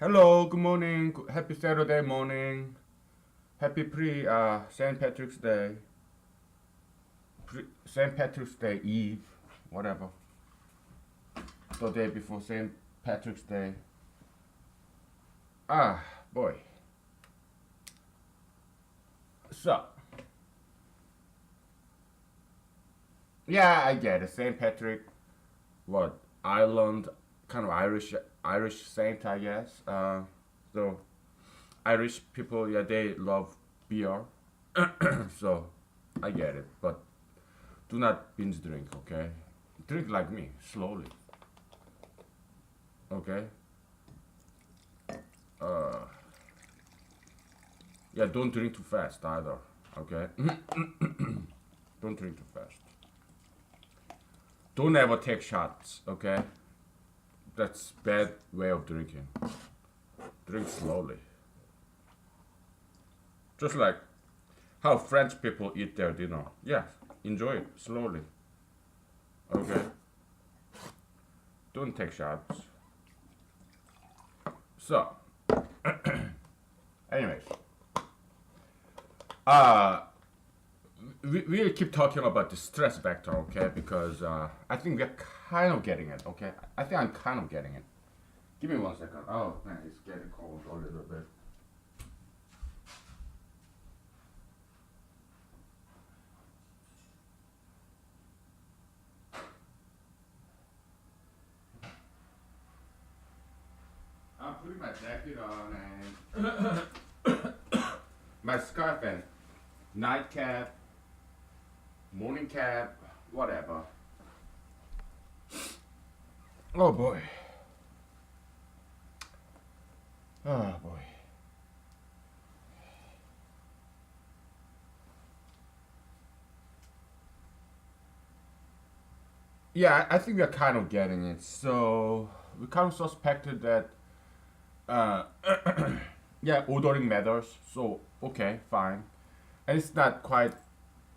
Hello, good morning. Happy Saturday morning. Happy St. Patrick's Day. St. Patrick's Day Eve, whatever. The day before St. Patrick's Day. Ah, boy. So, yeah, I get it. St. Patrick, what? Ireland, kind of Irish saint, I guess. So Irish people, yeah, they love beer. So I get it, but do not binge drink, okay? Drink like me, slowly, okay? Uh, yeah, don't drink too fast either, okay? Don't drink too fast. Don't ever take shots, okay? That's bad way of drinking. Drink slowly. Just like how French people eat their dinner. Yeah, enjoy it slowly, okay? Don't take shots. So, anyways, uh, we'll keep talking about the stress factor, okay? Because I think we're kind of getting it, okay? I think I'm kind of getting it. Give me 1 second. Oh man, it's getting cold a little bit. I'm putting my jacket on and my scarf and nightcap, morning cap, whatever. Oh boy. Oh boy. Yeah, I think we're kind of getting it. So we kind of suspected that, uh, yeah, ordering matters. So okay, fine, and it's not quite.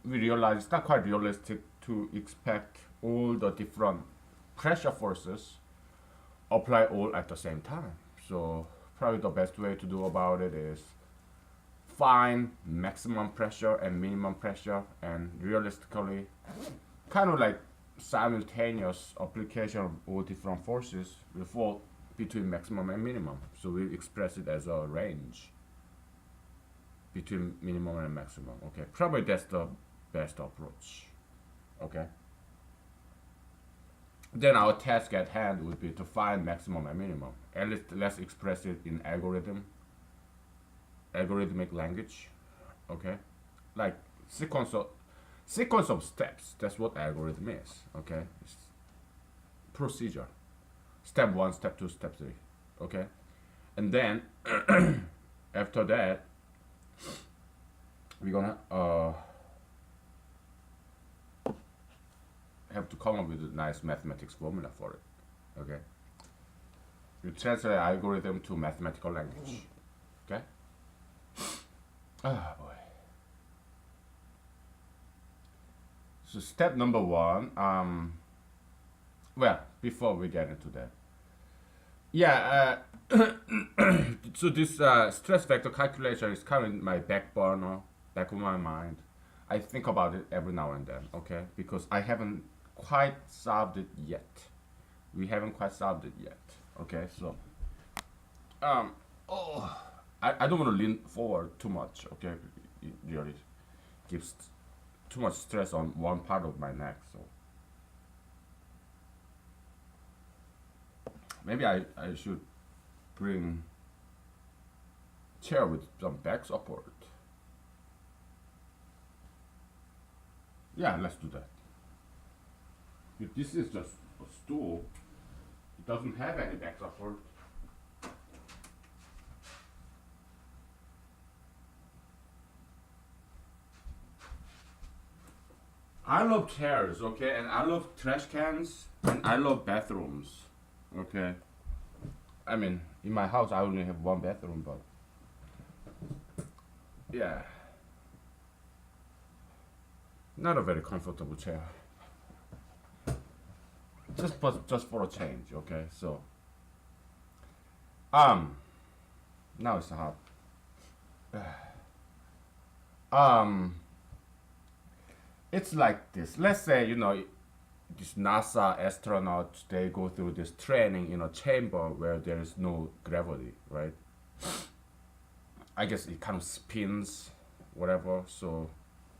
We realize it's not quite realistic to expect all the different pressure forces apply all at the same time. So probably the best way to do about it is find maximum pressure and minimum pressure, and realistically kind of like simultaneous application of all different forces will fall between maximum and minimum. So we express it as a range between minimum and maximum. Okay, probably that's the best approach. Okay. Then our task at hand would be to find maximum and minimum. At least let's express it in algorithmic language. Okay, like sequence of sequence of steps. That's what algorithm is. Okay, it's procedure. Step one, step two, step three. Okay, and then after that, we're gonna have to come up with a nice mathematics formula for it. Okay, you translate algorithm to mathematical language. Okay. Ah boy. So step number one. Well, before we get into that, yeah. So this stress factor calculation is kind of in my back burner, back of my mind. I think about it every now and then. Okay, because I haven't quite solved it yet. We haven't quite solved it yet. Okay, so um, oh, I don't want to lean forward too much. Okay, it really gives too much stress on one part of my neck. So maybe I should bring chair with some back support. Yeah, let's do that. If this is just a stool, it doesn't have any back support. I love chairs, okay, and I love trash cans, and I love bathrooms, okay. I mean, in my house, I only have one bathroom, but yeah, not a very comfortable chair. Just for a change, okay. So, um, Now it's hot. Um, it's like this. Let's say, this NASA astronauts, they go through this training in a chamber where there is no gravity, right? I guess it kind of spins, whatever, so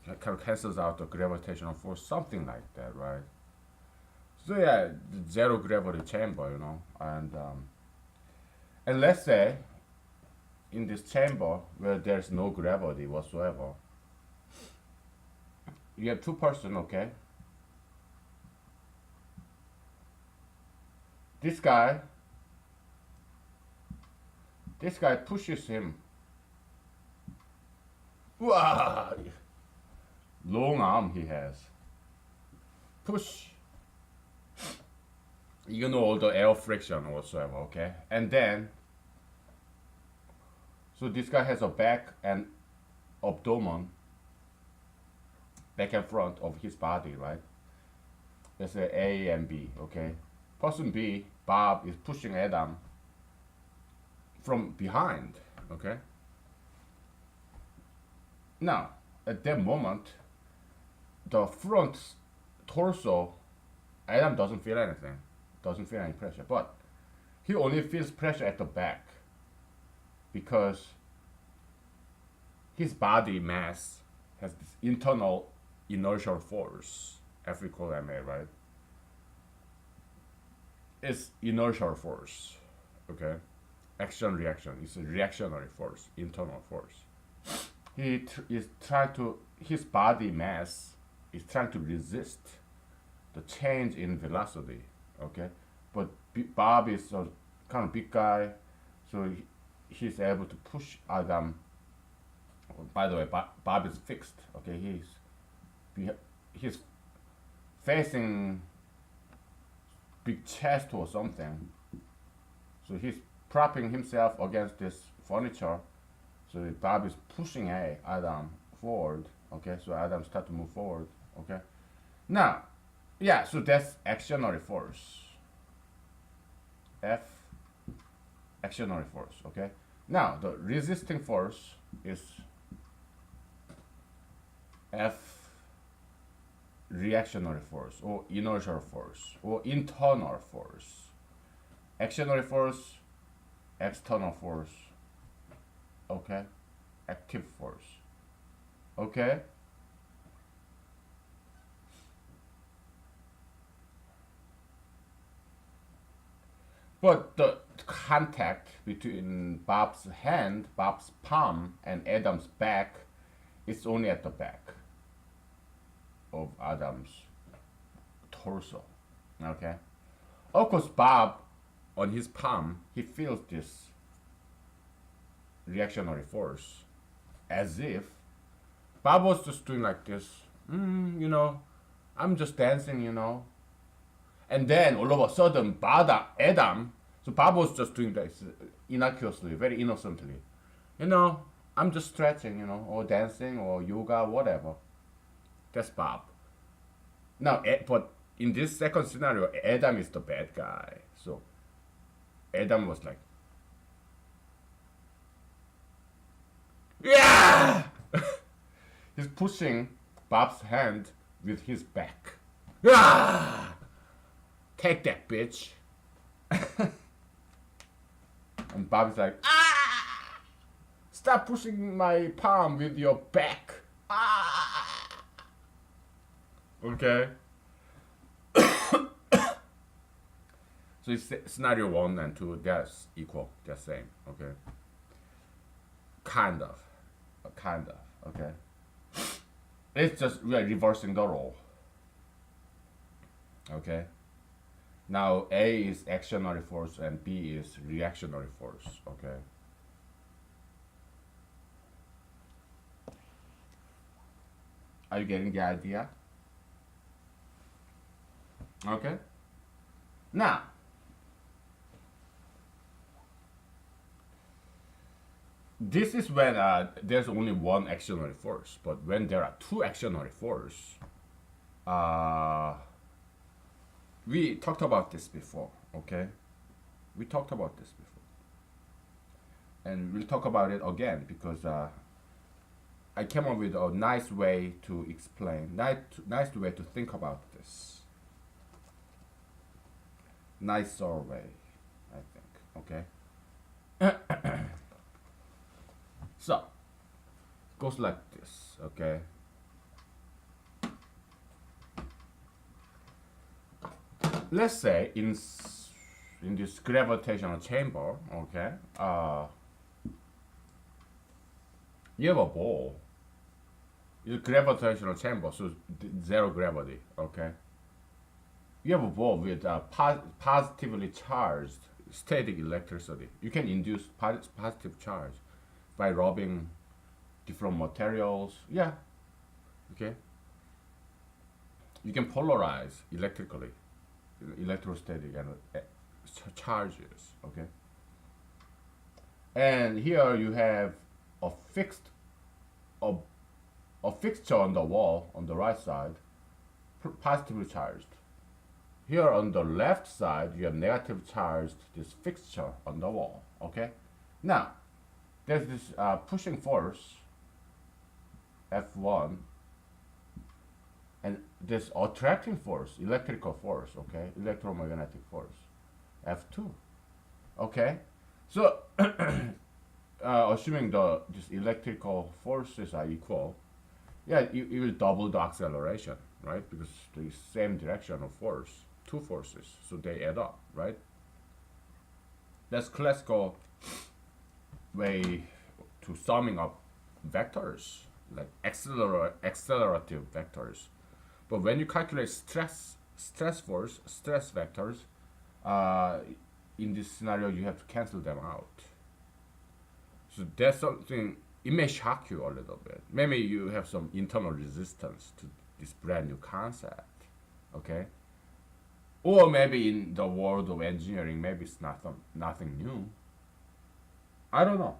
it kind of cancels out the gravitational force, something like that, right? So yeah, zero gravity chamber, and let's say in this chamber where there's no gravity whatsoever, you have two person, okay? This guy, this guy pushes him. Wow, long arm he has. Push. You know all the air friction whatsoever, okay? And then, so this guy has a back and abdomen, back and front of his body, right? Let's say A and B, okay? Person B, Bob, is pushing Adam from behind, okay? Now, at that moment, the front torso, Adam doesn't feel anything, doesn't feel any pressure, but he only feels pressure at the back because his body mass has this internal inertial force, FEMA, right? It's inertial force, okay? Action reaction. It's a reactionary force, internal force. Is trying to, his body mass is trying to resist the change in velocity, okay? But Bob is a kind of big guy, so he's able to push Adam. By the way, Bob is fixed, okay? He's facing big chest or something, so he's propping himself against this furniture. So Bob is pushing Adam forward. Okay, so Adam start to move forward. Okay, now, yeah, so that's actionary force. F, actionary force. Okay, now the resisting force is F, reactionary force or inertial force or internal force. Actionary force, external force. Okay, active force. Okay, but the contact between Bob's hand, Bob's palm, and Adam's back is only at the back of Adam's torso. Okay, of course, Bob on his palm, he feels this reactionary force as if Bob was just doing like this. I'm just dancing. And then all of a sudden, Adam, so Bob was just doing this innocuously, very innocently. You know, I'm just stretching, or dancing or yoga, whatever. That's Bob. Now, but in this second scenario, Adam is the bad guy. So Adam was like, yeah! He's pushing Bob's hand with his back. Ah! Take that, bitch. And Bob's like, ah! Stop pushing my palm with your back. Ah! Okay. So it's scenario 1 and 2, they're equal, they're same, okay? Kind of, okay? It's just we are reversing the role, okay? Now A is actionary force and B is reactionary force, okay? Are you getting the idea? Okay? Now, this is when there's only one actionary force, but when there are two actionary force, we talked about this before, okay? We talked about this before. and we'll talk about it again because I came up with a nice way to explain, nice way to think about this, nicer way, I think. Okay, so it goes like this. Okay, let's say in this gravitational chamber, okay, you have a ball. It's gravitational chamber, so zero gravity. Okay, you have a ball with positively charged static electricity. You can induce positive charge by rubbing different materials. Yeah, okay. You can polarize electrically, electrostatic and charges. Okay, and here you have a fixed a, a fixture on the wall on the right side, positively charged. Here on the left side, you have negative charged this fixture on the wall. Okay, now there's this pushing force F1 and this attracting force, electrical force. Okay, electromagnetic force F2. Okay, so assuming this electrical forces are equal, yeah, you will double the acceleration, right? Because the same direction of force, two forces, so they add up, right? That's classical way to summing up vectors, like accelerative vectors. But when you calculate stress force, stress vectors, uh, in this scenario, you have to cancel them out. So that's something, it may shock you a little bit. Maybe you have some internal resistance to this brand new concept, okay? Or maybe in the world of engineering, maybe it's nothing new. I don't know.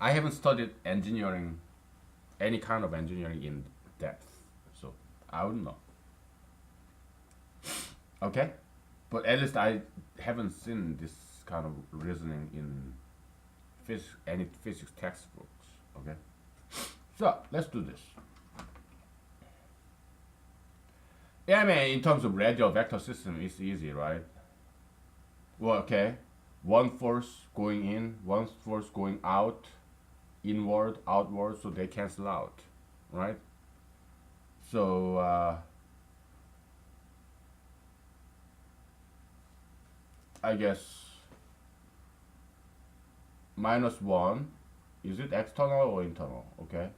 I haven't studied engineering, any kind of engineering in depth, so I wouldn't know. Okay? But at least I haven't seen this kind of reasoning in any physics textbooks. Okay? So let's do this. Yeah, I mean, in terms of radial vector system, it's easy, right? Well, okay. One force going in, one force going out, inward, outward, so they cancel out, right? So I guess -1, is it external or internal? Okay.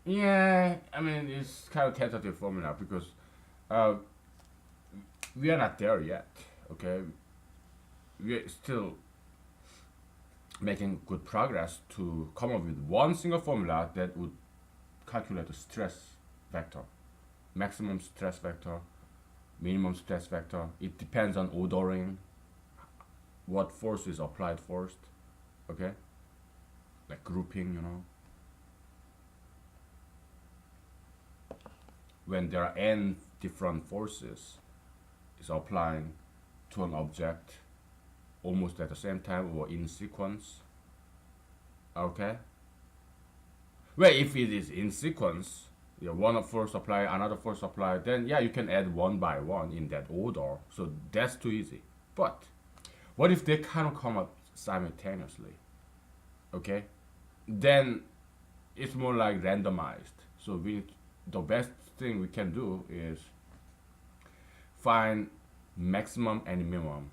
Yeah, I mean, it's kind of tentative formula because uh, we are not there yet. Okay, we are still making good progress to come up with one single formula that would calculate the stress vector, maximum stress vector, minimum stress vector. It depends on ordering, what force is applied first. Okay, like grouping, when there are n different forces is applying to an object almost at the same time or in sequence. Okay, well, if it is in sequence, one force apply, another force apply, then yeah, you can add one by one in that order, so that's too easy. But what if they kind of come up simultaneously? Okay, then it's more like randomized. So the best thing we can do is find maximum and minimum,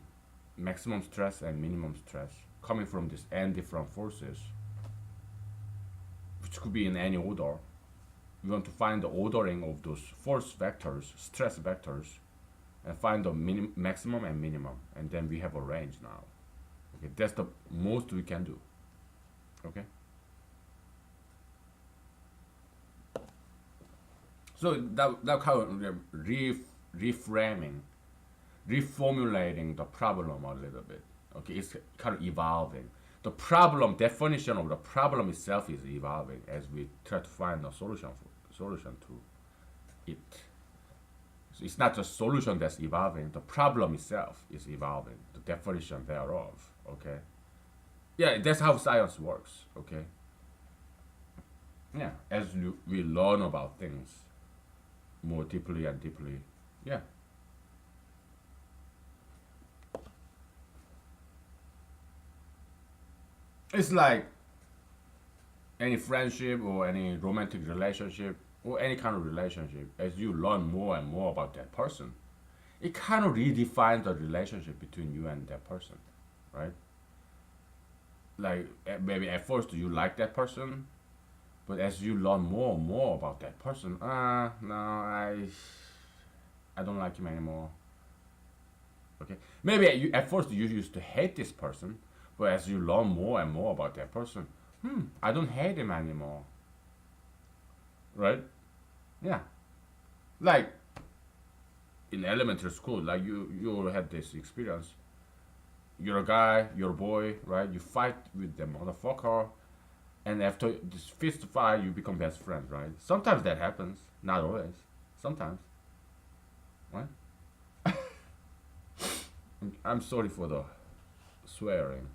maximum stress and minimum stress coming from this n different forces, which could be in any order. We want to find the ordering of those force vectors, stress vectors, and find the maximum and minimum, and then we have a range now. Okay, that's the most we can do. Okay. So that kind of reframing, reformulating the problem a little bit. Okay, it's kind of evolving. The problem definition of the problem itself is evolving as we try to find a solution to it. So it's not just solution that's evolving. The problem itself is evolving. The definition thereof. Okay. Yeah, that's how science works. Okay. Yeah, as we learn about things more deeply and deeply. Yeah. It's like any friendship or any romantic relationship or any kind of relationship, as you learn more and more about that person, it kind of redefines the relationship between you and that person, right? Like maybe at first you like that person, but as you learn more and more about that person, no, I don't like him anymore. Okay, maybe at first you used to hate this person, but as you learn more and more about that person, I don't hate him anymore, right? Yeah, like in elementary school, like you had this experience. You're a guy, you're a boy, right? You fight with the motherfucker, and after this fist fight, you become best friends, right? Sometimes that happens, not always. Sometimes, right? I'm sorry for the swearing.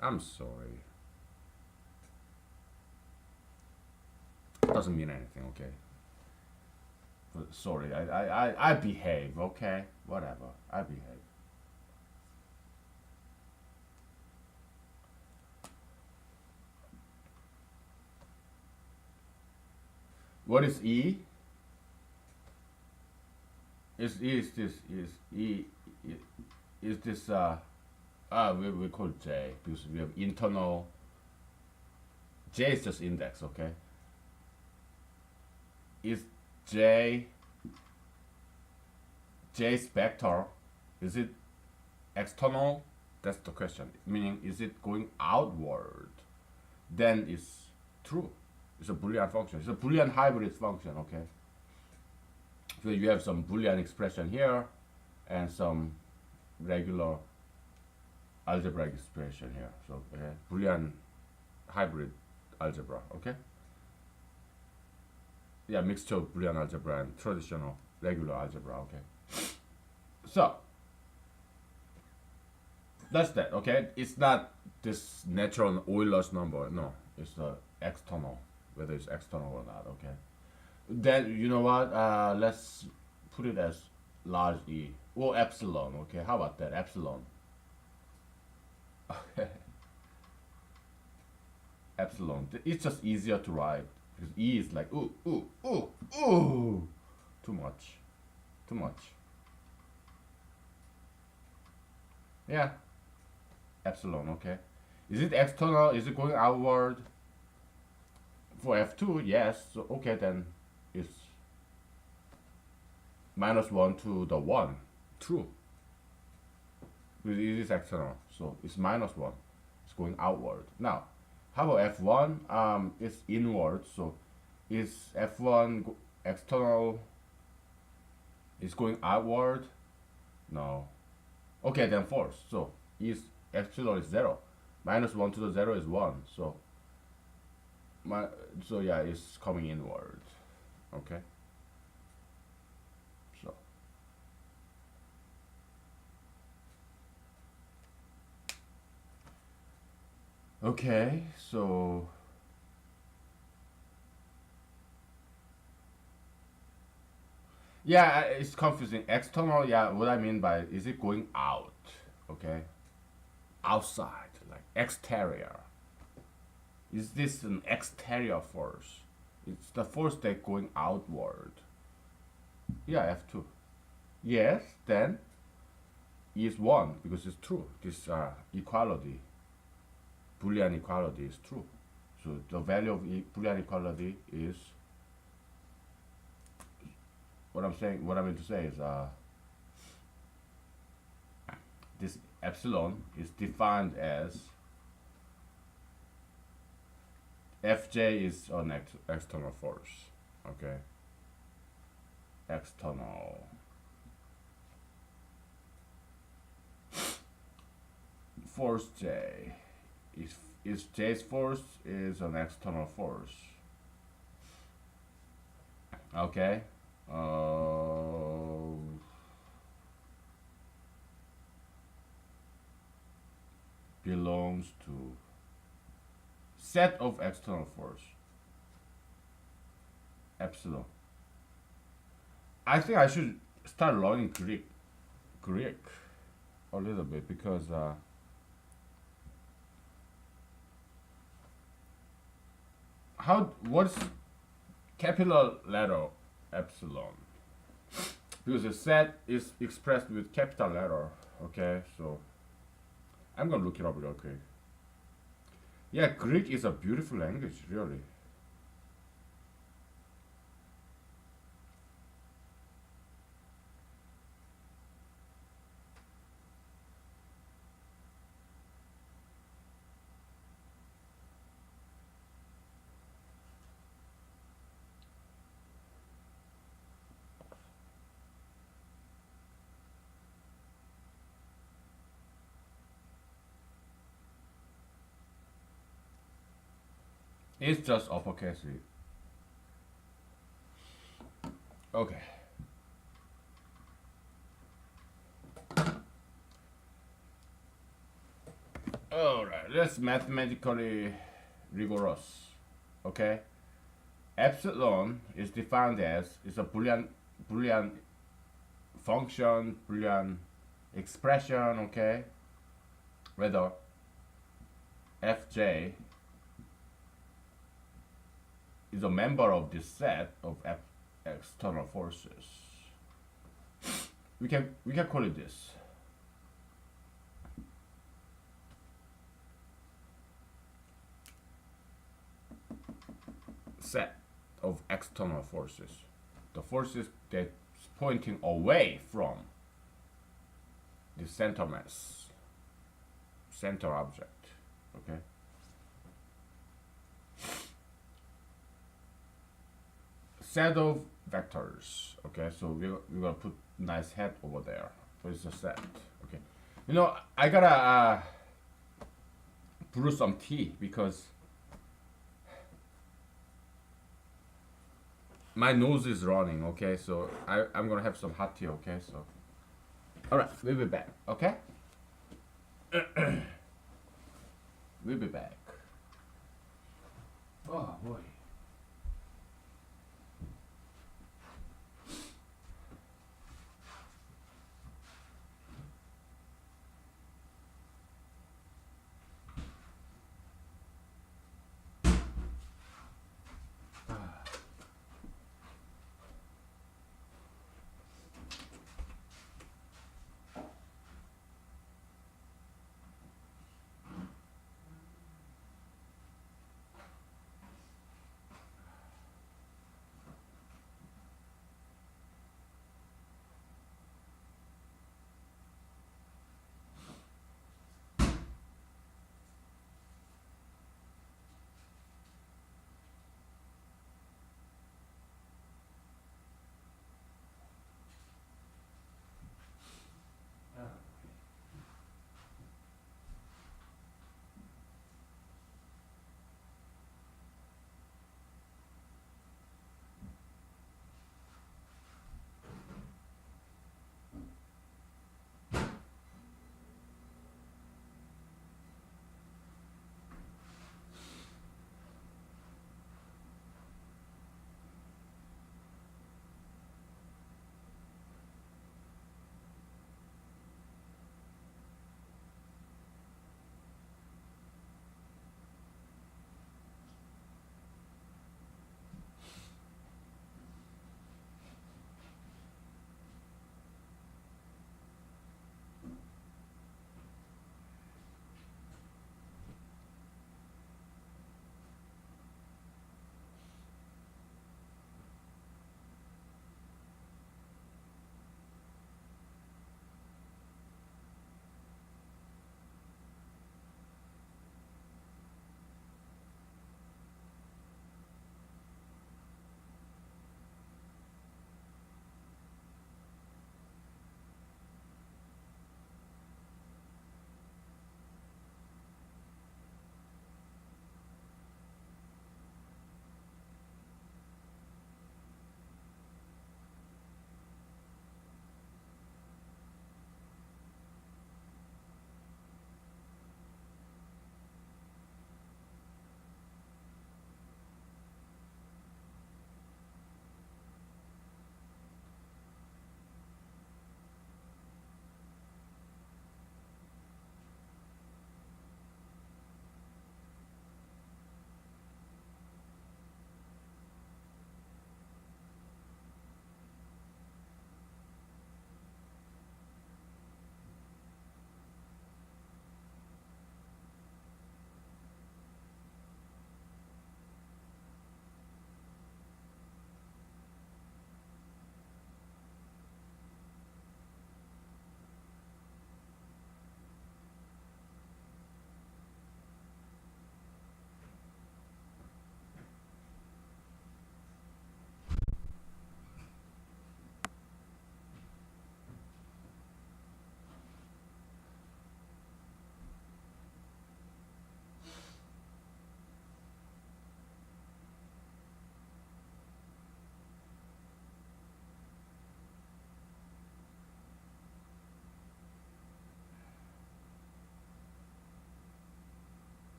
I'm sorry. Doesn't mean anything, okay? But sorry, I behave, okay? Whatever, I behave. What is E? Is is this we call it J because we have internal. J is just index, okay? Is J J's vector, is it external? That's the question. Meaning, is it going outward? Then it's true. It's a Boolean function. It's a Boolean hybrid function, okay? So you have some Boolean expression here and some regular algebraic expression here. So okay, Boolean hybrid algebra, okay? Yeah, mixture of Boolean algebra and traditional regular algebra, okay? So that's that, okay? It's not this natural Euler's number, no. It's the external, whether it's external or not, okay? Then, you know what? Let's put it as large E or epsilon, okay? How about that? Epsilon. Okay. Epsilon. It's just easier to write because E is like, ooh, ooh, ooh, ooh. Too much. Too much. Yeah. Epsilon, okay? Is it external? Is it going outward? For F2, yes. So, okay, then it's minus 1 to the 1. True. It is external. So it's minus 1. It's going outward. Now, how about F1? It's inward. So is F1 external? Is going outward? No. Okay, then false. So is epsilon is 0. Minus 1 to the 0 is 1. So my so yeah, it's coming inward. Okay. So okay, so yeah, it's confusing. External, yeah, what I mean by is it going out? Okay, outside, like exterior. Is this an exterior force? It's the force that going outward. Yeah, F2. Yes, then is 1 because it's true. This equality, Boolean equality is true. So the value of Boolean equality is what I'm saying. What I mean to say is this epsilon is defined as Fj is an external force. Okay. External force J is J's force is an external force. Okay. Belongs to set of external force epsilon. I think I should start learning Greek a little bit because how what's capital letter epsilon? Because the set is expressed with capital letter. Okay, so I'm gonna look it up real quick. Yeah, Greek is a beautiful language, really. It's just uppercase. Okay. Alright, let's mathematically rigorous. Okay? Epsilon is defined as is a Boolean function, Boolean expression, okay? Whether Fj is a member of this set of external forces. We can call it this. Set of external forces. The forces that's pointing away from the center mass, center object. Okay? Set of vectors. Okay, so we're gonna put nice head over there. So it's a set. Okay. You know, I gotta brew some tea because my nose is running. Okay, so I'm gonna have some hot tea. Okay, so all right, we'll be back. Okay, we'll be back. Oh boy.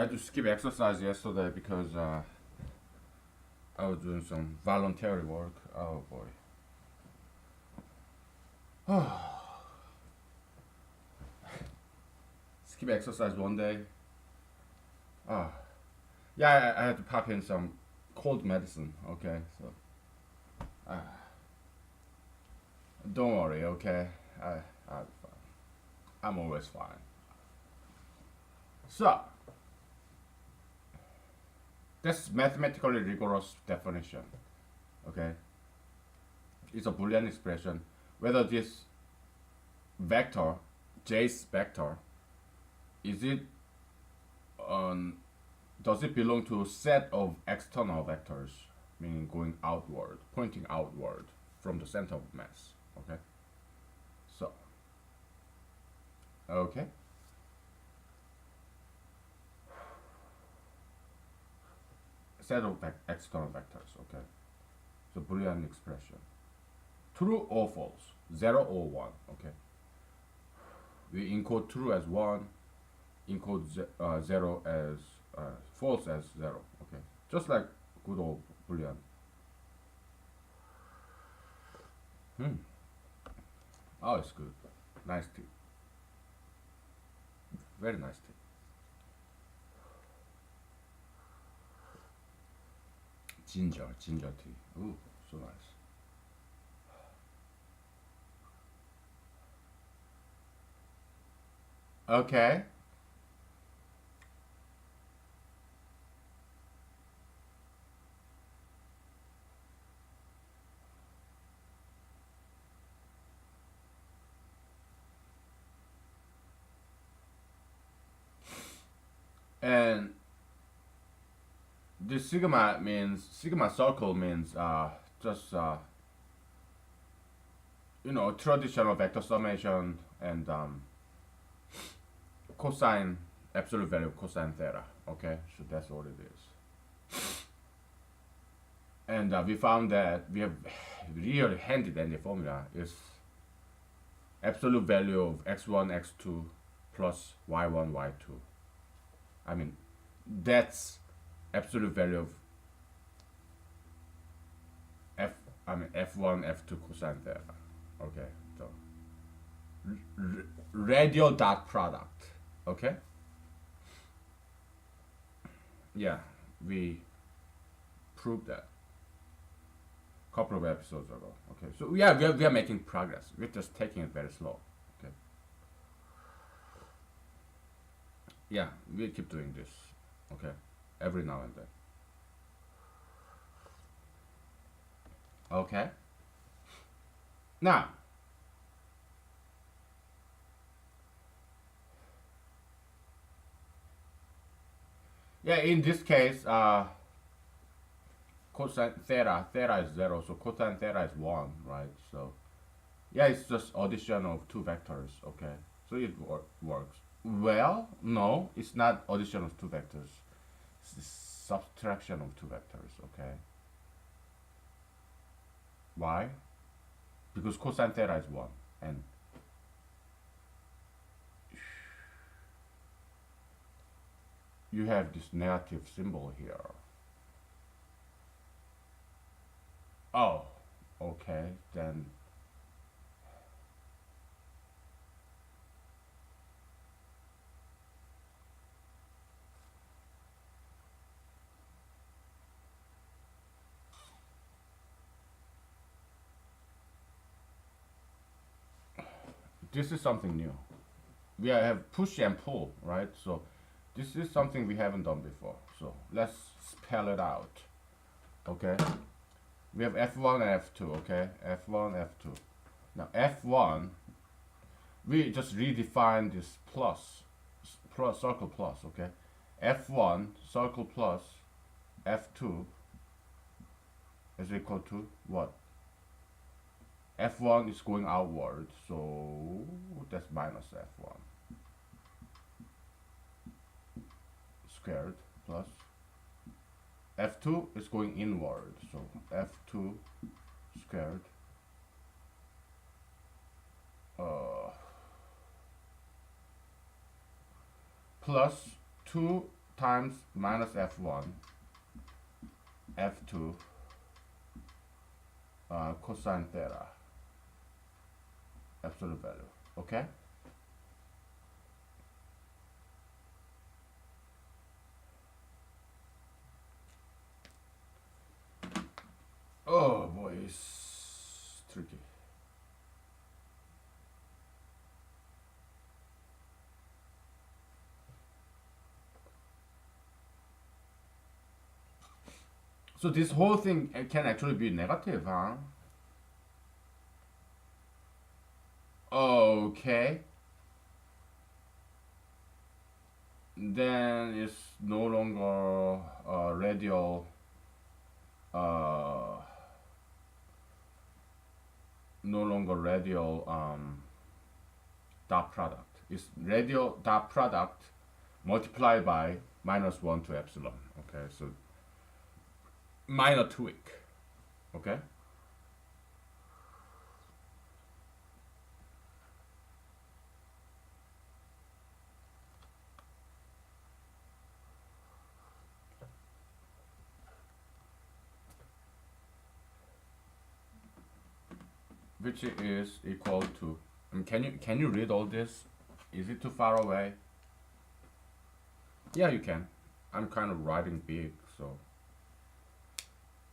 had to skip exercise yesterday because I was doing some voluntary work. Oh boy. Skip exercise one day. Ah, yeah, I had to pop in some cold medicine. Okay, so uh, don't worry. Okay, I'm fine. I'm always fine. So that's mathematically rigorous definition. Okay, it's a Boolean expression. Whether this vector, J's vector, is it on does it belong to a set of external vectors, meaning going outward, pointing outward from the center of mass? Okay, so okay, set of external vectors. Okay, so Boolean expression, true or false, 0 or 1. Okay, we encode true as 1, encode 0 as false as 0. Okay, just like good old Boolean. Hmm. Oh, it's good. Nice tea. Very nice tea. Ginger tea. Ooh, so nice. Okay. And the sigma circle means just traditional vector summation and cosine absolute value of cosine theta. Okay, so that's what it is. And we found that we have really handy dandy formula is absolute value of x1 x2 plus y1 y2. I mean that's absolute value of f1 f2 cosine theta. Okay, so radial dot product. Okay, yeah, we proved that a couple of episodes ago. Okay, so yeah, we are making progress. We're just taking it very slow. Okay, yeah, we keep doing this. Okay, every now and then. Okay, now yeah, in this case, cosine theta is 0, so cosine theta is 1, right? So yeah, it's just addition of two vectors. Okay, so it works. Well, no, it's not addition of two vectors. It's subtraction of two vectors. Okay, why? Because cosine theta is 1, and you have this negative symbol here. Oh, okay, then this is something new. We have push and pull, right? So this is something we haven't done before. So let's spell it out. Okay, we have f1 and f2. Okay, f1 f2. Now f1, we just redefine this plus circle plus. Okay, f1 circle plus f2 is equal to what? F1 is going outward, so that's minus F1 squared plus F2 is going inward, so F2 squared plus 2 times minus f1 f2 cosine theta absolute value. Okay. Oh boy, it's tricky. So this whole thing can actually be negative, huh? Okay. Then it's no longer radial, uh, no longer radial dot product. It's radial dot product multiplied by minus 1 to epsilon. Okay, so minor tweak. Okay. Which is equal to. Can you read all this? Is it too far away? Yeah, you can. I'm kind of writing big, so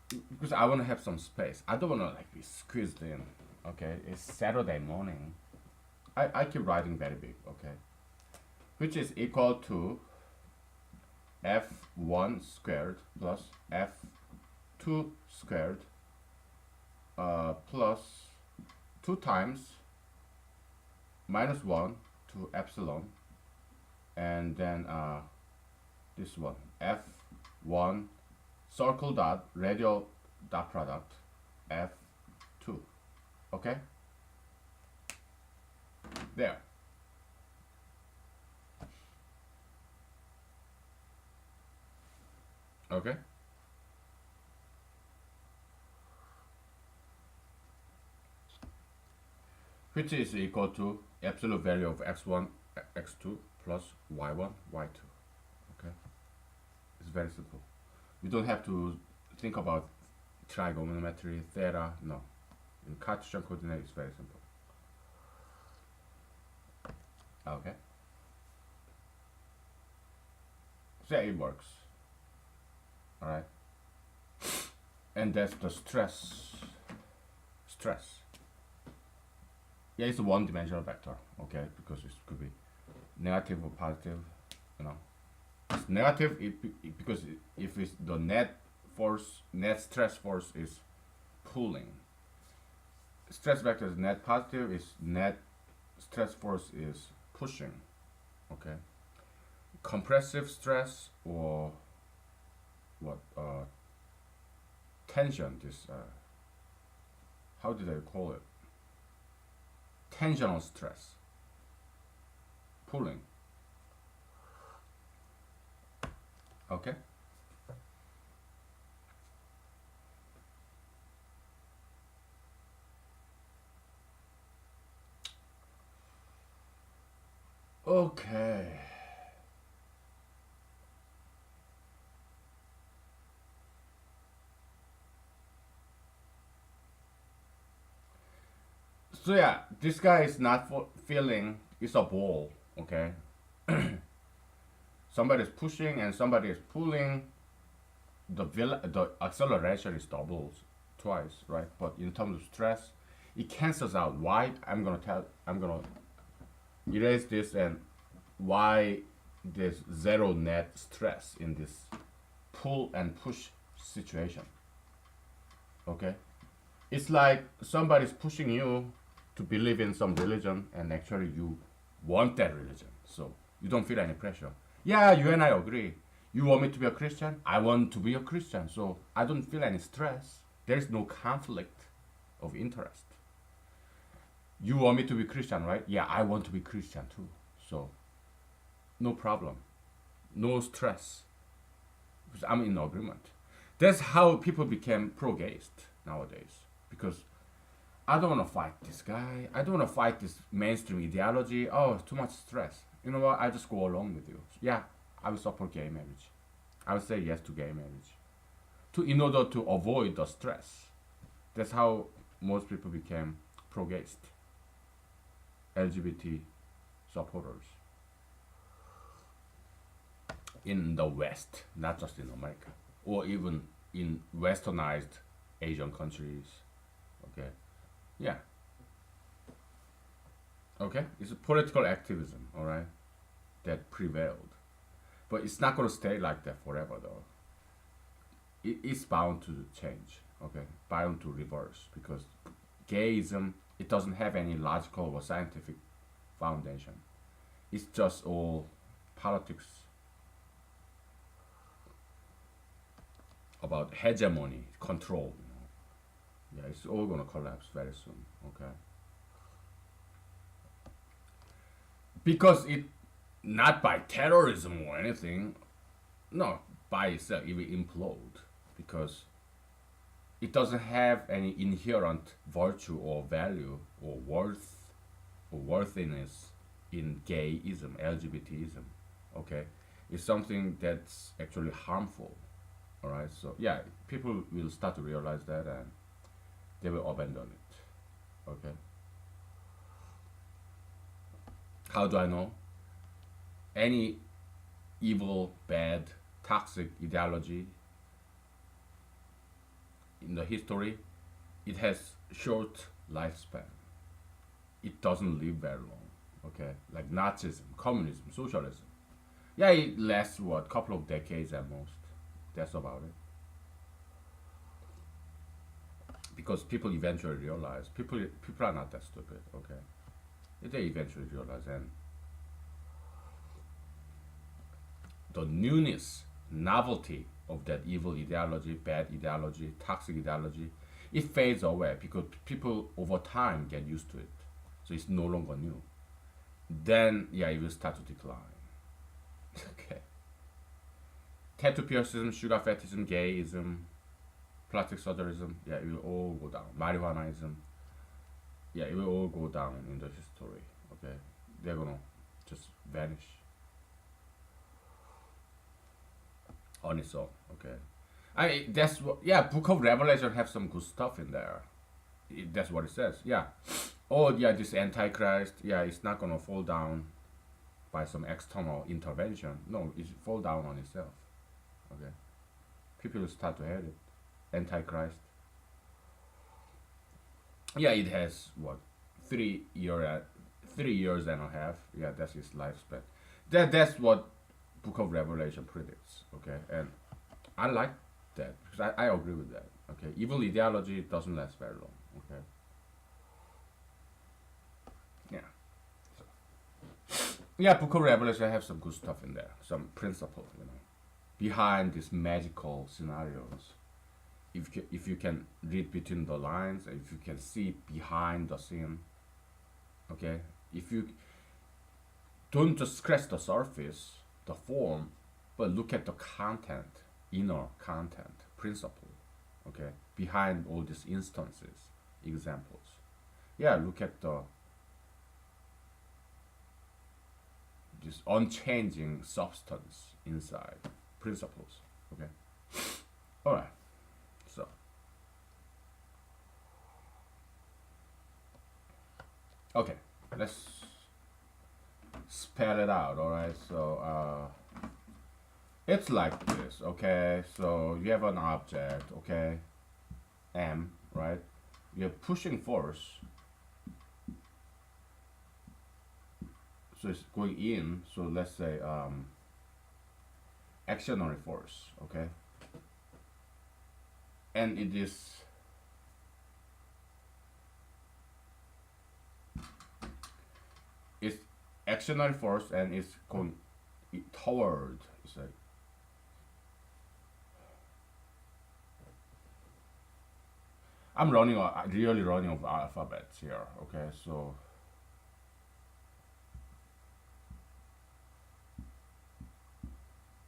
because I want to have some space. I don't want to like be squeezed in. Okay, it's Saturday morning. I keep writing very big. Okay, which is equal to f1 squared plus f2 squared plus 2 times minus 1 to epsilon, and then this one f1 circle dot radial dot product f2. Okay, there. Okay, which is equal to absolute value of x1 x2 plus y1 y2. Okay, it's very simple. We don't have to think about trigonometry, theta. No, in Cartesian coordinate it's very simple. Okay, so it works. All right, and that's the stress. Yeah, it's a one-dimensional vector. Okay, because it could be negative or positive. You know, it's negative because if it's the net force, net stress force is pulling. Stress vector is net positive. Is net stress force is pushing. Okay, compressive stress or what tension. This how did I call it? Tensional stress, pulling. Okay. Okay. So yeah, this guy is not feeling. It's a ball. Okay. Somebody is pushing and somebody is pulling. The acceleration is doubles twice, right? But in terms of stress, it cancels out. Why? I'm gonna erase this, and why there's zero net stress in this pull and push situation. Okay, it's like somebody's pushing you to believe in some religion, and actually you want that religion, so you don't feel any pressure. Yeah, you and I agree. You want me to be a Christian? I want to be a Christian, so I don't feel any stress. There is no conflict of interest. You want me to be Christian, right? Yeah, I want to be Christian too. So, no problem. No stress. Because I'm in agreement. That's how people became pro-gayist nowadays. Because I don't want to fight this guy. I don't want to fight this mainstream ideology. Oh, too much stress. You know what? I just go along with you. Yeah, I will support gay marriage. I will say yes to gay marriage. In order to avoid the stress. That's how most people became pro-gayist, LGBT supporters in the West, not just in America, or even in westernized Asian countries. Okay, yeah, okay, it's a political activism, all right, that prevailed, but it's not going to stay like that forever, though. It's bound to change, okay, bound to reverse because gayism, it doesn't have any logical or scientific foundation. It's just all politics about hegemony, control. Yeah, it's all gonna collapse very soon. Okay, because it not by terrorism or anything. No, by itself it will implode because it doesn't have any inherent virtue or value or worth or worthiness in gayism, LGBTism. Okay, it's something that's actually harmful. All right, so yeah, people will start to realize that and they will abandon it. Okay, how do I know? Any evil, bad, toxic ideology in the history, it has short lifespan. It doesn't live very long. Okay, like Nazism, communism, socialism. Yeah, it lasts what couple of decades at most. That's about it. Because people eventually realize people are not that stupid. Okay, they eventually realize, and the newness, novelty of that evil ideology, bad ideology, toxic ideology, it fades away because people over time get used to it. So it's no longer new. Then, yeah, it will start to decline. Okay. Tattoo piercism, sugar fetishism, gayism, plastic surgeryism, yeah, it will all go down. Marijuanaism, yeah, it will all go down in the history. Okay. They're gonna just vanish on its own. Okay. That's what, yeah, Book of Revelation have some good stuff in there. That's what it says. Yeah. Oh yeah, this Antichrist, yeah, it's not gonna fall down by some external intervention. No, it fall down on itself. Okay. People will start to hate it. Antichrist. Yeah, it has what 3 years and a half. Yeah, that's its lifespan. That's what Book of Revelation predicts. Okay, and I like that because I agree with that. Okay, evil ideology doesn't last very long. Okay, yeah. So, yeah, Book of Revelation have some good stuff in there, some principle, behind these magical scenarios. If you can read between the lines, if you can see behind the scene, okay. If you don't just scratch the surface, the form, but look at the content, inner content, principle, okay, behind all these instances, examples. Yeah, look at the this unchanging substance inside principles. Okay. All right. So okay, let's spell it out. All right. So it's like this. Okay. So you have an object. Okay. M. Right. You have pushing force. So it's going in. So let's say actionary force. Okay. And it is it's actionary force and it's going toward. It's like I'm really running of alphabets here. Okay, so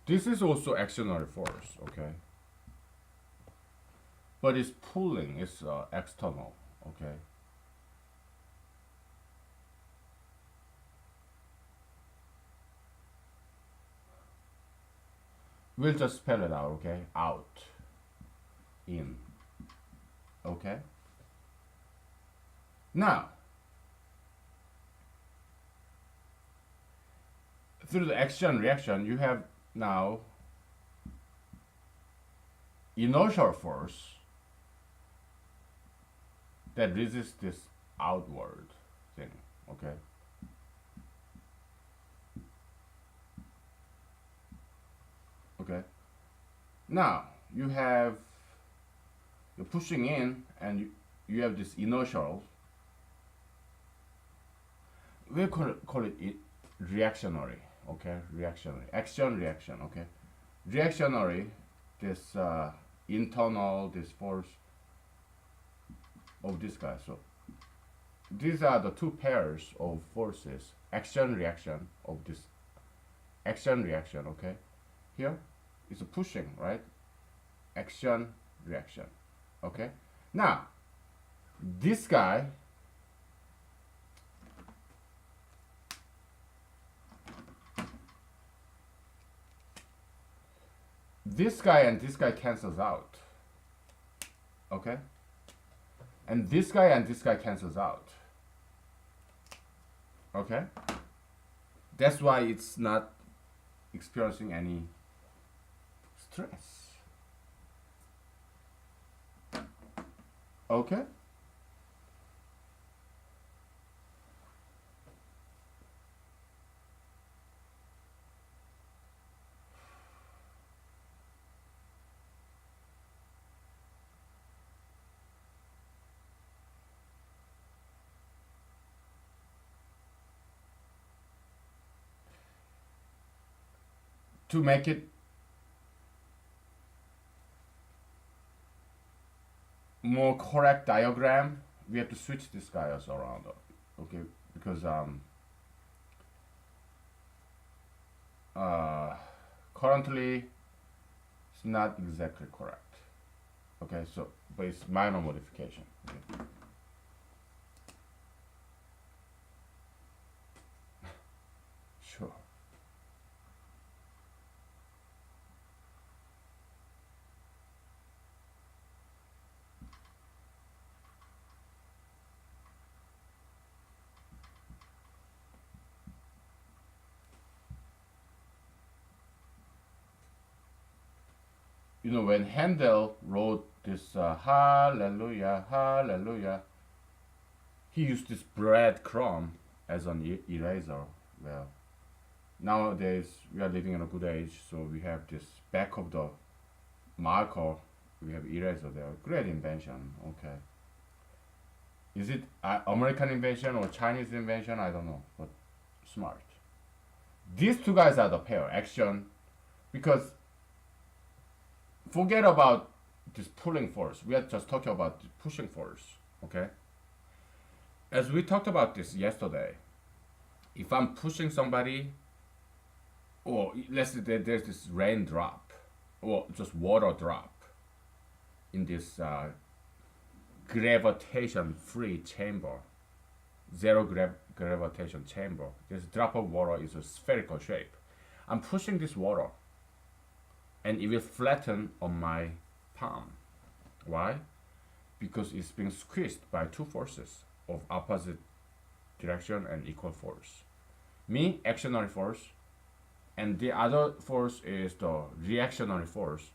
this is also actionary force. Okay, but it's pulling. It's external. Okay, We'll just spell it out, okay? Out, in, okay? Now, through the action reaction, you have now inertial force that resists this outward thing, okay? Okay. Now you're pushing in, and you have this inertial. We'll call it reactionary, okay? Reactionary, action reaction, okay? Reactionary, this internal, this force of this guy. So these are the two pairs of forces, action reaction of this action reaction, okay? Here is a pushing, right? Action reaction, okay? Now this guy and this guy cancels out, okay? And this guy cancels out, okay? That's why it's not experiencing any stress, okay? To make it more correct diagram, we have to switch this guy also around, okay? Because currently it's not exactly correct, okay? So, but it's minor modification, okay? Sure. You know, when Handel wrote this Hallelujah, Hallelujah, he used this breadcrumb as an eraser. Well, nowadays we are living in a good age, so we have this back of the marker, we have eraser there. Great invention, okay. Is it American invention or Chinese invention? I don't know, but smart. These two guys are the pair, action, because forget about this pulling force. We are just talking about the pushing force, okay? As we talked about this yesterday, if I'm pushing somebody, or let's say that there's this raindrop, or just water drop in this gravitation-free chamber, zero gravitation chamber. This drop of water is a spherical shape. I'm pushing this water, and it will flatten on my palm. Why? Because it's being squeezed by two forces of opposite direction and equal force. Me, actionary force, and the other force is the reactionary force.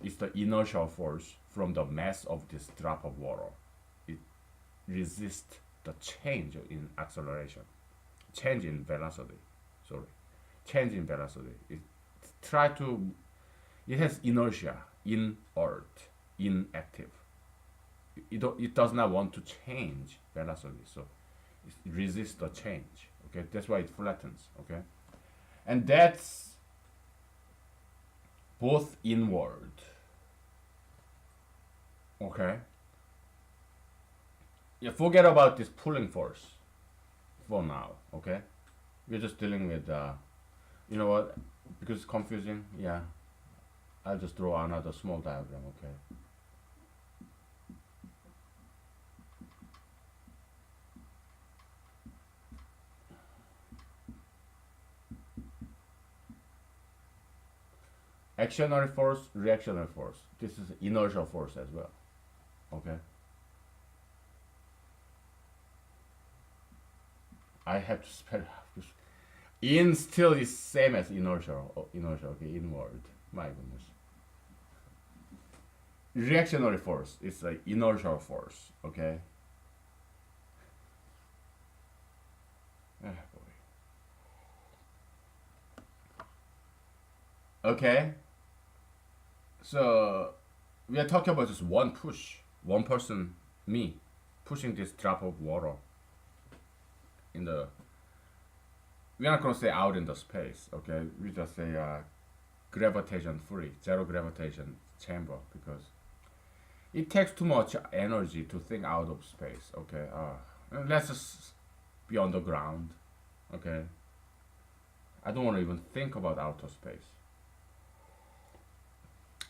It's the inertial force from the mass of this drop of water. It resists the change in acceleration, change in velocity. Sorry, change in velocity. It has inertia, inert, inactive. It does not want to change velocity, so it resists the change. Okay, that's why it flattens. Okay, and that's both inward. Okay. Yeah, forget about this pulling force for now. Okay, we're just dealing with you know what? Because it's confusing. Yeah, I'll just draw another small diagram. Okay. actionary force, reactionary force. This is inertial force as well. Okay. I have to spell it out. In still is same as inertial. Inertial. Okay. Inward. My goodness. Reactionary force is like inertial force. Okay. Ah, boy. Okay. So we are talking about just one push, one person, me, pushing this drop of water in the. We're not gonna say out in the space, okay? We just say gravitation free, zero gravitation chamber, because it takes too much energy to think out of space, okay? Let's just be on the ground, okay? I don't want to even think about outer space.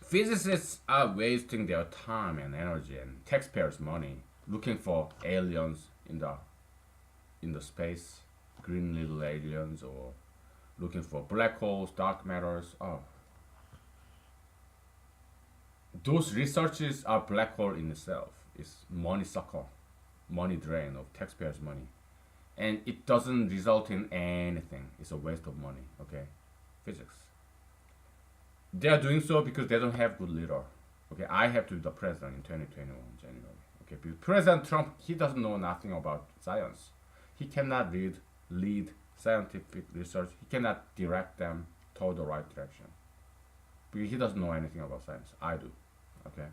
Physicists are wasting their time and energy and taxpayers' money looking for aliens in the space, green little aliens, or looking for black holes, dark matters. Oh, those researches are black hole in itself. It's money sucker, money drain of taxpayers' money, and it doesn't result in anything. It's a waste of money. Okay, physics. They are doing so because they don't have good leader. Okay, I have to be the president in 2021 January. Okay, because President Trump, he doesn't know nothing about science. He cannot lead scientific research. He cannot direct them toward the right direction because he doesn't know anything about science. I do. Okay,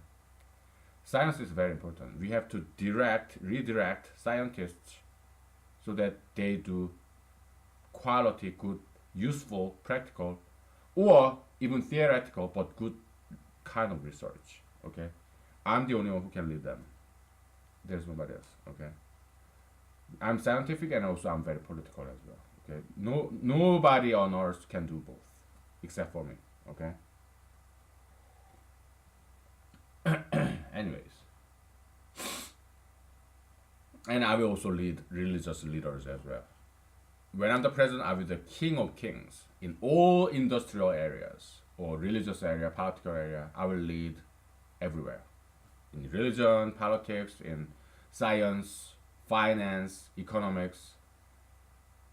science is very important. We have to redirect scientists so that they do quality, good, useful, practical, or even theoretical but good kind of research. Okay, I'm the only one who can lead them. There's nobody else. Okay, I'm scientific and also I'm very political as well. Okay, nobody on earth can do both except for me. Okay. Anyways, and I will also lead religious leaders as well. When I'm the president, I will be the king of kings in all industrial areas or religious area, political area. I will lead everywhere in religion, politics, in science, finance, economics,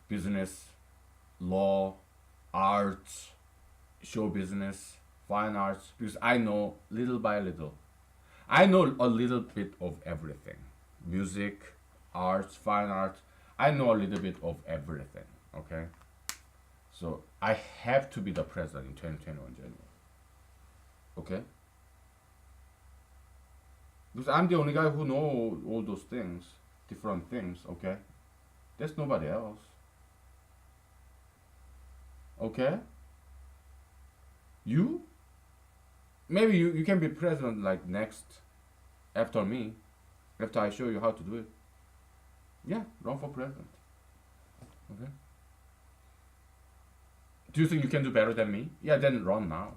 business, law, arts, show business, fine arts, because I know little by little. I know a little bit of everything. Music, arts, fine arts. I know a little bit of everything. Okay? So I have to be the president in 2021 January. Okay? Because I'm the only guy who know all those things, different things, okay? There's nobody else. Okay? You? Maybe you can be president like next after me, after I show you how to do it. Yeah, run for president. Okay? Do you think you can do better than me? Yeah, then run now.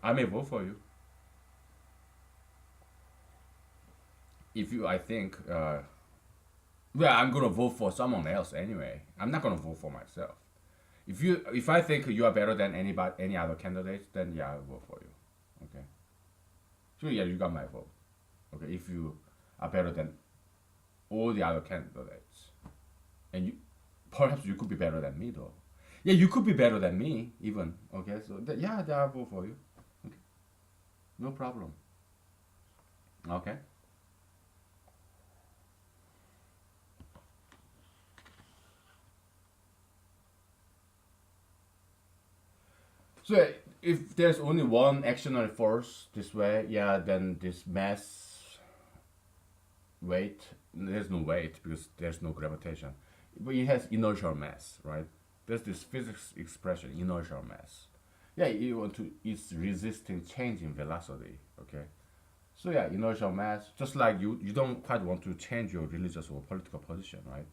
I may vote for you. If you, I think, well, I'm gonna vote for someone else anyway. I'm not gonna vote for myself. If I think you are better than any other candidates, then yeah, I'll vote for you. Okay. So yeah, you got my vote. Okay. If you are better than all the other candidates, and perhaps you could be better than me though. Yeah, you could be better than me even. Okay. So yeah, I'll vote for you. Okay. No problem. Okay. So if there's only one actionary force this way, yeah, then this mass weight, there's no weight because there's no gravitation. But it has inertial mass, right? There's this physics expression, inertial mass. Yeah, it's resisting change in velocity, okay? So yeah, inertial mass, just like you don't quite want to change your religious or political position, right?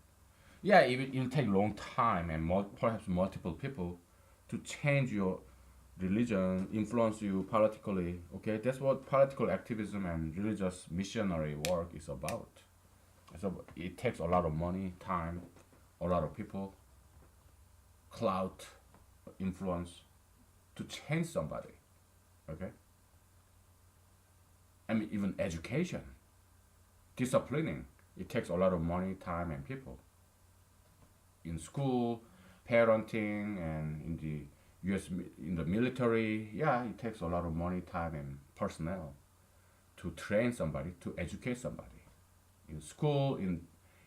Yeah, it'll take long time and perhaps multiple people to change your religion, influence you politically. Okay, that's what political activism and religious missionary work is about. So it takes a lot of money, time, a lot of people, clout, influence. to change somebody. Okay? I mean, even education, disciplining, it takes a lot of money, time, and people. In school, parenting, and in the U.S. in the military, yeah, it takes a lot of money, time, and personnel to train somebody, to educate somebody. In school, in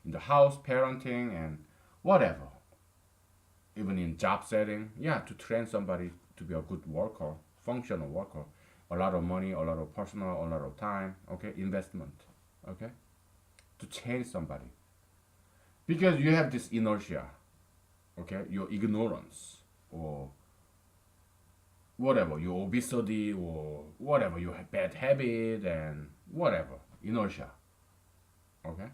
the house, parenting, and whatever. Even in job setting, yeah, to train somebody to be a good worker, functional worker, a lot of money, a lot of personal, a lot of time, okay, investment, okay, to change somebody. Because you have this inertia, okay, your ignorance, or whatever, your obesity, or whatever, you have bad habit, and whatever, inertia, okay.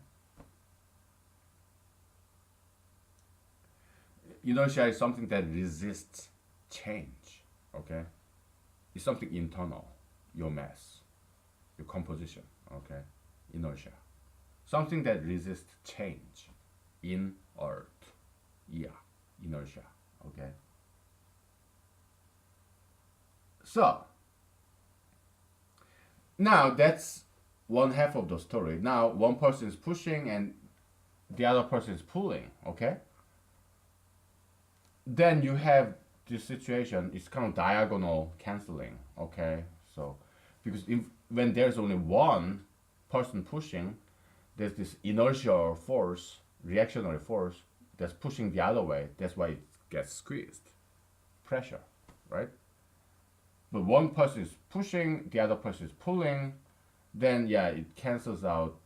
Inertia is something that resists change, okay. It's something internal, your mass, your composition, okay, inertia. Something that resists change, inert, yeah, inertia, okay. So, now that's one half of the story. Now, one person is pushing and the other person is pulling, okay. Then you have this situation, it's kind of diagonal canceling, okay. So, because when there's only one person pushing, there's this inertial force, reactionary force that's pushing the other way. That's why it gets squeezed, pressure, right? But one person is pushing, the other person is pulling, then yeah, it cancels out.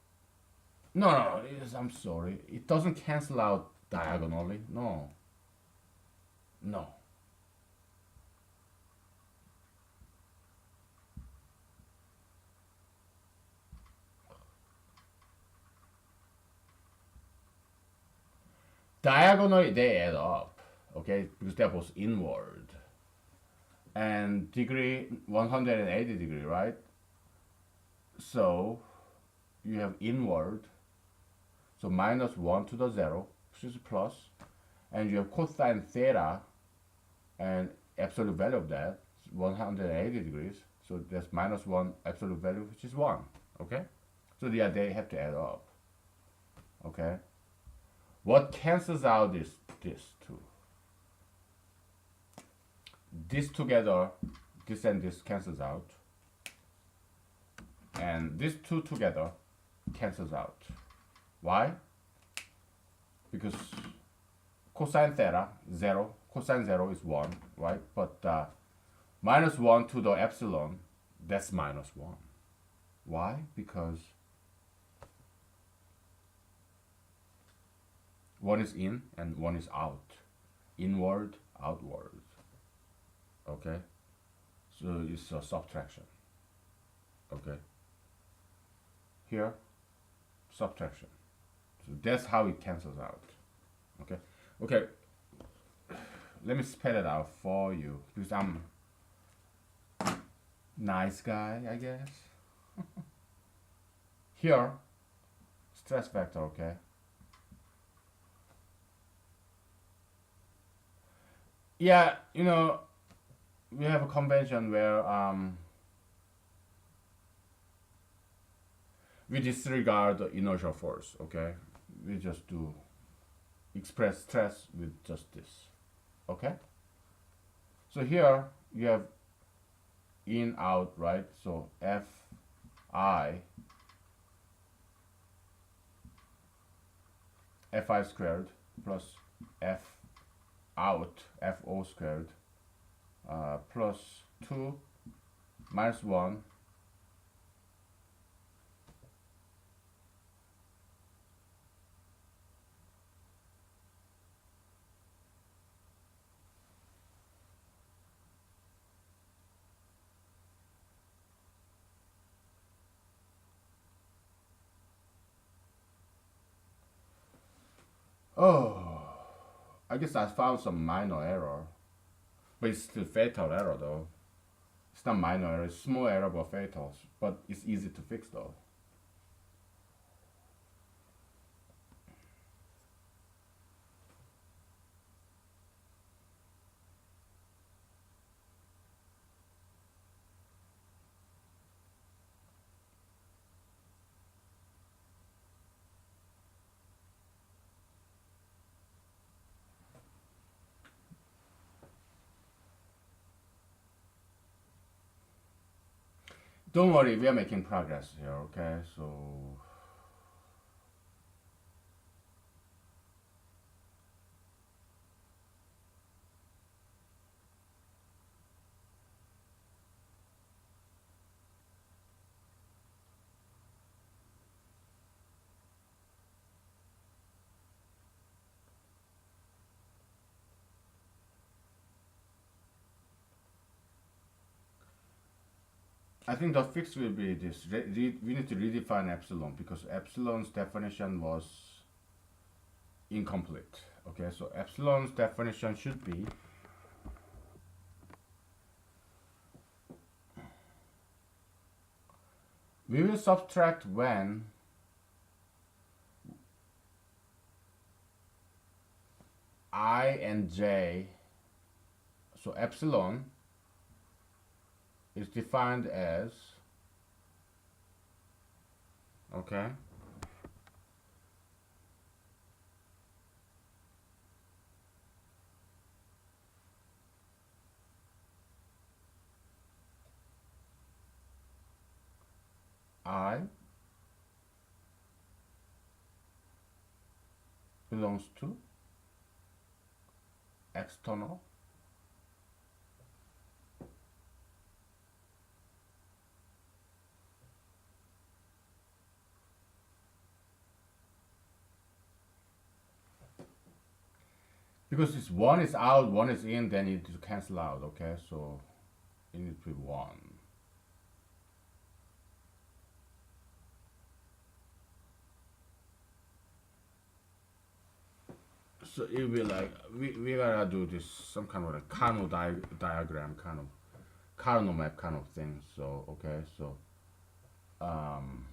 No, no, no, I'm sorry, it doesn't cancel out diagonally. No, no. Diagonally they add up, okay, because they're both inward. And degree 180 degree, right? So you have inward, so minus 1 to the 0, which is plus, and you have cosine theta, and absolute value of that is 180 degrees, so that's minus 1 absolute value, which is 1, okay? So yeah, they have to add up, okay? What cancels out this two? This together, this and this cancels out, and these two together cancels out. Why? Because cosine theta 0, cosine 0 is 1, right? But minus 1 to the epsilon, that's minus 1. Why? Because one is in and one is out, inward, outward, okay? So it's a subtraction, okay? Here, subtraction. So that's how it cancels out, okay? Okay, let me spell it out for you because I'm nice guy, I guess. Here, stress vector, okay? Yeah, you know, we have a convention where we disregard the inertial force, okay? We just do express stress with just this, okay? So here you have in, out, right? So Fi squared plus F out Fo squared plus 2 minus 1 oh, I guess I found some minor error, but it's still fatal error though. It's not minor error, it's small error but fatal, but it's easy to fix though. don't worry, we are making progress here, okay? So I think the fix will be this. We need to redefine epsilon because epsilon's definition was incomplete. Okay, so epsilon's definition should be we will subtract when I and j, so epsilon is defined as, okay, I belongs to external because it's one is out, one is in, then you need to cancel out, okay? So it needs to be one. So it will be like we gotta do this some kind of a Kano diagram, kind of Kano map kind of thing. So okay, so um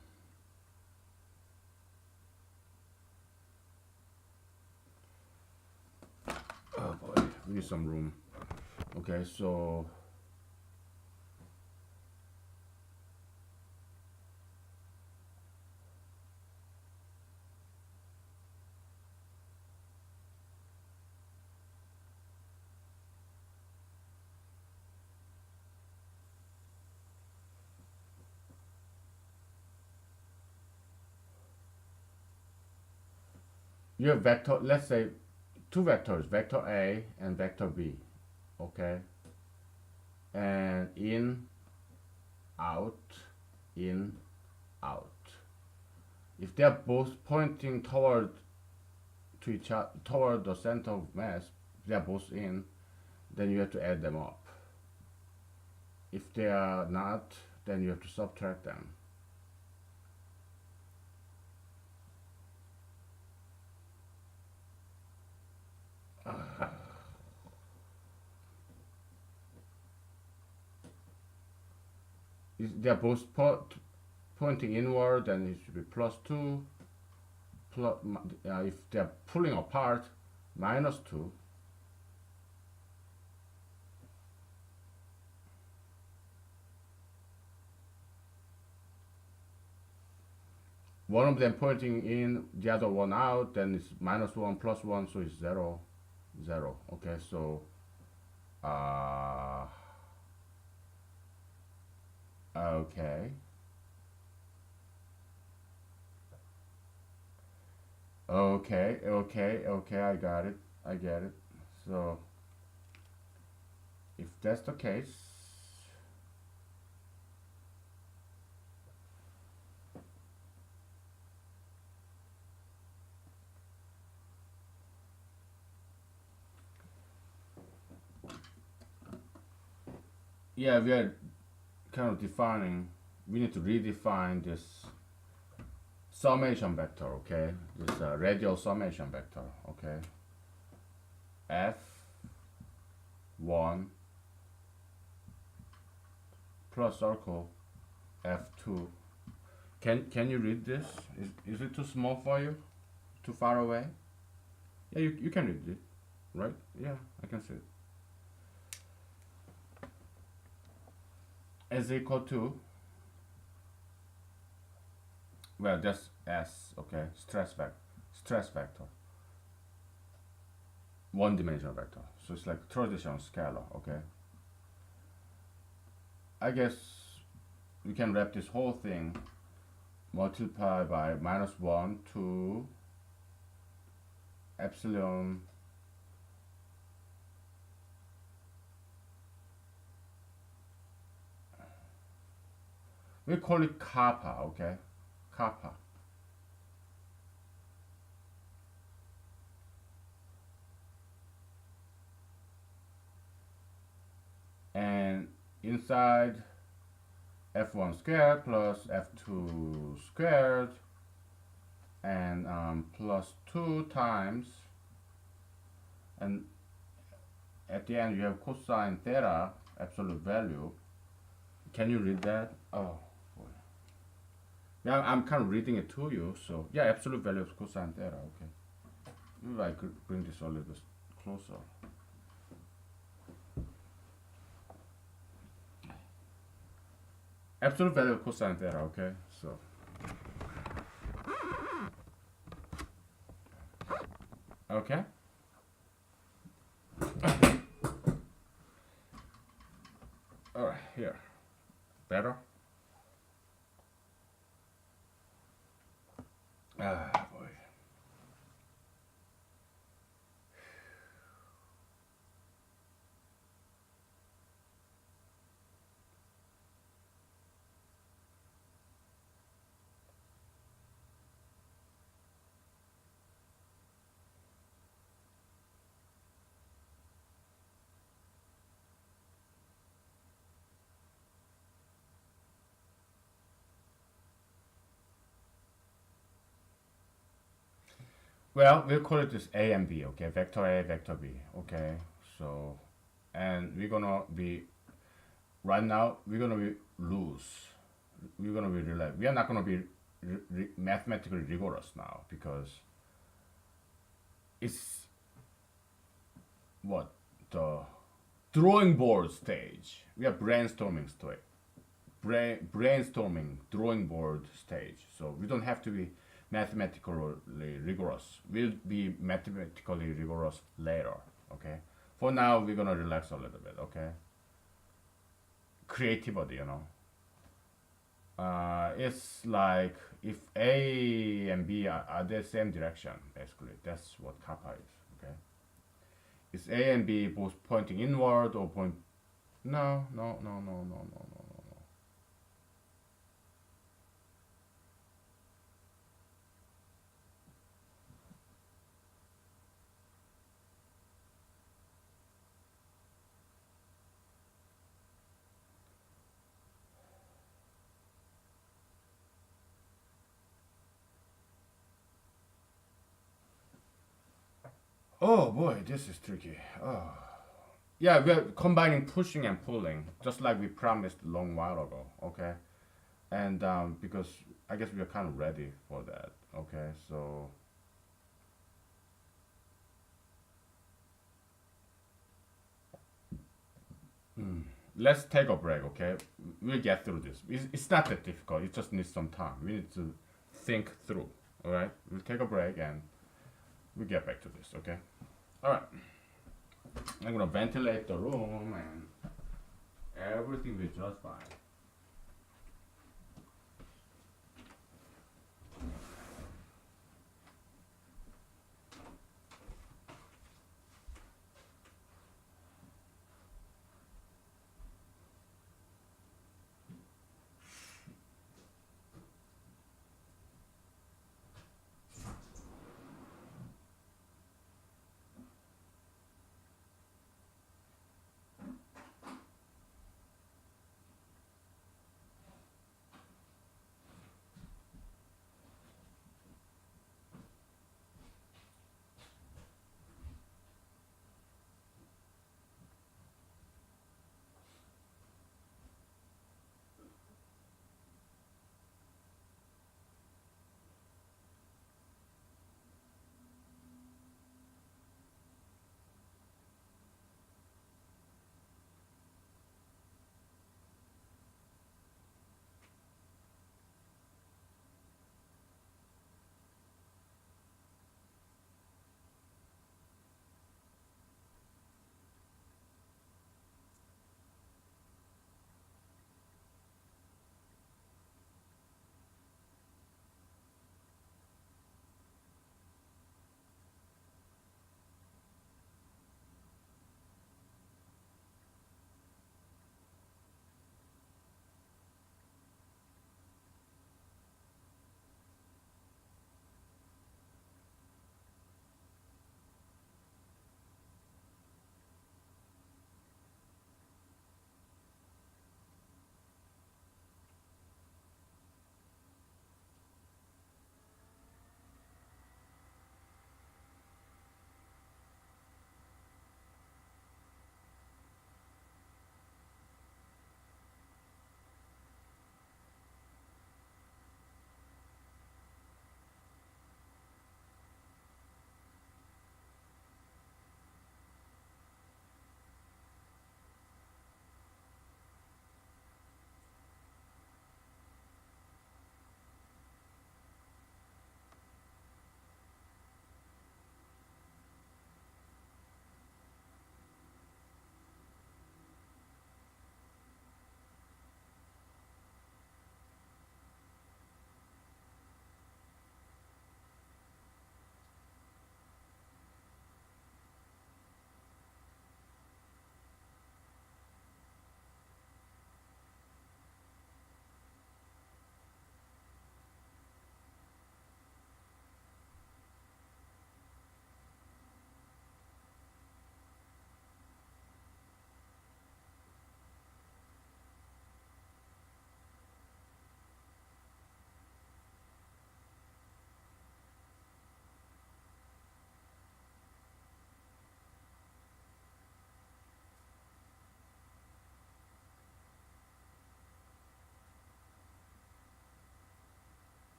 oh boy, we need some room. Okay, so you have vector, let's say two vectors, vector A and vector B, okay, and out, in, out. If they are both pointing toward to each other, toward the center of mass, they are both in, then you have to add them up. If they are not, then you have to subtract them. If they are both pointing inward, then it should be plus 2. If they are pulling apart, minus 2. One of them pointing in, the other one out, then it's minus 1 plus 1, so it's 0, 0. Okay, so okay. Okay, I got it. I get it. So if that's the case, yeah, we are kind of defining, we need to redefine this summation vector, okay? This radial summation vector, okay? F1 plus circle F2. Can you read this? Is it too small for you? Too far away? Yeah, you can read it, right? Yeah, I can see it. Is equal to, well, that's S, okay? Stress vector. One dimensional vector. So it's like traditional scalar, okay? I guess we can wrap this whole thing, multiply by -1 to epsilon we call it kappa, okay? Kappa. And inside f1 squared plus f2 squared and plus 2 times, and at the end you have cosine theta absolute value. Can you read that? Oh boy. Yeah, I'm kind of reading it to you. So yeah, absolute value of cosine theta. Okay, maybe I could bring this a little bit closer. Absolute value of cosine theta. Okay, so okay. All right, here. Better. Ah, boy. Well, we'll call it this A and B, okay? Vector A, vector B, okay? So, and we're gonna be, right now, we're gonna be loose. We're gonna be relaxed. We are not gonna be mathematically rigorous now because it's what? The drawing board stage. We are brainstorming stage. Brainstorming, drawing board stage. So we don't have to be mathematically rigorous. We'll be mathematically rigorous later. Okay. For now, we're gonna relax a little bit. Okay. Creativity, you know. It's like if A and B are the same direction, basically. That's what kappa is. Okay. Is A and B both pointing inward or point? No, no, no, no, no, no, no, no. Oh boy, this is tricky. Oh. Yeah, we're combining pushing and pulling, just like we promised a long while ago. Okay, and because I guess we are kind of ready for that. Okay, so let's take a break. Okay, we'll get through this. It's not that difficult. It just needs some time. We need to think through. All right, we'll take a break and we'll get back to this. Okay. All right. I'm gonna ventilate the room and everything will just fine.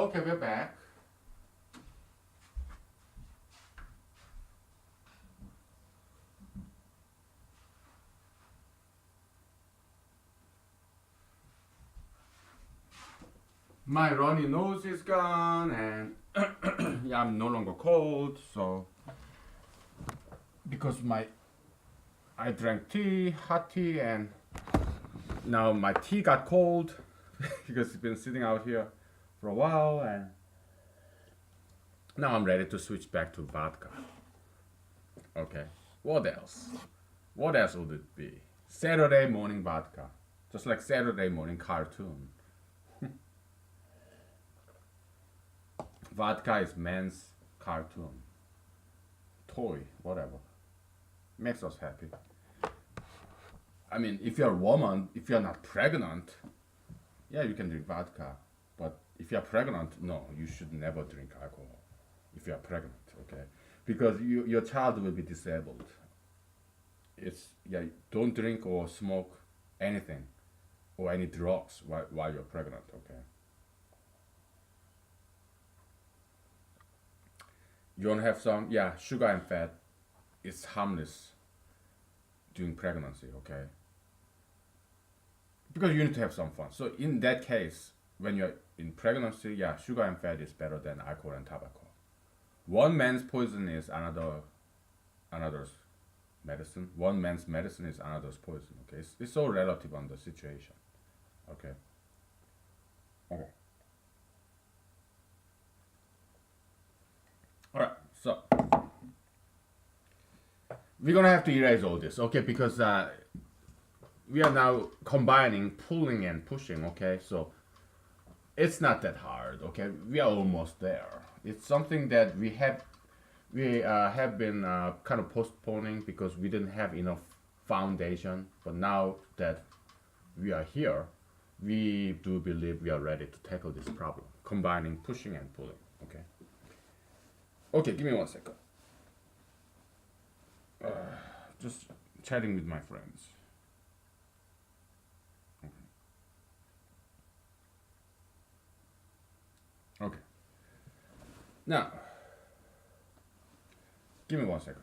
Okay, we're back. My runny nose is gone, and yeah, I'm no longer cold. So because my I drank tea, hot tea, and now my tea got cold because it's been sitting out here for a while, and now I'm ready to switch back to vodka. Okay, what else? What else would it be? Saturday morning vodka, just like Saturday morning cartoon. Vodka is man's cartoon, toy, whatever. Makes us happy. I mean, if you're a woman, if you're not pregnant, yeah, you can drink vodka. But if you're pregnant, no, you should never drink alcohol. If you're pregnant, okay, because your child will be disabled. It's yeah, don't drink or smoke anything or any drugs while you're pregnant, okay. You want to have some, yeah, sugar and fat. It's harmless during pregnancy, okay? Because you need to have some fun. So in that case, when you're in pregnancy, yeah, sugar and fat is better than alcohol and tobacco. One man's poison is another's medicine. One man's medicine is another's poison. Okay, it's so relative on the situation. Okay. Okay. All right. So we're gonna have to erase all this, okay? Because we are now combining pulling and pushing, okay? So it's not that hard, okay? We are almost there. It's something that we have been kind of postponing because we didn't have enough foundation. But now that we are here, we do believe we are ready to tackle this problem, combining pushing and pulling, okay? Okay, give me 1 second. Just chatting with my friends. Okay. Now, give me 1 second.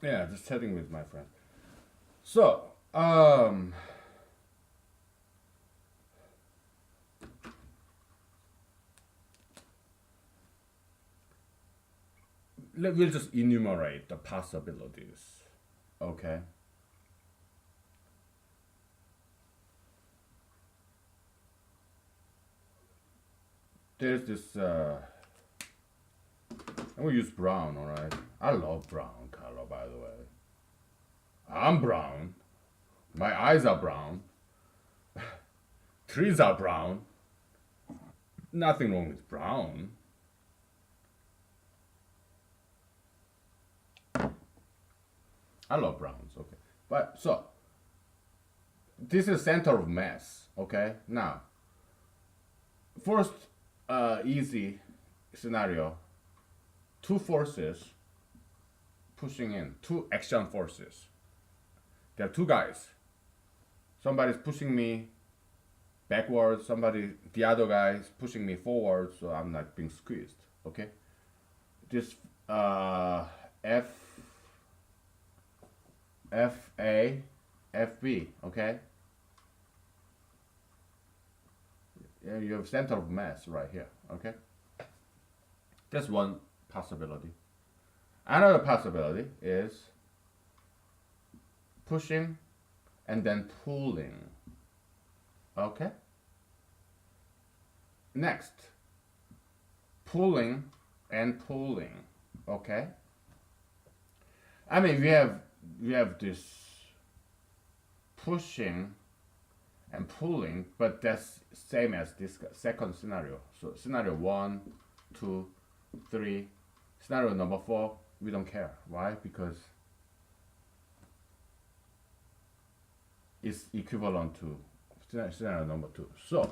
Yeah, just chatting with my friend. So, we'll just enumerate the possibilities. Okay. There's this. I'm gonna use brown. All right. I love brown color, by the way. I'm brown. My eyes are brown. Trees are brown. Nothing wrong with brown. I love browns. Okay. But so this is center of mass. Okay. Now, first easy scenario: two forces pushing in, two action forces. There are two guys. Somebody's pushing me backwards. The other guy is pushing me forward, so I'm not being squeezed. Okay. This uh, F F A F B. Okay. Yeah, you have center of mass right here. Okay. That's one possibility. Another possibility is pushing and then pulling. Okay. Next, pulling and pulling. Okay. I mean, we have this pushing and pulling, but that's same as this second scenario. So scenario 1, 2, 3. Scenario number 4, we don't care. Why? Because it's equivalent to scenario number 2. So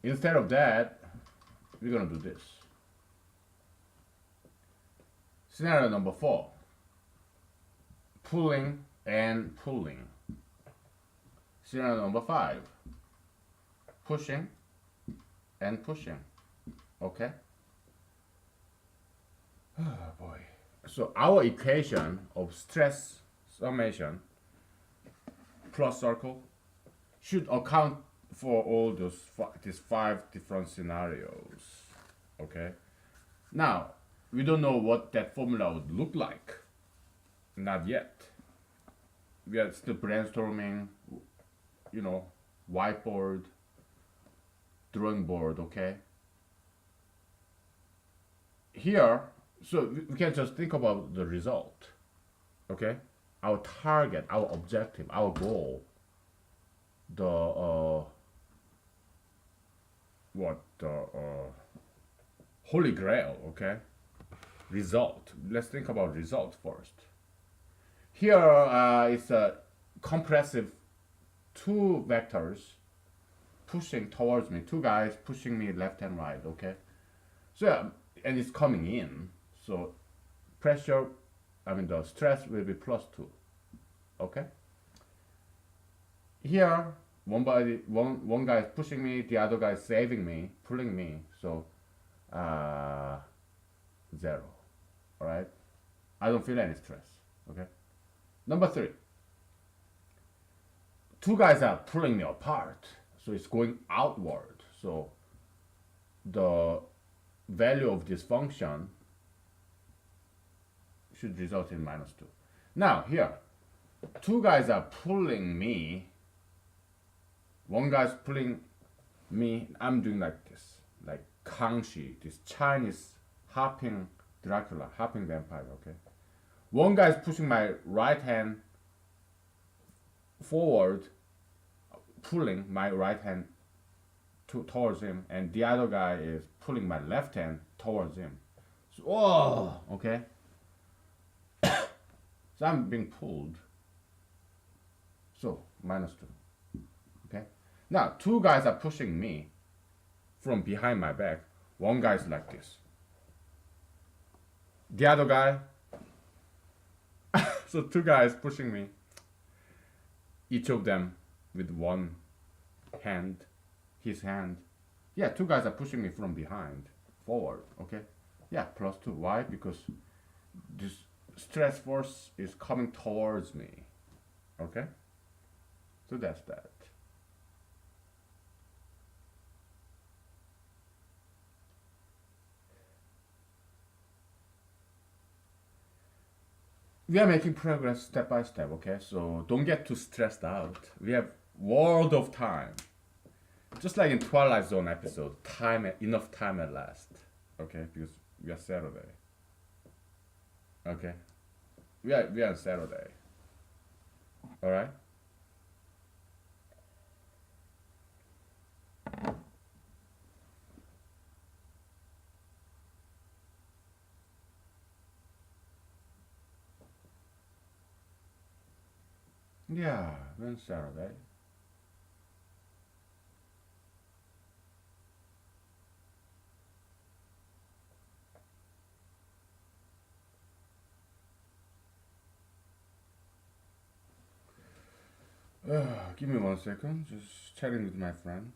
instead of that, we're gonna do this. Scenario number 4, pulling and pulling. Scenario number 5, pushing and pushing. Okay? Oh boy. So our equation of stress summation plus circle should account for all these 5 different scenarios. Okay? Now, we don't know what that formula would look like. Not yet. We are still brainstorming, whiteboard, drawing board, okay? Here, so we can just think about the result, okay? Our target, our objective, our goal, the holy grail, okay? Result. Let's think about result first. Here is a compressive 2 vectors pushing towards me, 2 guys pushing me left and right, okay? So, and it's coming in, so the stress will be +2, okay? Here, one guy is pushing me, the other guy is saving me, pulling me, so 0, all right? I don't feel any stress, okay? Number 3, 2 guys are pulling me apart, so it's going outward. So the value of this function should result in -2. Now here, 2 guys are pulling me. One guy's pulling me. I'm doing like this, like Kangxi, this Chinese hopping Dracula, hopping vampire. Okay. One guy's pushing my right hand forward, pulling my right hand towards him, and the other guy is pulling my left hand towards him. So, oh, okay. So I'm being pulled. So -2. Okay. Now 2 guys are pushing me from behind my back. One guy's like this. The other guy. So 2 guys pushing me. Each of them with one hand, his hand. Yeah, 2 guys are pushing me from behind, forward, okay? Yeah, +2. Why? Because this stress force is coming towards me, okay? So that's that. We are making progress step by step, okay? So don't get too stressed out. We have world of time. Just like in Twilight Zone episode, enough time at last. Okay, because we are Saturday. Okay, we are on Saturday. All right. Yeah, we're on Saturday. Give me 1 second. Just chatting with my friend.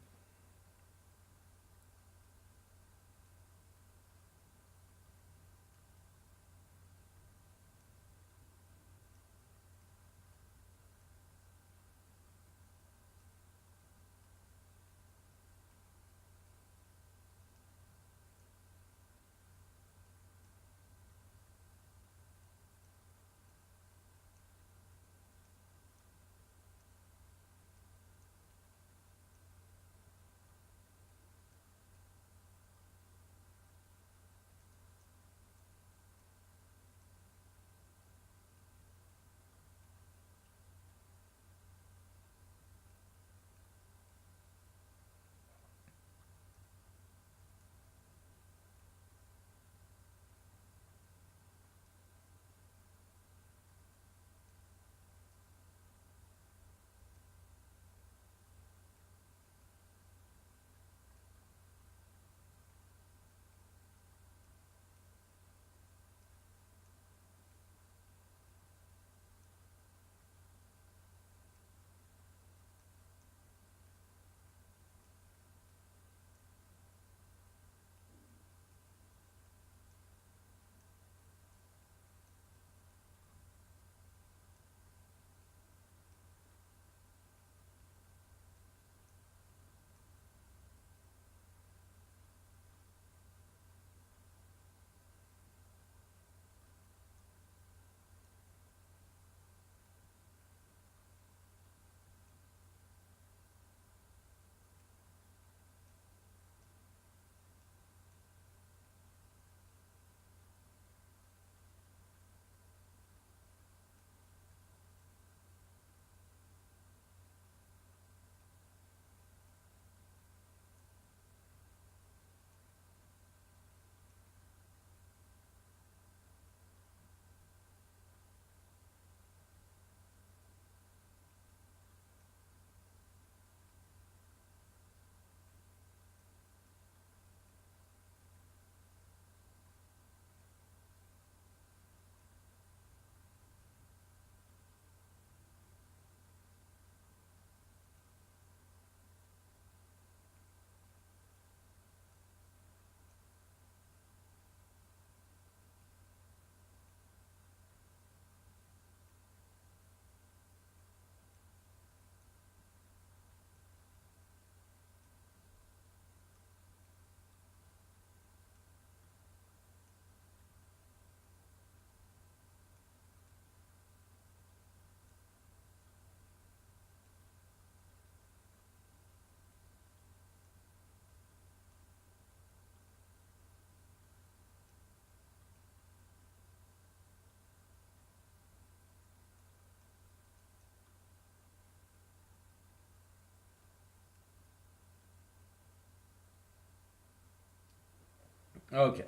Okay.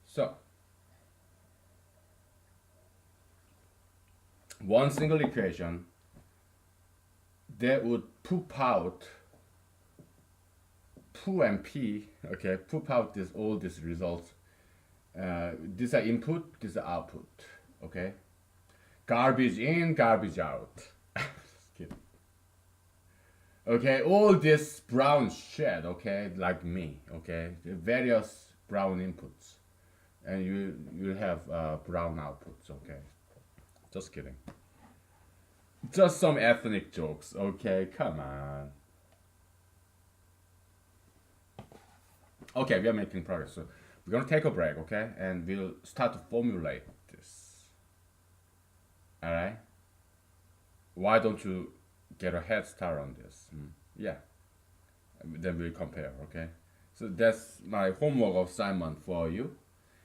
So one single equation that would poop out poo and p. Okay, poop out this all these results. These are input. These are output. Okay. Garbage in, garbage out. Just kidding. Okay, all this brown shit, okay, like me, okay, the various brown inputs, and you have brown outputs, okay. Just kidding. Just some ethnic jokes, okay. Come on. Okay, we are making progress. So we're gonna take a break, okay, and we'll start to formulate this. All right. Why don't you get a head start on this? Yeah. Then we'll compare, okay? So that's my homework assignment for you.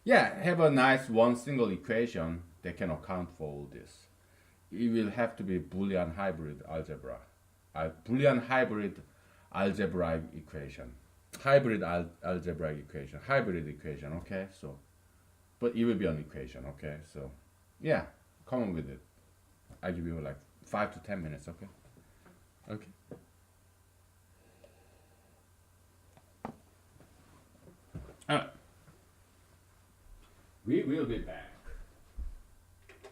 Yeah, have a nice one single equation that can account for all this. It will have to be Boolean hybrid algebra. Boolean hybrid algebraic equation. Algebraic equation. Hybrid equation, okay? So, but it will be an equation, okay? So, yeah, come on with it. I give you like 5 to 10 minutes, okay? Okay. Uh, we will be back.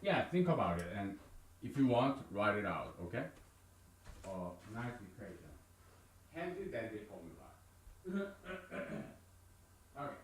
Yeah, think about it, and if you want, write it out, okay? Nice equation. Handy dandy formula. Okay.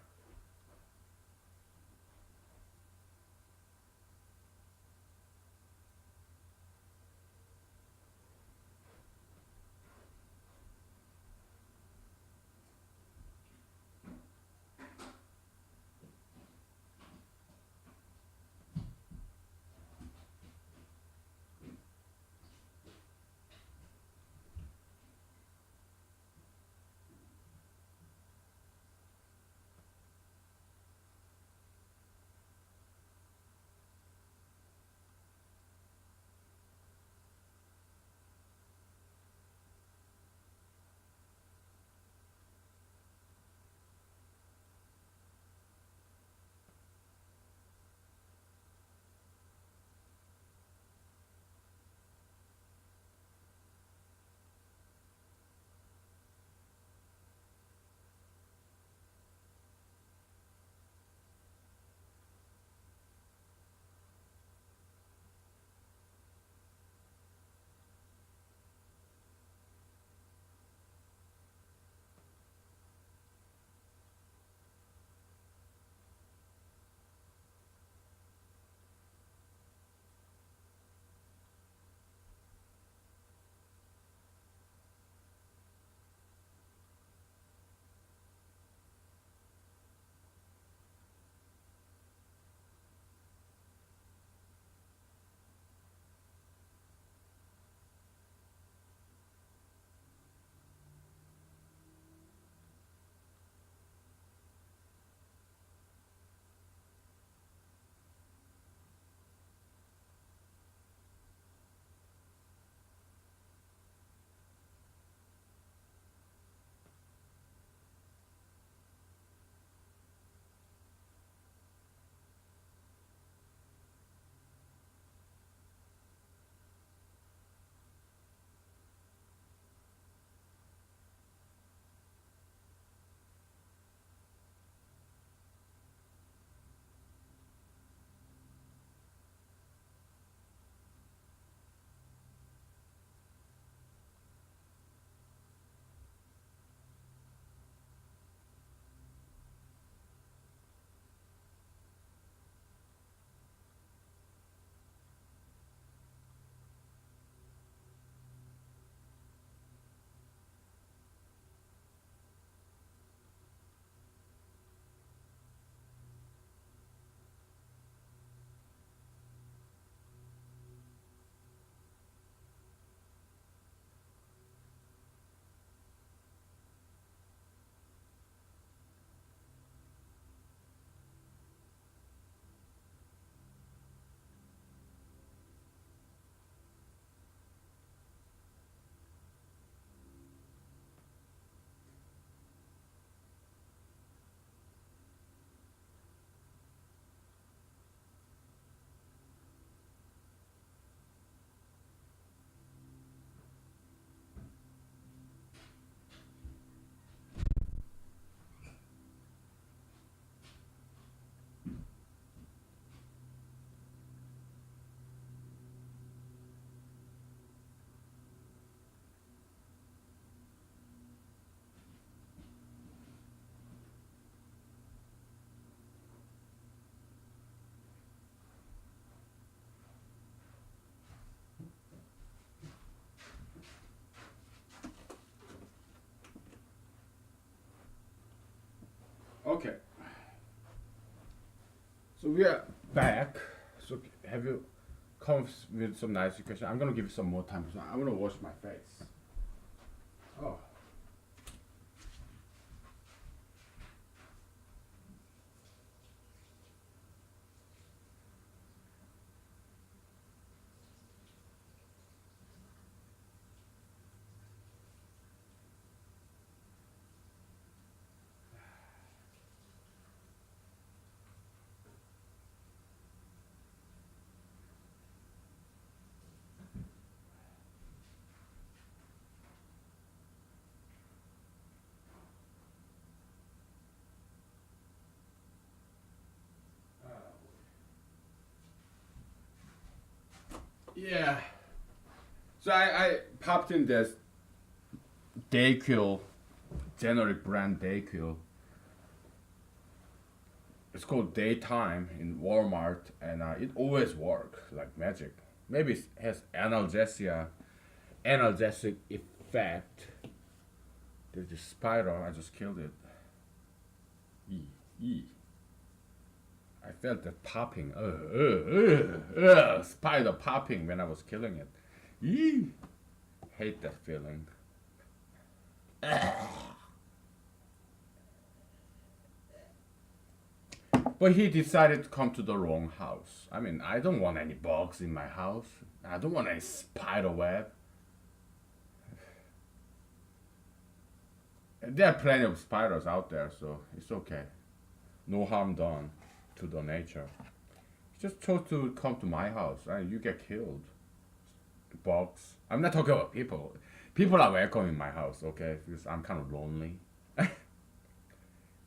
Okay. So we are back. So have you come with some nice question? I'm gonna give you some more time. So I'm gonna wash my face. Oh. Yeah. So I popped in this Dayquil, generic brand Dayquil. It's called Daytime in Walmart, and it always works like magic. Maybe it has analgesic effect. There's this spider. I just killed it. E e. I felt that popping. Spider popping when I was killing it. Eee. Hate that feeling. But he decided to come to the wrong house. I mean, I don't want any bugs in my house. I don't want any spider web. There are plenty of spiders out there, so it's okay. No harm done to the nature. He just chose to come to my house. You get killed. Bugs. I'm not talking about people. People are welcome in my house, okay? Because I'm kind of lonely. But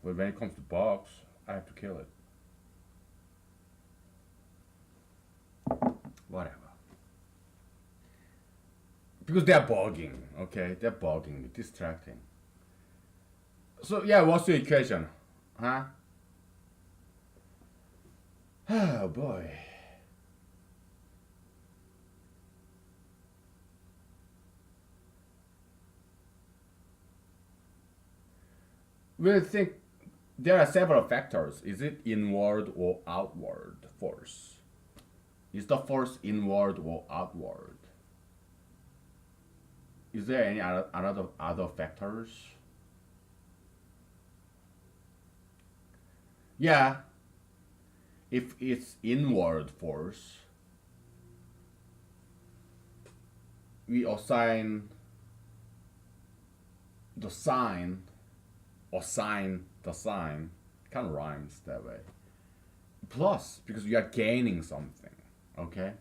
when it comes to bugs, I have to kill it. Whatever. Because they're bugging, okay? They're bugging me, distracting. So yeah, what's the equation? Huh? Oh boy. We think there are several factors. Is it inward or outward force? Is the force inward or outward? Is there any other factors? Yeah, if it's inward force, we assign the sign, assign the sign, kind of rhymes that way. Plus, because you are gaining something, okay?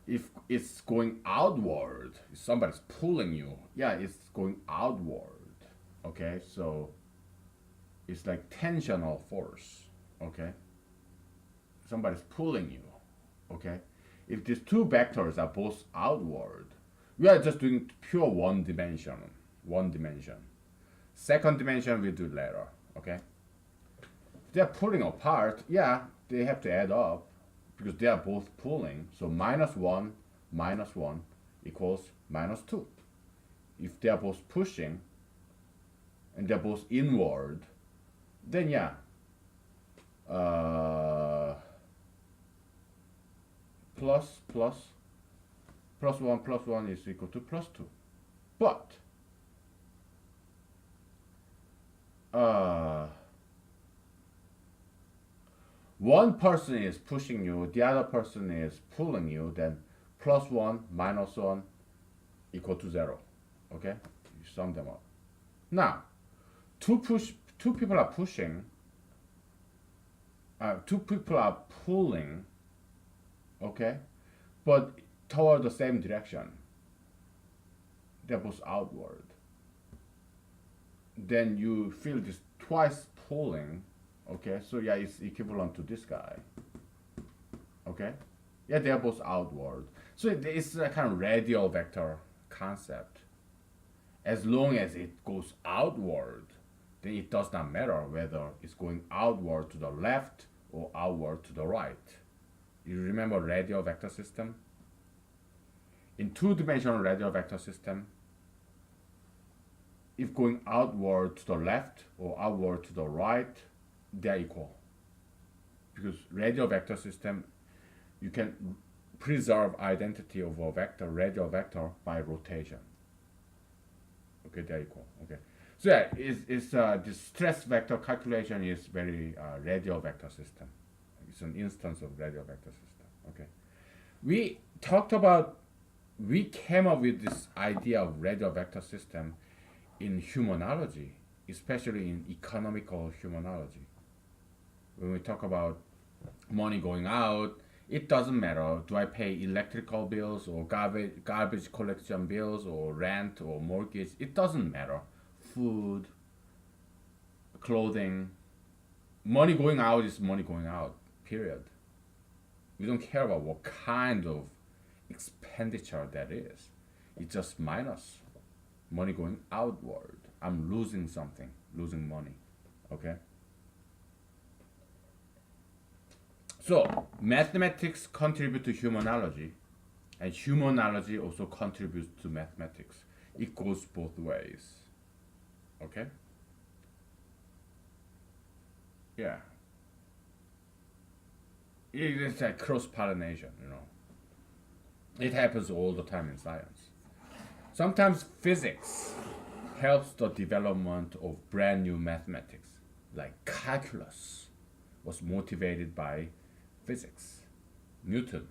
If it's going outward, if somebody's pulling you, yeah, it's going outward, okay? So it's like tensional force, okay? Somebody's pulling you, okay? If these two vectors are both outward, we are just doing pure one dimension. Second dimension we do later, okay? If they're pulling apart, yeah, they have to add up because they are both pulling. So minus 1 equals minus 2. If they are both pushing and they're both inward, then yeah, plus 1 is equal to plus 2. But one person is pushing you, the other person is pulling you, then plus 1 minus 1 equal to 0. Okay? You sum them up. Now, two people are pushing, two people are pulling, okay? But toward the same direction. They're both outward. Then you feel this twice pulling, okay? So yeah, it's equivalent to this guy, okay? Yeah, they're both outward. So it's a kind of radial vector concept. As long as it goes outward, then it does not matter whether it's going outward to the left or outward to the right. You remember radial vector system? In two-dimensional radial vector system, if going outward to the left or outward to the right, they're equal. Because radial vector system, you can preserve identity of a vector, radial vector, by rotation. Okay, they're equal. Okay. So yeah, the stress vector calculation is very radial vector system. It's an instance of radial vector system. Okay. We talked about, we came up with this idea of radial vector system in humanology, especially in economical humanology. When we talk about money going out, it doesn't matter. Do I pay electrical bills or garbage collection bills or rent or mortgage? It doesn't matter. Food, clothing, money going out is money going out. Period. We don't care about what kind of expenditure that is. It's just minus. Money going outward. I'm losing something, losing money. Okay? So, mathematics contribute to humanology, and humanology also contributes to mathematics. It goes both ways. Okay? Yeah. It's like cross pollination, you know. It happens all the time in science. Sometimes physics helps the development of brand new mathematics, like calculus was motivated by physics, Newton,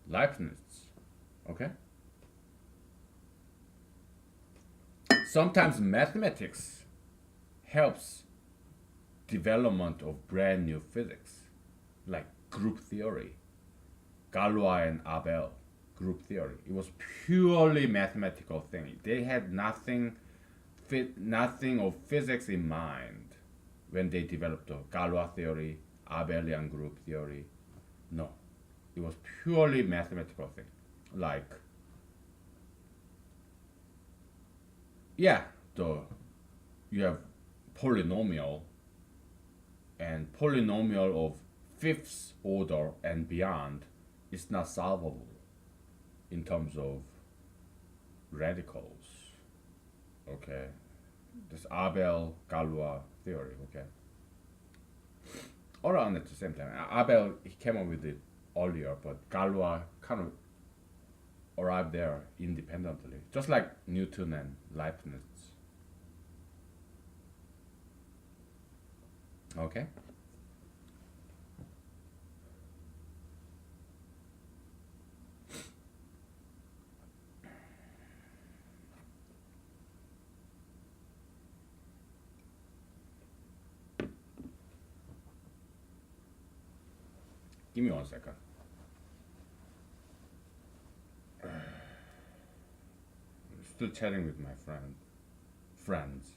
Leibniz. Okay? Sometimes mathematics helps development of brand new physics, like group theory, Galois and Abel group theory. It was purely mathematical thing. They had nothing of physics in mind when they developed the Galois theory, Abelian group theory. No, it was purely mathematical thing. Like, yeah, the you have polynomial and polynomial of fifth order and beyond is not solvable in terms of radicals. Okay, this Abel Galois theory. Okay, all around at the same time. Abel, he came up with it earlier, but Galois kind of arrived there independently, just like Newton and Leibniz. Okay. Give me 1 second. Still chatting with my friends.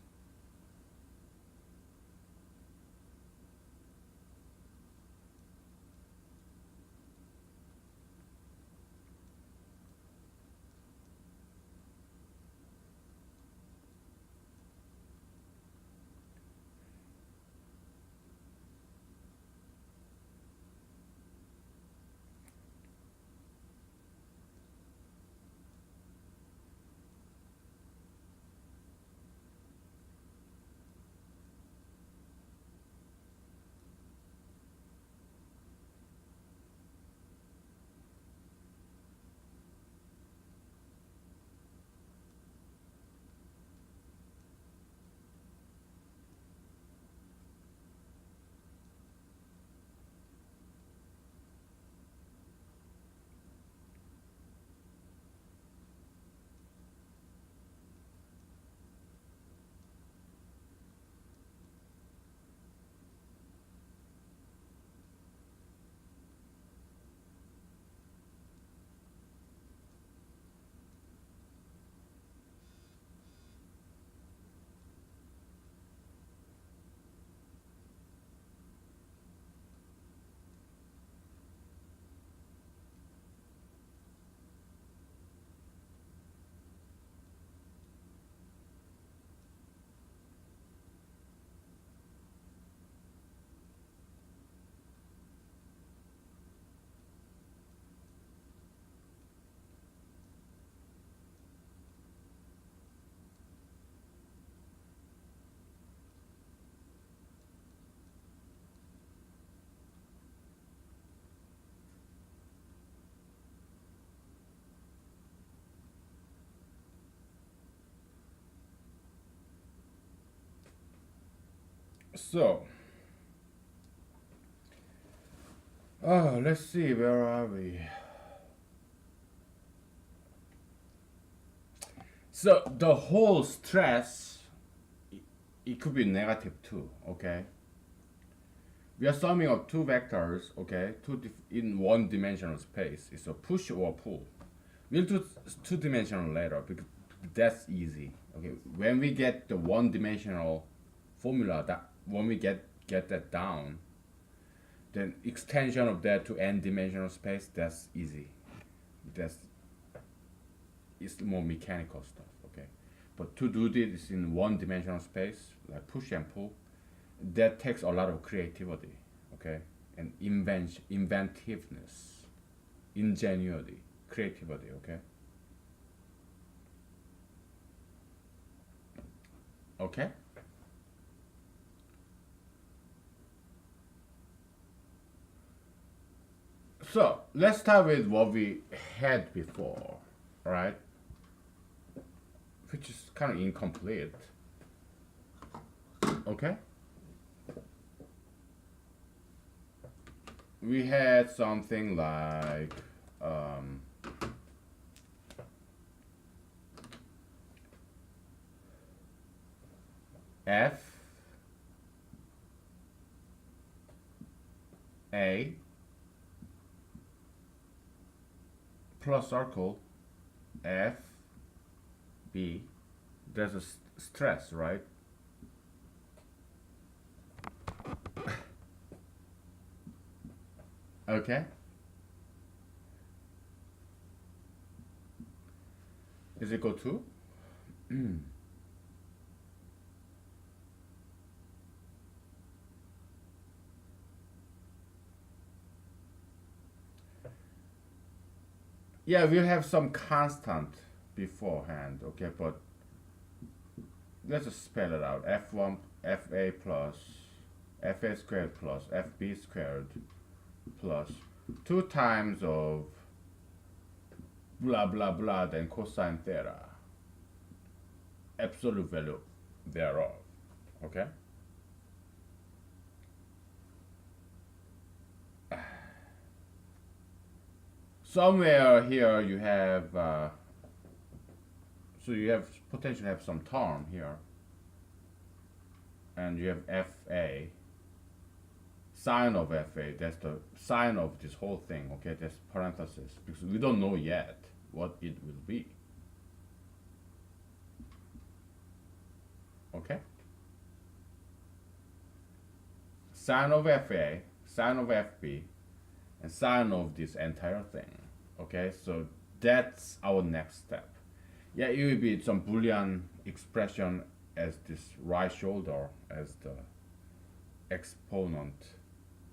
So, oh, let's see, where are we? So the whole stress, it, it could be negative too. Okay, we are summing up two vectors. Okay, in one-dimensional space. It's a push or pull. We'll do two-dimensional later because that's easy. Okay, when we get the one-dimensional formula, that when we get that down, then extension of that to n-dimensional space, that's easy. That's it's more mechanical stuff. Okay, but to do this in one-dimensional space, like push and pull, that takes a lot of creativity. Okay, and inventiveness, ingenuity, creativity. Okay. Okay. So let's start with what we had before, right? Which is kind of incomplete. Okay. We had something like um, F A plus circle F B. There's a stress, right? Okay. Is equal to yeah, we'll have some constant beforehand, okay, but let's just spell it out. F1 FA plus FA squared plus FB squared plus 2 times of blah blah blah then cosine theta, absolute value thereof. Okay. Somewhere here you have so you have potentially have some term here, and you have FA sine of FA. That's the sine of this whole thing. Okay, that's parenthesis because we don't know yet what it will be. Okay. Sine of FA, sine of FB, and sine of this entire thing. Okay, so that's our next step. Yeah, it will be some Boolean expression as this right shoulder as the exponent.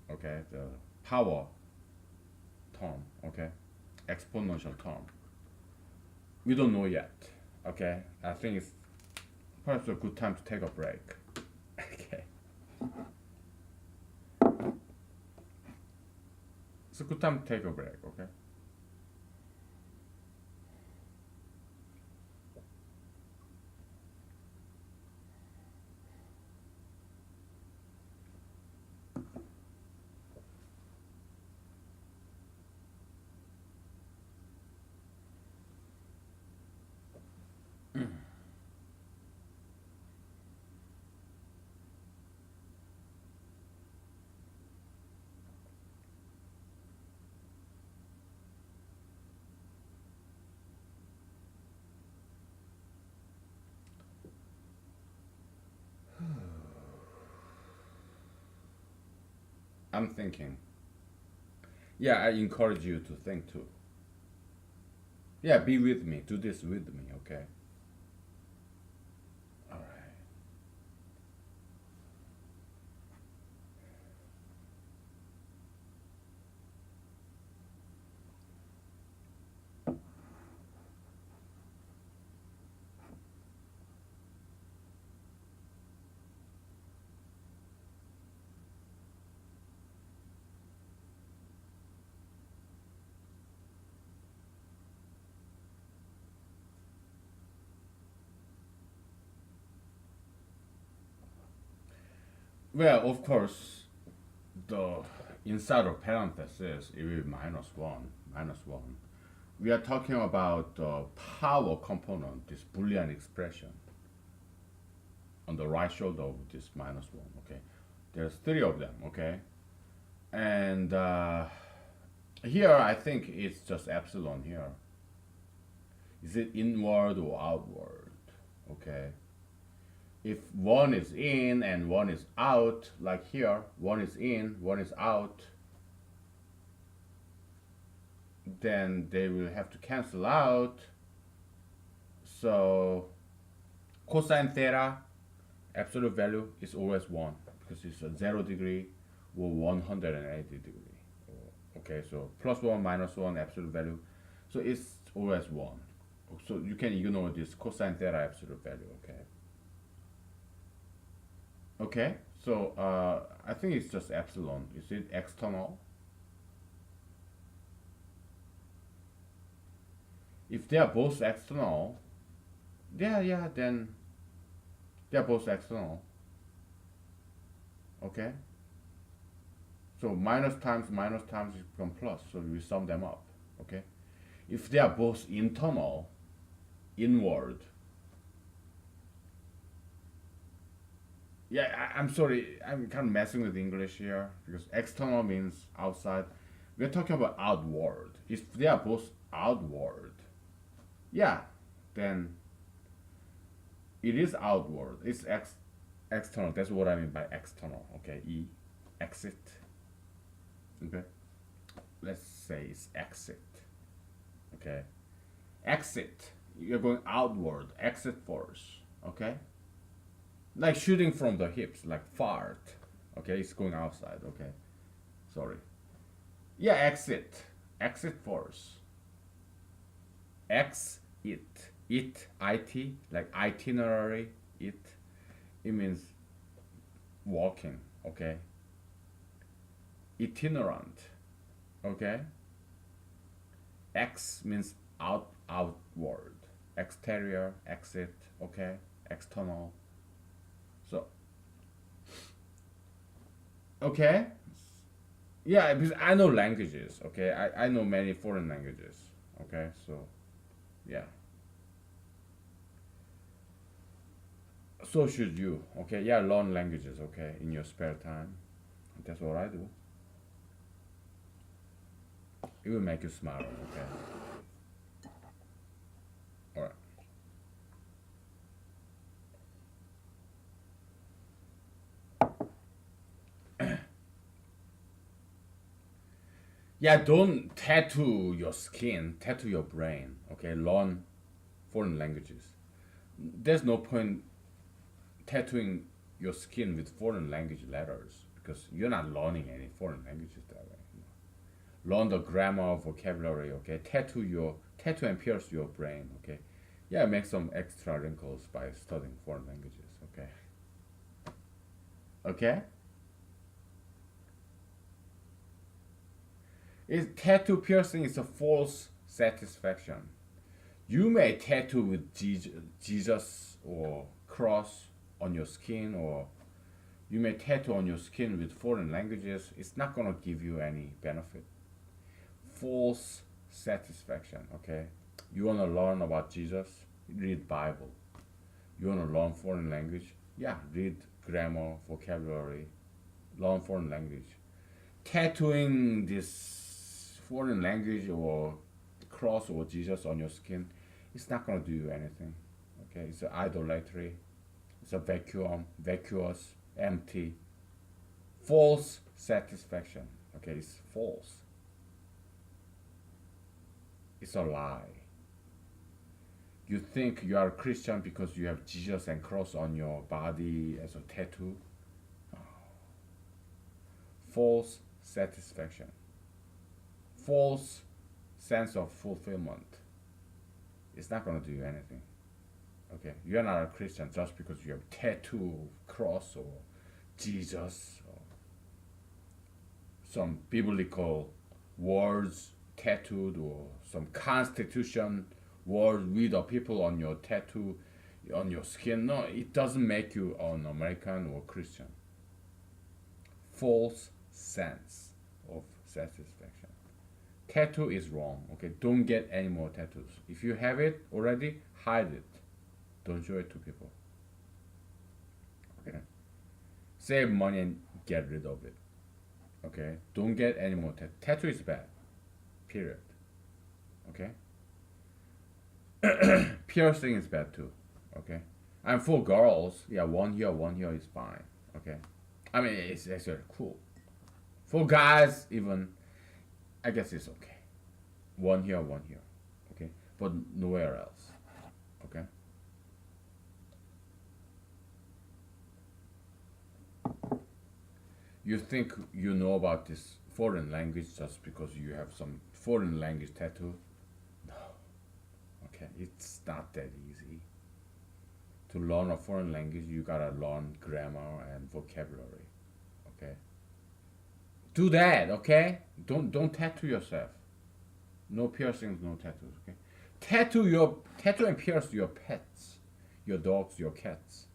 Okay, the power term. Okay, exponential term. We don't know yet. Okay, I think it's perhaps a good time to take a break. Okay, it's a good time to take a break. Okay. I'm thinking. Yeah, I encourage you to think too. Yeah, be with me. Do this with me, okay? All right. Well, of course, the inside of parenthesis it will be minus one. We are talking about the power component, this Boolean expression on the right shoulder of this minus one. Okay, there's three of them. Okay, and here I think it's just epsilon here. Is it inward or outward? Okay. If one is in and one is out, like here, one is in, one is out, then they will have to cancel out. So cosine theta, absolute value is always 1 because it's a 0 degree or 180 degree. Okay, so plus 1, minus 1, absolute value. So it's always 1. So you can ignore this cosine theta absolute value, okay? Okay, so I think it's just epsilon. Is it external? If they are both external, yeah, then they are both external. Okay? So minus times become plus, so we sum them up. Okay? If they are both internal, inward, yeah, I'm sorry, I'm kind of messing with English here because external means outside. We're talking about outward. If they are both outward, yeah, then it is outward. It's external. That's what I mean by external. Okay, exit. Okay, let's say it's exit. Okay, exit. You're going outward. Exit first. Okay, like shooting from the hips, like fart. Okay, it's going outside. Okay, sorry. Yeah, exit. Exit first. X it like itinerary. It means walking. Okay. Itinerant. Okay. X means outward. Exterior, exit. Okay. External. So okay. Yeah, because I know languages. Okay, I know many foreign languages. Okay, so yeah. So should you. Okay, yeah, learn languages. Okay, in your spare time. That's what I do. It will make you smarter. Okay. All right. Yeah, don't tattoo your skin, tattoo your brain. Okay, learn foreign languages. There's no point tattooing your skin with foreign language letters because you're not learning any foreign languages that way. Learn the grammar, vocabulary. Okay, tattoo and pierce your brain. Okay, yeah, make some extra wrinkles by studying foreign languages. Okay, okay. Tattoo piercing is a false satisfaction. You may tattoo with Jesus or cross on your skin, or you may tattoo on your skin with foreign languages. It's not gonna give you any benefit. False satisfaction. Okay, you wanna learn about Jesus? Read Bible. You wanna learn foreign language? Yeah, read grammar, vocabulary, learn foreign language. Tattooing this foreign language or cross or Jesus on your skin, it's not gonna do you anything. Okay, it's idolatry. It's a vacuous, empty, false satisfaction. Okay, it's false. It's a lie. You think you are a Christian because you have Jesus and cross on your body as a tattoo. False satisfaction. False sense of fulfillment. It's not going to do you anything. Okay, you're not a Christian just because you have tattoo, cross, or Jesus, or some biblical words tattooed, or some constitution word with the people on your tattoo on your skin. No, it doesn't make you an American or Christian. false sense of satisfaction. Tattoo is wrong. Okay, don't get any more tattoos. If you have it already, hide it. Don't show it to people. Okay, save money and get rid of it. Okay, don't get any more tattoo. Tattoo is bad. Period. Okay. Piercing is bad too. Okay. And for girls, yeah, one here is fine. Okay. I mean, it's actually cool. For guys, even, I guess it's okay. One here. Okay. But nowhere else. Okay. You think you know about this foreign language just because you have some foreign language tattoo? No. Okay. It's not that easy. To learn a foreign language, you gotta learn grammar and vocabulary. Okay. Do that, okay? Don't tattoo yourself. No piercings, no tattoos, okay? Tattoo and pierce your pets, your dogs, your cats,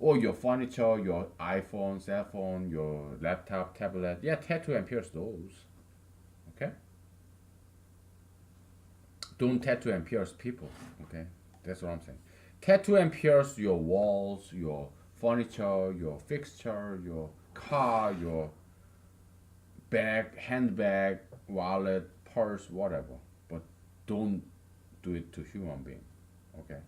or your furniture, your iPhone, cell phone, your laptop, tablet. Yeah, tattoo and pierce those. Okay? Don't tattoo and pierce people, okay? That's what I'm saying. Tattoo and pierce your walls, your furniture, your fixture, your car, your bag, handbag, wallet, purse, whatever. But don't do it to human being. Okay?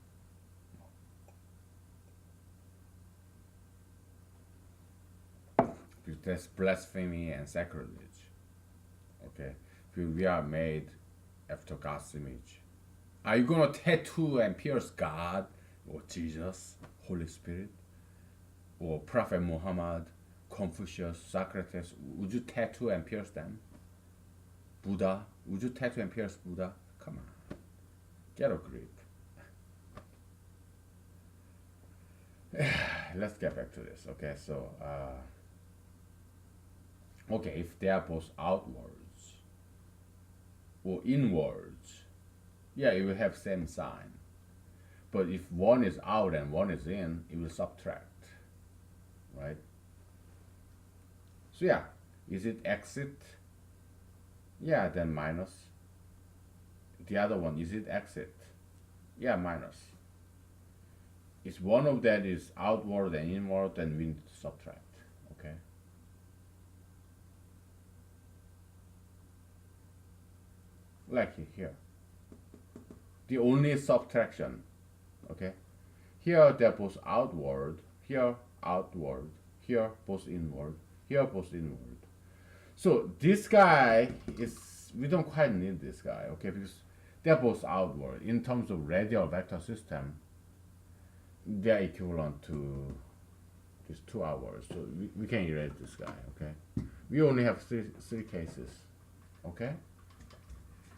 Because that's blasphemy and sacrilege. Okay? Because we are made after God's image. Are you gonna tattoo and pierce God or Jesus, Holy Spirit, or Prophet Muhammad, Confucius, Socrates? Would you tattoo and pierce them? Buddha? Would you tattoo and pierce Buddha? Come on, get a grip. Let's get back to this. Okay, so okay, if they are both outwards or inwards, yeah, it will have same sign. But if one is out and one is in, it will subtract, right? So yeah, is it exit? Yeah, then minus. The other one, is it exit? Yeah, minus. If one of that is outward and inward, then we need to subtract, okay? Like here. The only subtraction, okay? Here they're both outward, here outward, here both inward, here both inward. So this guy is, we don't quite need this guy, okay? Because they're both outward. In terms of radial vector system, they're equivalent to these 2 hours. So we can erase this guy, okay? We only have three cases, okay?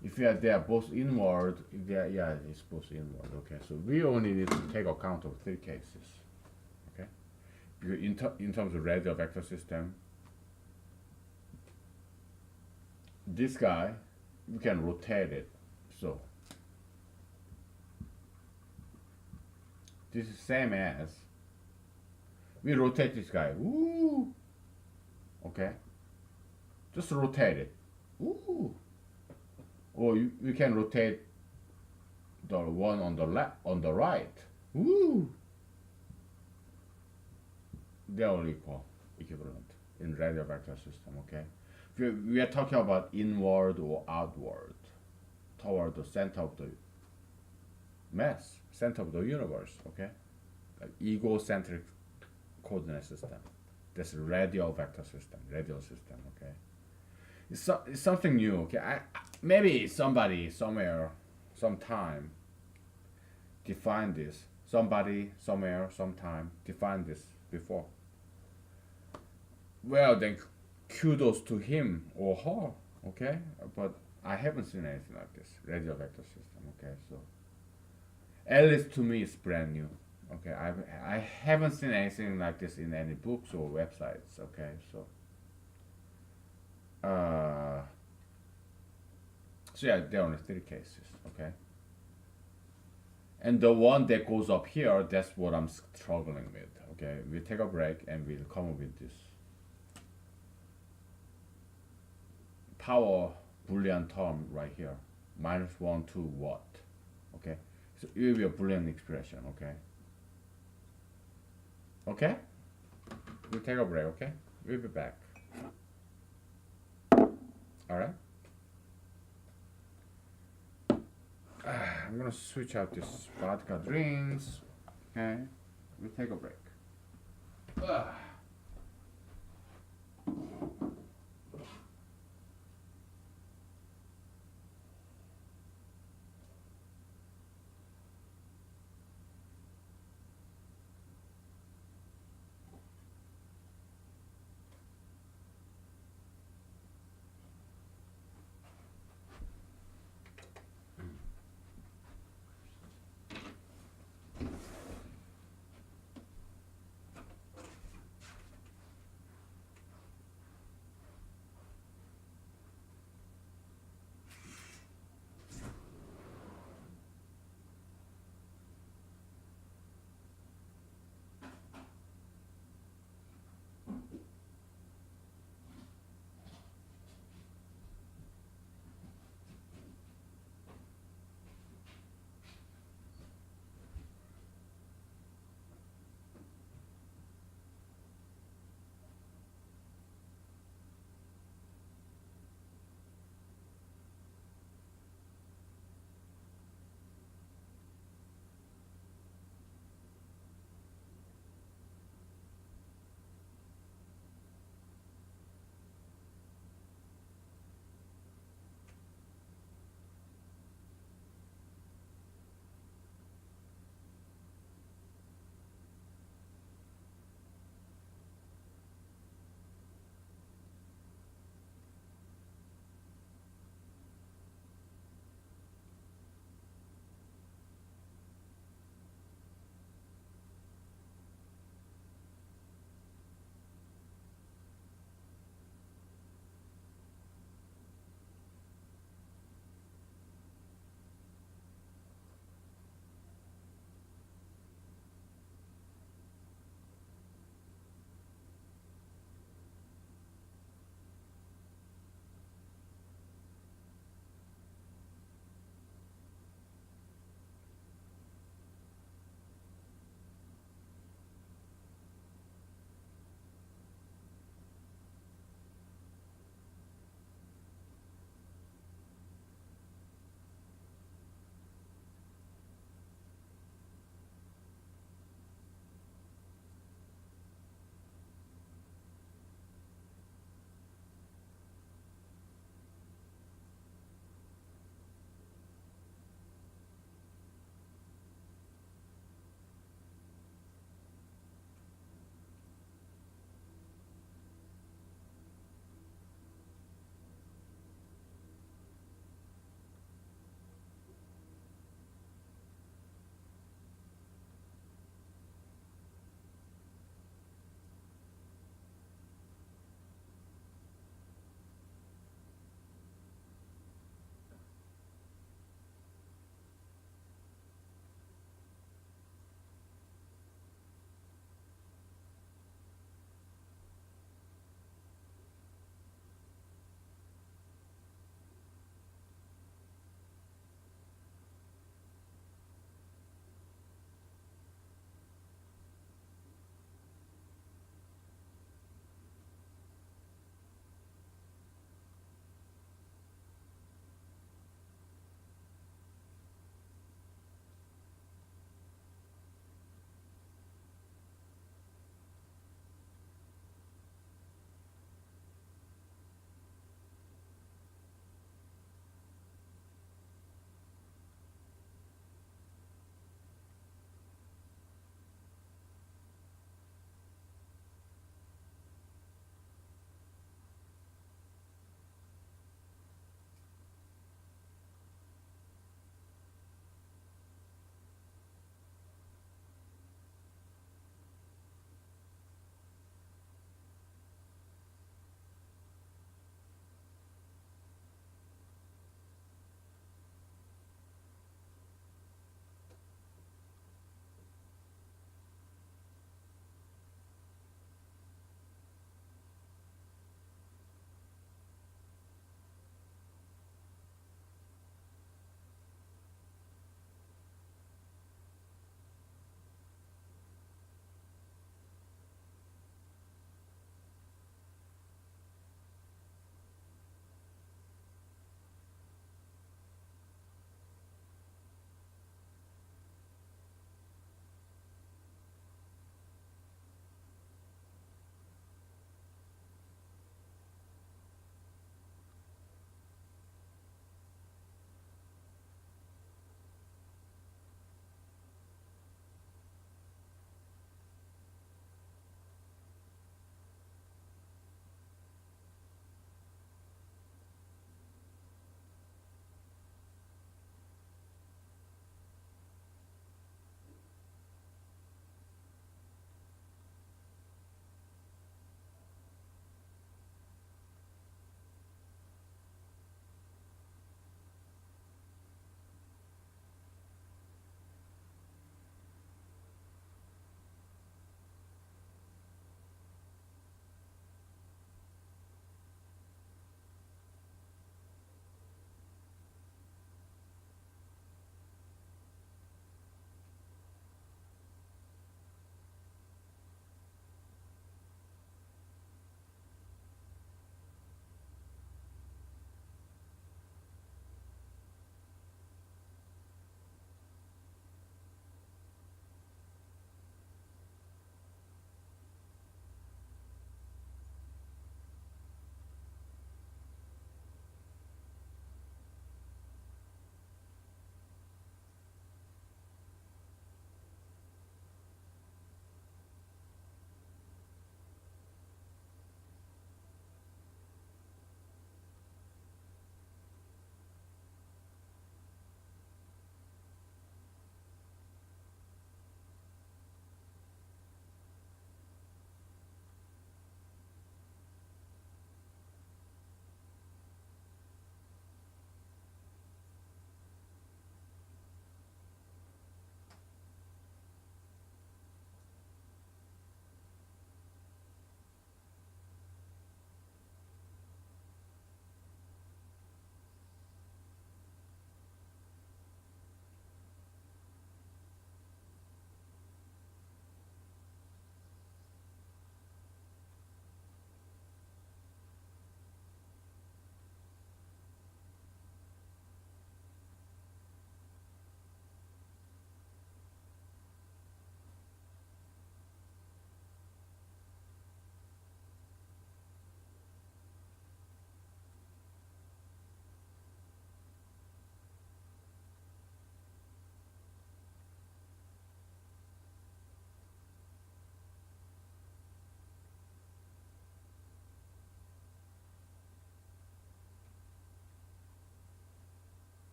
If they are both inward, if they are, yeah, it's both inward, okay? So we only need to take account of 3 cases, okay? Because in terms of radial vector system, this guy, we can rotate it. So this is same as, we rotate this guy, woo, okay? Just rotate it, woo. Or you can rotate the one on the left, on the right. Woo! They are all equivalent in radial vector system. Okay, we are talking about inward or outward, toward the center of the mass, center of the universe. Okay, like egocentric coordinate system. That's radial vector system, radial system. Okay. It's something new, okay? Maybe somebody somewhere, sometime, defined this. Somebody somewhere, sometime, defined this before. Well, then kudos to him or her, okay? But I haven't seen anything like this, radial vector system, okay? So, at least to me, it's brand new, okay? I haven't seen anything like this in any books or websites, okay? So, so yeah, there are only 3 cases, okay? And the one that goes up here, that's what I'm struggling with, okay? We take a break and we'll come up with this. power Boolean term right here. -1 to what? Okay, so it will be a Boolean expression. Okay. Okay. We'll take a break. Okay. We'll be back. All right. I'm gonna switch out this vodka drinks. Okay. We'll take a break.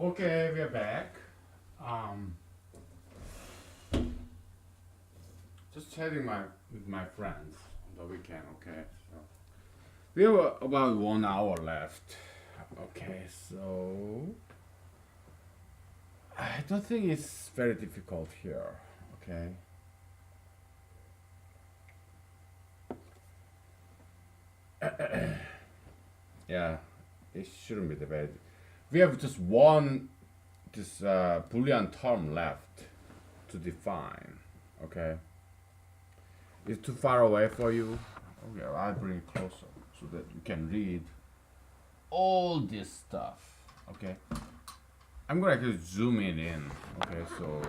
Okay, we're back. Um, just chatting with my friends on the weekend. Okay, so we have about 1 hour left. Okay, so I don't think it's very difficult here. Okay. Yeah, it shouldn't be the bad. We have just one this Boolean term left to define. Okay, it's too far away for you. Okay, I'll bring it closer so that you can read all this stuff. Okay, I'm gonna actually zoom it in. Okay, so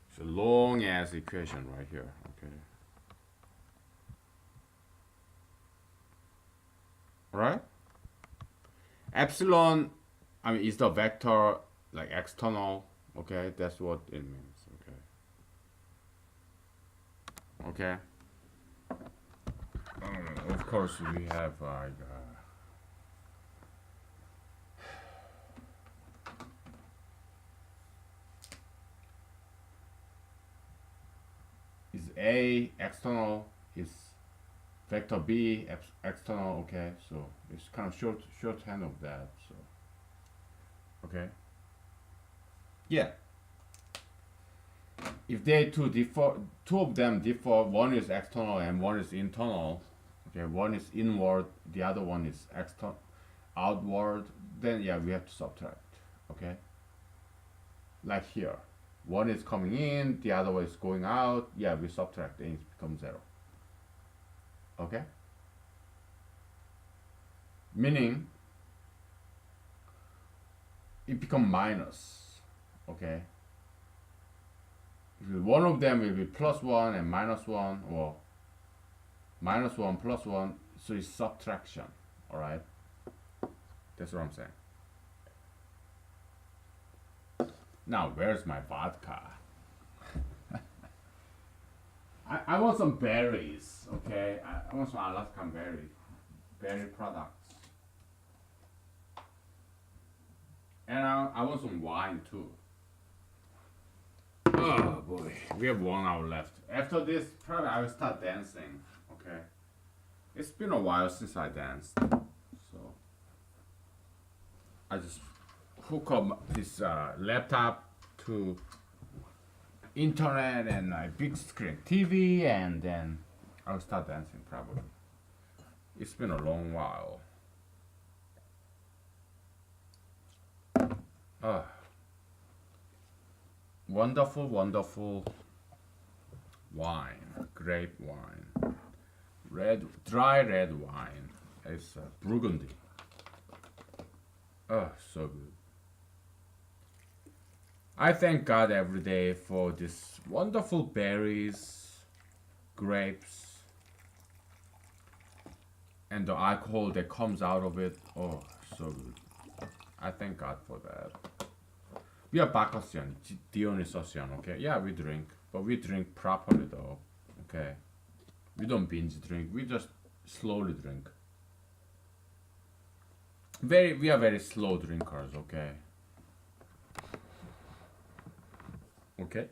it's a long ass equation right here. Okay, all right. Epsilon, I mean, is the vector like external? Okay, that's what it means. Okay. Okay. Of course, we have like is A external, is vector B external. Okay, so it's kind of shorthand of that. So okay, yeah. If they two differ, two of them differ. One is external and one is internal. Okay, one is inward, the other one is external, outward. Then yeah, we have to subtract. Okay, like here, one is coming in, the other one is going out. Yeah, we subtract, and it becomes 0. Okay, meaning it becomes minus. Okay, one of them will be +1 and -1, or -1 +1, so it's subtraction. All right, that's what I'm saying. Now where's my vodka? I want some berries. Okay, I want some Alaskan berry products, and I want some wine too. Oh boy, we have 1 hour left. After this, probably I will start dancing. Okay, it's been a while since I danced, so I just hook up this laptop to internet and a big screen TV, and then I'll start dancing probably. It's been a long while. Ah, wonderful, wonderful wine, grape wine, dry red wine. It's Burgundy. Oh, so good. I thank God every day for this wonderful berries, grapes, and the alcohol that comes out of it. Oh, so good. I thank God for that. We are Bacchusian, Dionysian, okay? Yeah, we drink, but we drink properly though, okay? We don't binge drink, we just slowly drink. We are very slow drinkers, okay? Okay?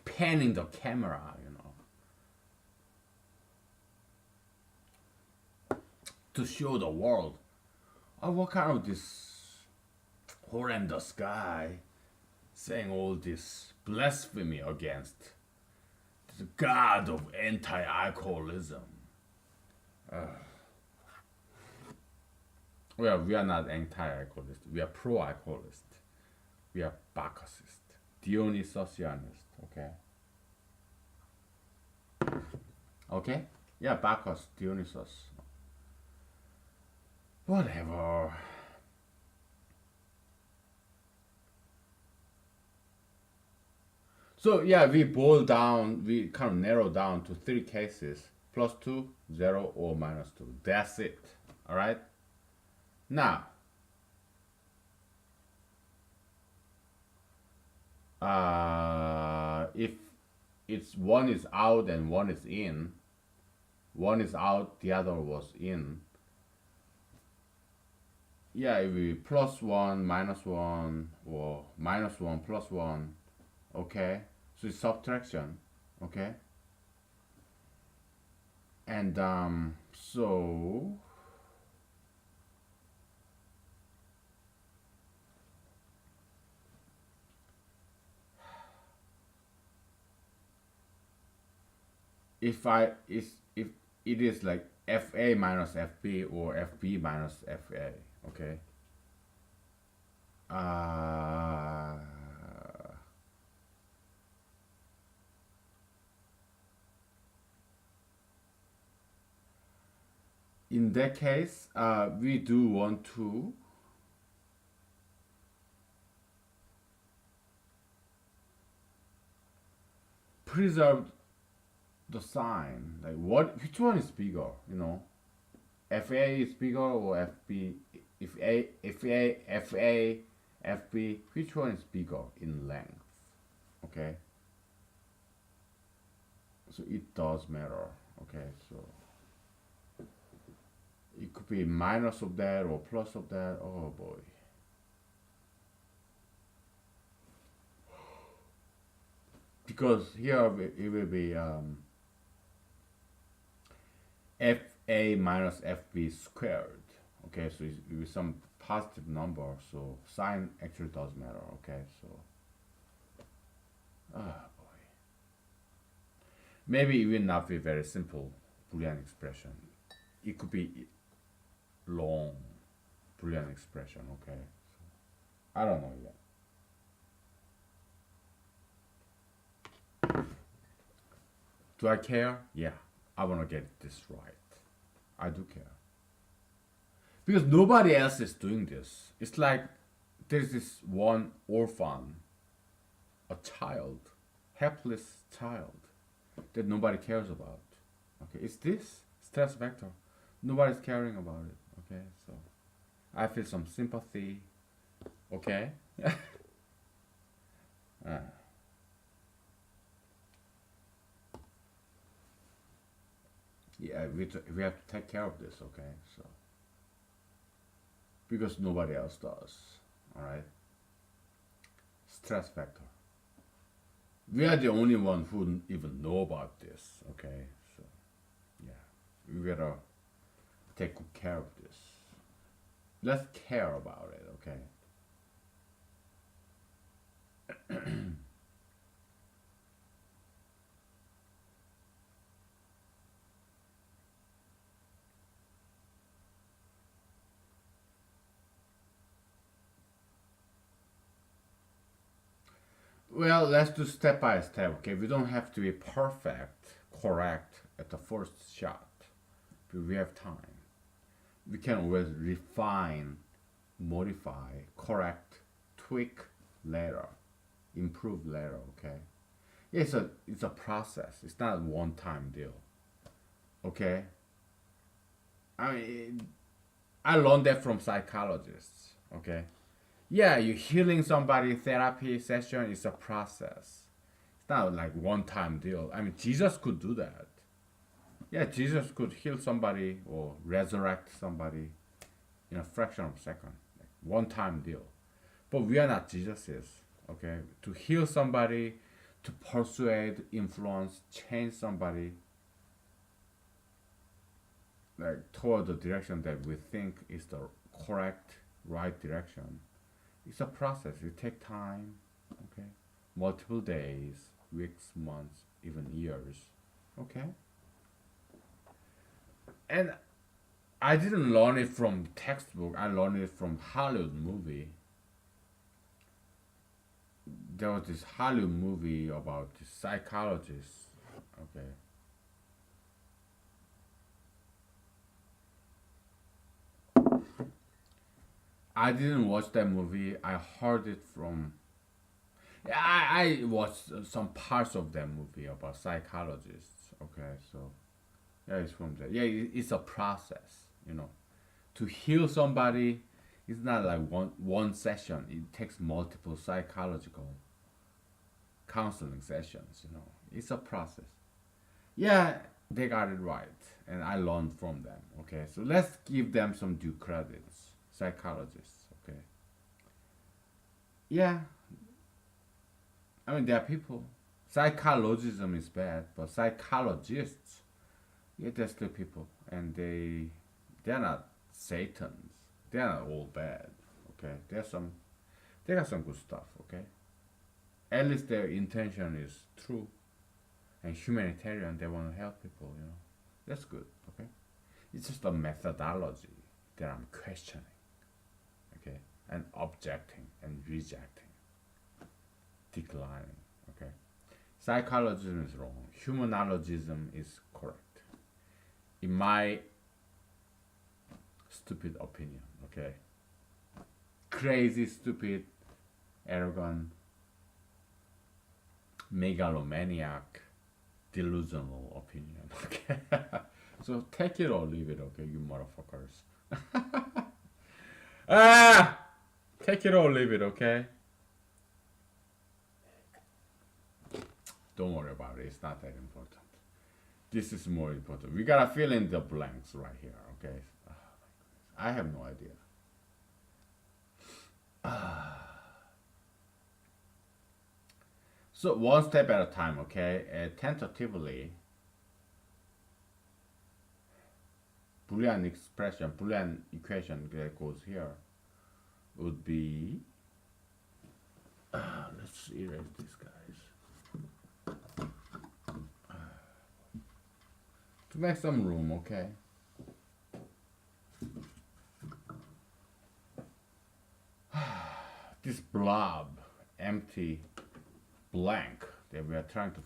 Panning the camera, to show the world. Oh, what kind of this horrendous guy saying all this blasphemy against the god of anti-alcoholism? Well, we are not anti-alcoholist. We are pro-alcoholist. We are Bacchusist, Dionysianist. Okay. Okay. Yeah, Bacchus, Dionysus. Whatever. So yeah, we kind of narrow down to 3 cases: +2, 0, or -2. That's it. All right. Now, if it's one is out and one is in, one is out, the other was in. Yeah, it will be plus one, minus one, or minus one, plus one. Okay, so it's subtraction. Okay, and so if it is like FA minus FB or FB minus FA. Okay. Uh, in that case, we do want to preserve the sign. Like what? Which one is bigger? FA is bigger or FB? If FB, which one is bigger in length? Okay, so it does matter. Okay, so it could be minus of that or plus of that. Oh boy. Because here it will be FA minus FB squared. Okay, so it's with some positive number, so sign actually does matter. Okay, so boy, maybe it will not be very simple Boolean expression. It could be long Boolean expression. Okay, I don't know yet. Do I care? Yeah, I want to get this right. I do care because nobody else is doing this. It's like there's this one orphan, a child, helpless child that nobody cares about. Okay, it's this stress vector. Nobody's caring about it. Okay, so I feel some sympathy. Okay. uh, yeah, we have to take care of this. Okay, so because nobody else does. All right. Stress factor. We are the only one who even know about this. Okay, so yeah, we gotta take good care of this. Let's care about it. Okay. Well, let's do step by step. Okay, we don't have to be perfect, correct at the first shot, but we have time. We can always refine, modify, correct, tweak later, improve later. Okay, it's a process. It's not a one time deal. Okay, I mean I learned that from psychologists. Okay, yeah, you healing somebody therapy session is a process. It's not like one time deal. I mean Jesus could do that. Yeah, Jesus could heal somebody or resurrect somebody in a fraction of a second. Like one time deal. But we are not Jesus's. Okay? To heal somebody, to persuade, influence, change somebody like toward the direction that we think is the correct, right direction. It's a process. It takes time. Okay? Multiple days, weeks, months, even years. Okay? And I didn't learn it from textbook. I learned it from Hollywood movie. There was this Hollywood movie about this psychologist. Okay. I didn't watch that movie. I heard it from. Yeah, I watched some parts of that movie about psychologists. Okay, so yeah, it's from there. Yeah, it's a process. To heal somebody, it's not like one session. It takes multiple psychological counseling sessions. It's a process. Yeah, they got it right, and I learned from them. Okay, so let's give them some due credits. psychologists. Okay. Yeah, I mean there are people. Psychologism is bad, but psychologists, yeah, they're still people, and they're not satans. They're not all bad. Okay, they got some good stuff. Okay, at least their intention is true and humanitarian. They want to help people. That's good. Okay, it's just a methodology that I'm questioning. Okay, and objecting and rejecting, declining. Okay, psychologism is wrong. Humanologism is correct, in my stupid opinion. Okay, crazy, stupid, arrogant, megalomaniac, delusional opinion. Okay, so take it or leave it. Okay, you motherfuckers. Ah, take it or leave it. Okay. Don't worry about it. It's not that important. This is more important. We gotta fill in the blanks right here. Okay. I have no idea. So one step at a time. Okay. Tentatively, Boolean expression, Boolean equation that goes here would be. Let's erase these guys to make some room. Okay. This blob, empty, blank that we are trying to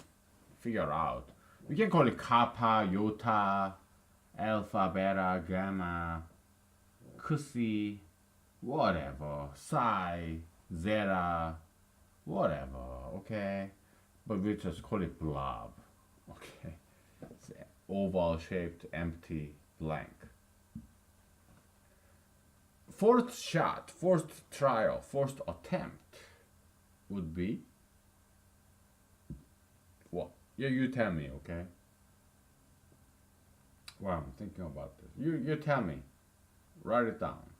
figure out. We can call it kappa, iota, alpha, beta, gamma, cusi, whatever, psi, zeta, whatever, okay? But we just call it blob, okay? It's oval shaped, empty, blank. Fourth shot, first trial, first attempt would be what? Yeah, you tell me, okay? Well, I'm thinking about this. You tell me. Write it down.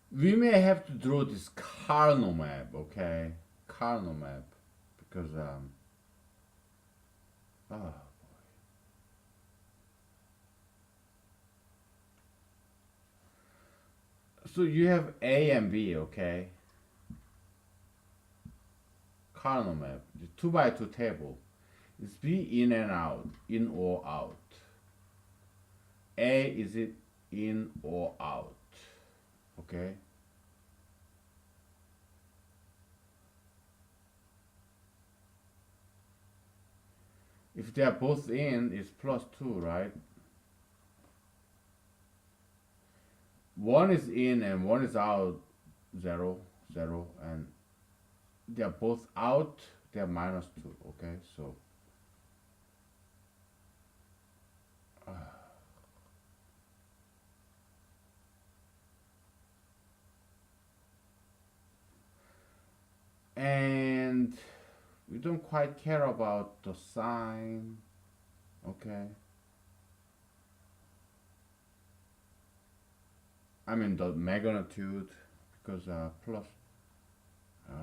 We may have to draw this Carnot map, okay? Carnot map, because oh, so you have A and B, okay? Carnot map, the 2 by 2 table. It's B in and out, in or out. A is it in or out, okay? If they are both in, it's +2, right? One is in and one is out, 0, 0, and they are both out, they are -2, okay? So, and we don't quite care about the sign, okay? I mean the magnitude, because plus, uh,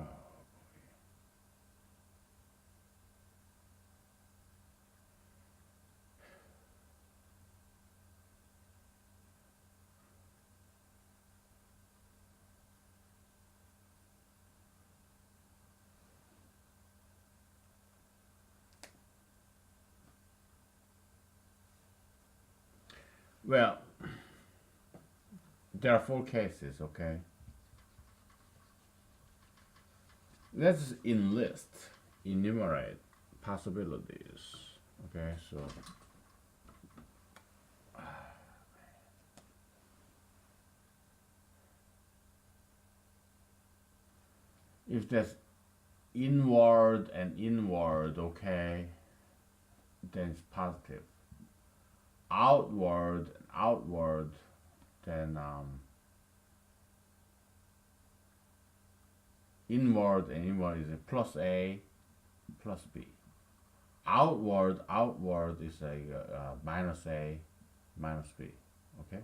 well, there are four cases, okay? Let's enumerate possibilities, okay? So, if there's inward and inward, okay, then it's positive. Outward and outward, then inward and inward is a plus A plus B. Outward is a minus A minus B, okay?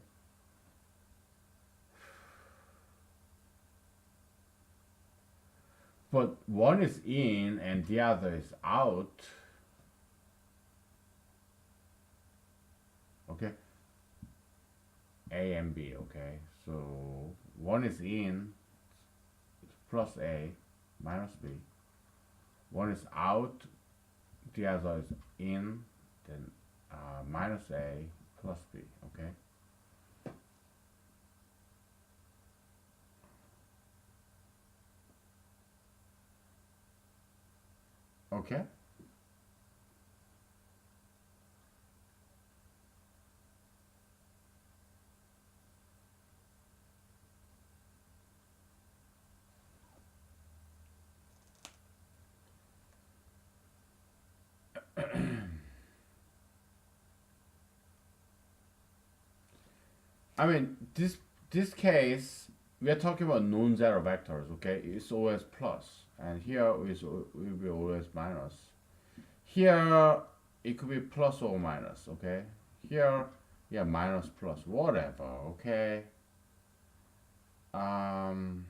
But one is in and the other is out, okay? A and B, okay? So one is in, it's plus A minus B. One is out, the other is in, then minus A plus B, okay? Okay? I mean, this case, we are talking about non-zero vectors, okay? It's always plus, and here is will be always minus. Here, it could be plus or minus, okay? Here, yeah, minus plus, whatever, okay? Um,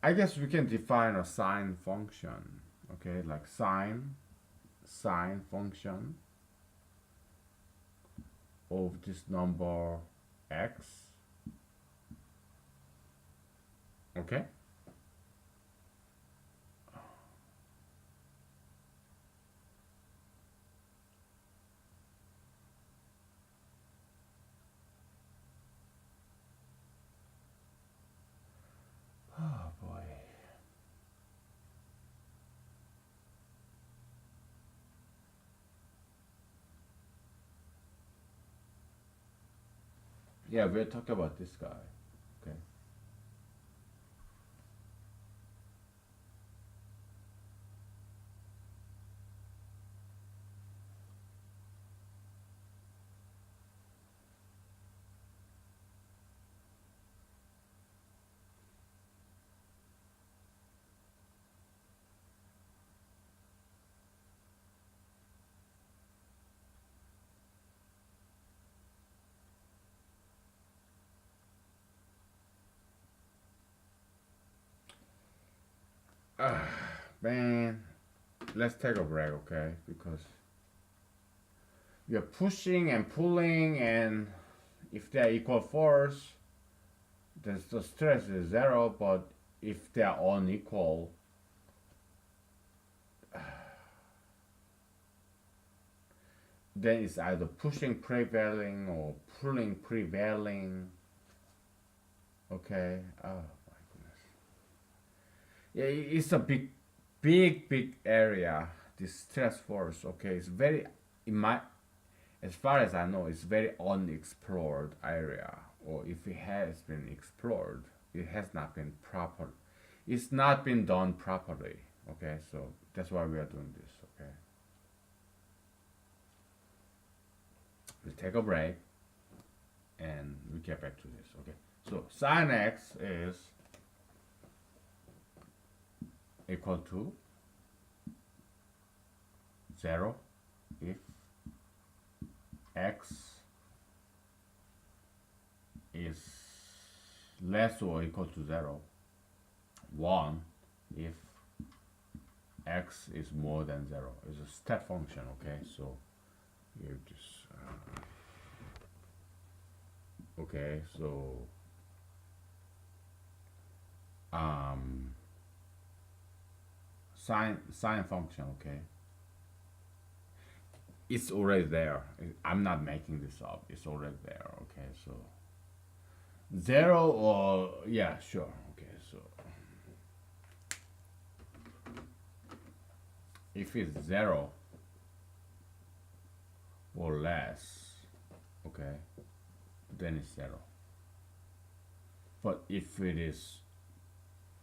I guess we can define a sine function, okay? Like sine function of this number x, okay? Oh boy. Yeah, we're talking about this guy, okay? Man, let's take a break, okay? Because we are pushing and pulling, and if they are equal force, then the stress is zero. But if they are unequal, then it's either pushing prevailing or pulling prevailing. Okay. Oh my goodness. Yeah, it's a big area. This stress force. Okay, it's very in my as far as I know, it's very unexplored area. Or if it has been explored, it has not been proper. It's not been done properly. Okay, so that's why we are doing this. Okay, we take a break and we get back to this. Okay, so sine x is equal to 0 if x is less or equal to 0, 1 if x is more than 0. It's a step function, okay? So you just okay, so sine function, okay? It's already there. I'm not making this up. It's already there, okay? So 0 or yeah, sure. Okay, so if it's 0 or less, okay, then it's 0. But if it is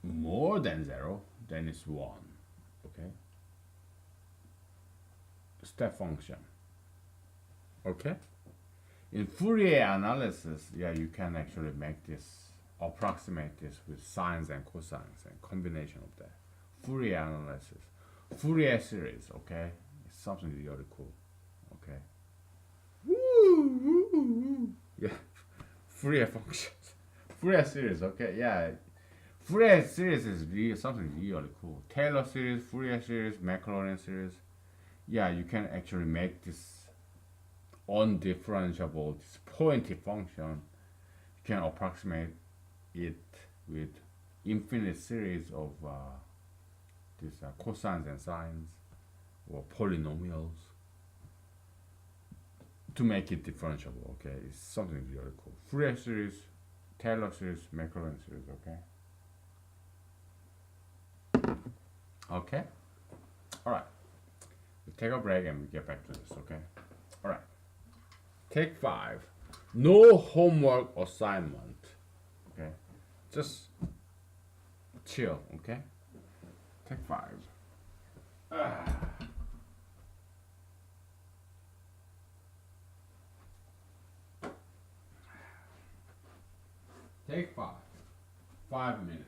more than 0, then it's 1, okay? Step function, okay? In Fourier analysis, yeah, you can actually make this, approximate this with sines and cosines and combination of that. Fourier analysis, Fourier series, okay? It's something really cool, okay? Woo, woo, woo. Yeah, Fourier functions, Fourier series, okay? Yeah, Fourier series is really something really cool. Taylor series, Fourier series, Maclaurin series. Yeah, you can actually make this undifferentiable, this pointy function. You can approximate it with infinite series of these cosines and sines or polynomials to make it differentiable. Okay, it's something really cool. Fourier series, Taylor series, Maclaurin series. Okay. Okay. All right. We take a break and we get back to this. Okay. All right. Take 5. No homework assignment. Okay. Just chill. Okay. Take 5. Take 5. 5 minutes.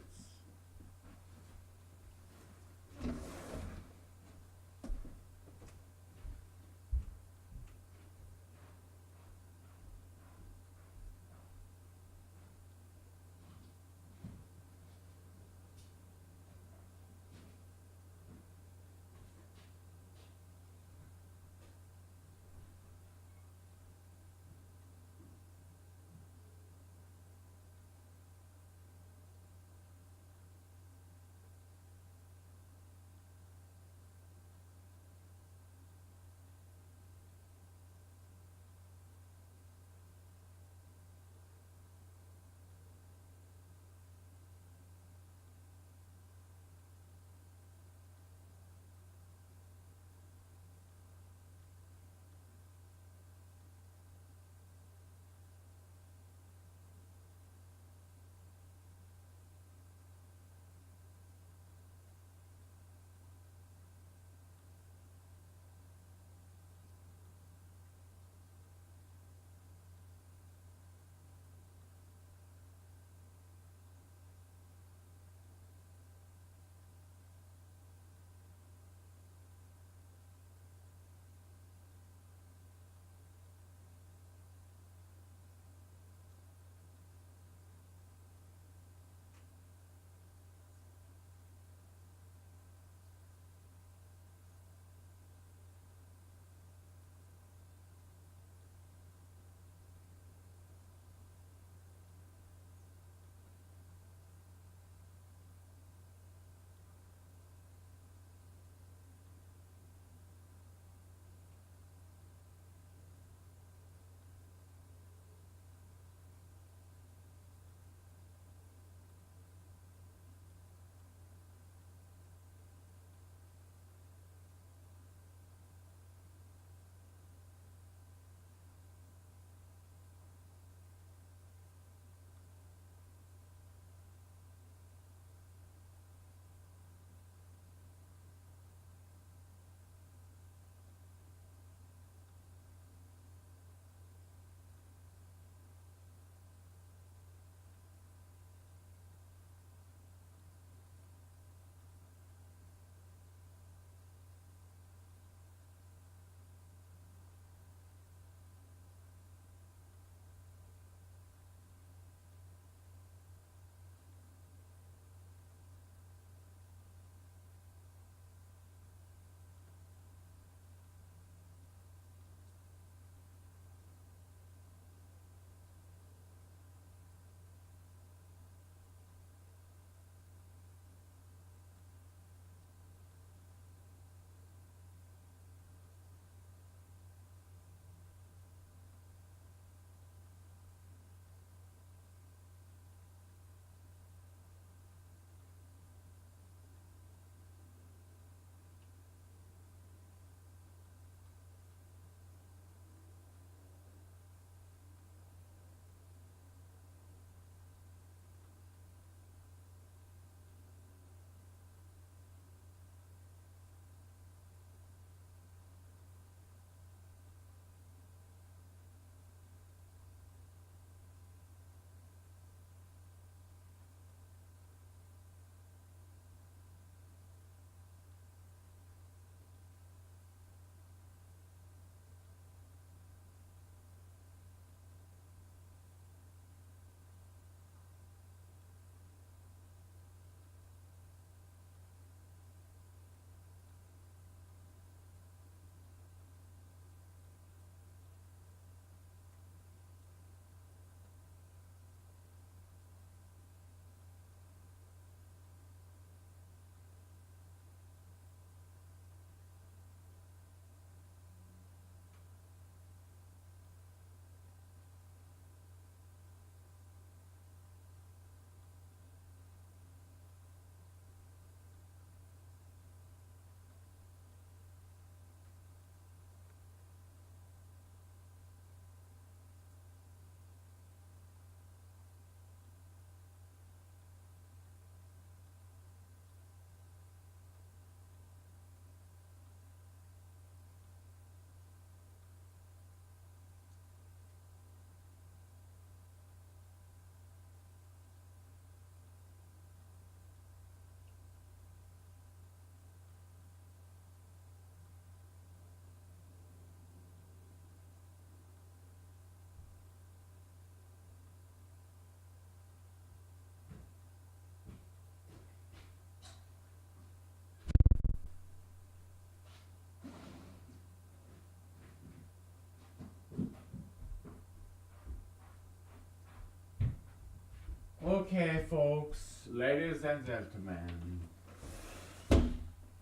Okay, folks, ladies and gentlemen,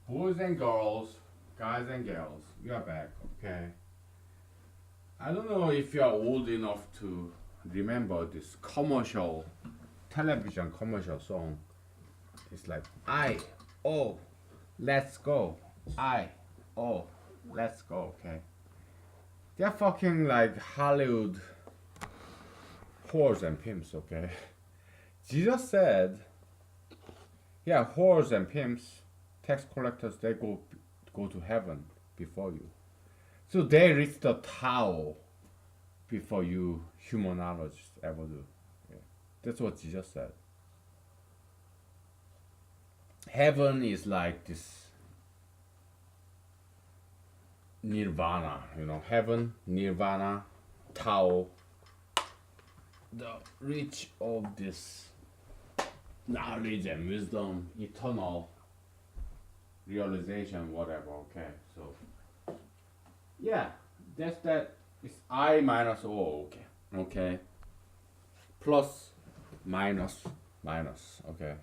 boys and girls, guys and girls, we are back, okay? I don't know if you are old enough to remember this commercial, television commercial song. It's like, let's go. Let's go, okay? They're fucking like Hollywood whores and pimps, okay? Jesus said, yeah, whores and pimps, tax collectors, they go to heaven before you. So they reach the Tao before you humanologists ever do. Okay. That's what Jesus said. Heaven is like this nirvana, heaven, nirvana, Tao, the reach of this knowledge and wisdom, eternal realization, whatever, okay? So, yeah, that's that. It's I minus O, okay? Plus, minus, okay?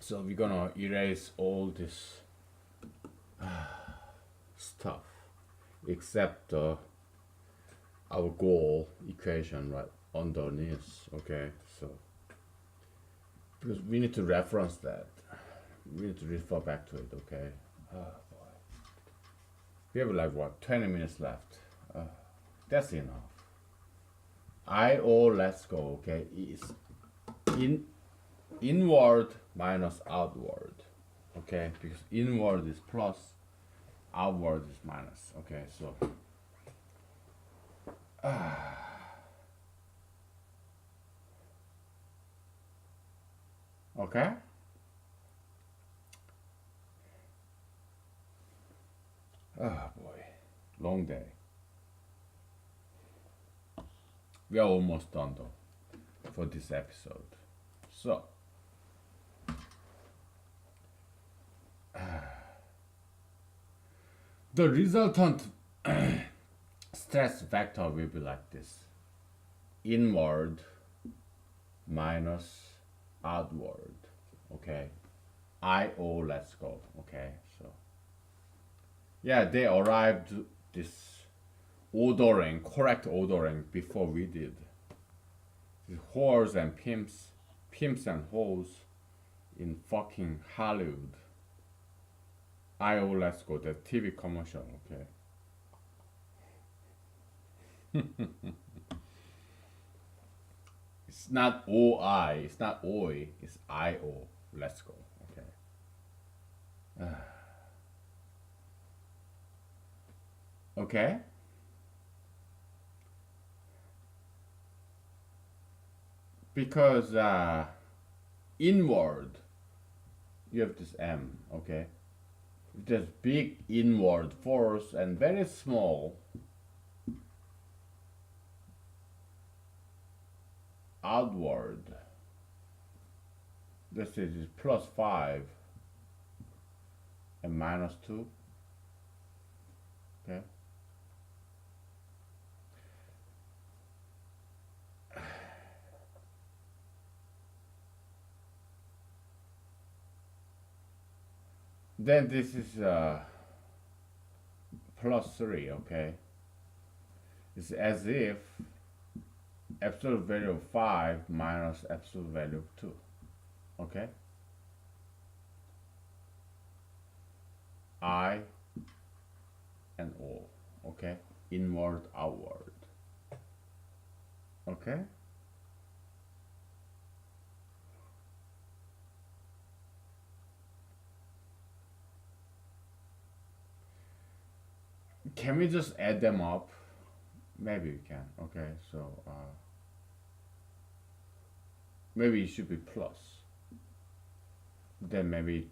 So we're gonna erase all this stuff except our goal equation right underneath, okay? So because we need to reference that, we need to refer back to it, okay? Oh boy, we have like what, 20 minutes left. That's enough. Let's go, okay, is inward minus outward, okay? Because inward is plus, outward is minus, okay? So okay, oh boy, long day. We are almost done though for this episode. So the resultant stress vector will be like this: inward minus outward, okay? Let's go, okay? So yeah, they arrived this ordering, correct ordering before we did. The whores and pimps and hoes in fucking Hollywood. Let's go, the TV commercial, okay? It's not OI, it's not OI, it's IO. Let's go, okay? Okay? Because inward, you have this M, okay? There's big inward force and very small outward. This is plus 5 and minus 2, okay? Then this is plus 3, okay? It's as if absolute value of 5 minus absolute value of 2, okay? I and O, okay? Inward, outward, okay? Can we just add them up? Maybe we can, okay? So maybe it should be plus. Then maybe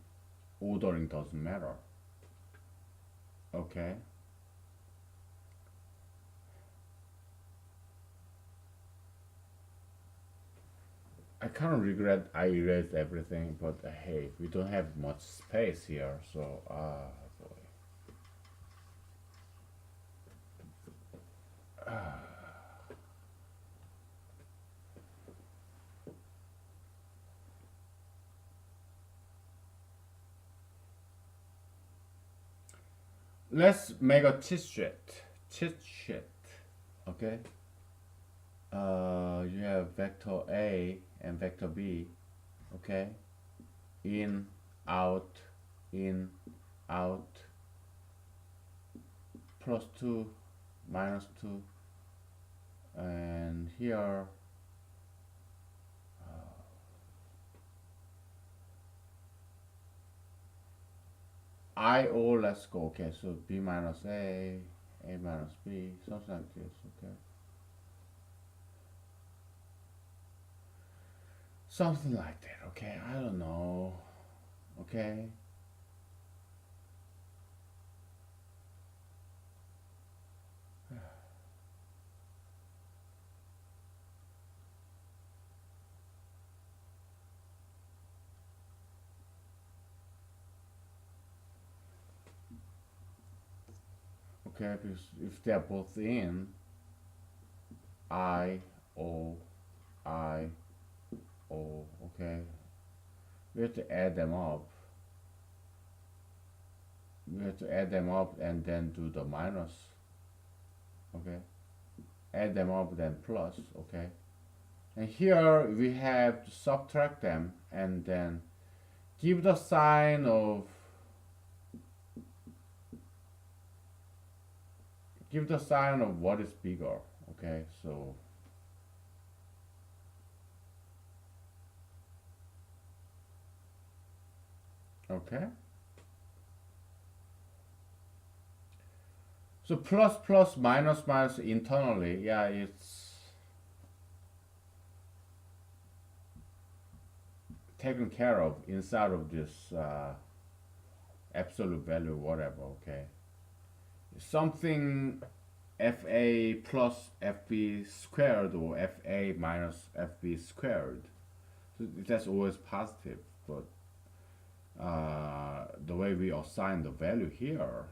ordering doesn't matter, okay? I kind of regret I erased everything, but hey, we don't have much space here, so boy. let's make a cheat sheet. Cheat sheet. Okay. You have vector A and vector B. Okay. In, out, in, out, plus 2, minus 2, and here IO, let's go. Okay, so B minus A minus B, something like this. Okay, something like that. Okay, I don't know. Okay, okay, because if they're both in I O I O, okay, we have to add them up. We have to add them up and then do the minus. Okay, add them up then plus. Okay, and here we have to subtract them and then give the sign of what is bigger. Okay, so okay, so plus plus minus minus internally, yeah, it's taken care of inside of this absolute value whatever. Okay, something fa plus fb squared or fa minus fb squared, so that's always positive, but the way we assign the value here,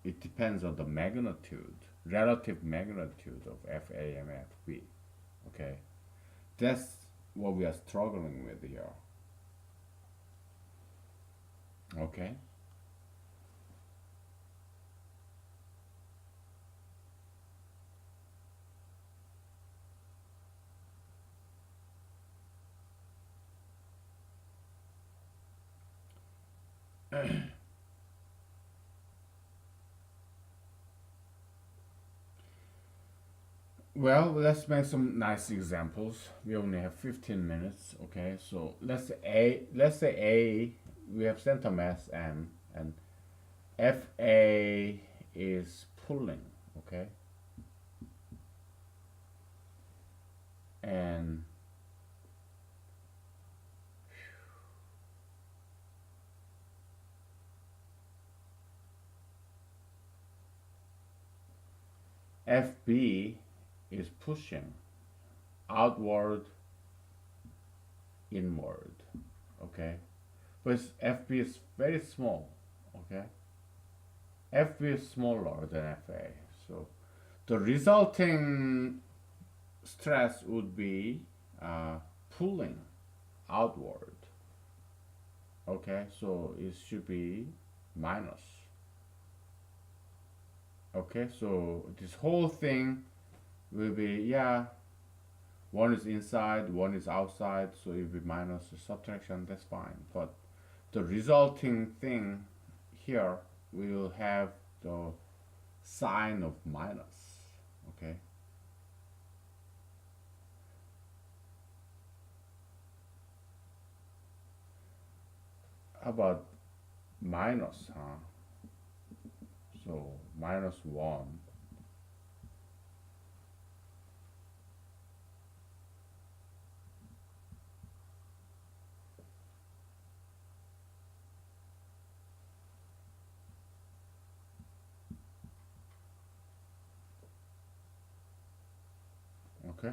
it depends on the magnitude, relative magnitude of fa and fb. Okay, that's what we are struggling with here. Okay. Well, let's make some nice examples. We only have 15 minutes, okay? So let's say A, we have center mass M, and FA is pulling, okay? And FB is pushing outward, inward, okay? But FB is very small, okay? FB is smaller than FA, so the resulting stress would be pulling outward. Okay, so it should be minus. Okay, so this whole thing will be, yeah, one is inside, one is outside, so it will be minus the subtraction, that's fine. But the resulting thing here will have the sign of minus. Okay. How about minus, huh? So minus 1. Okay.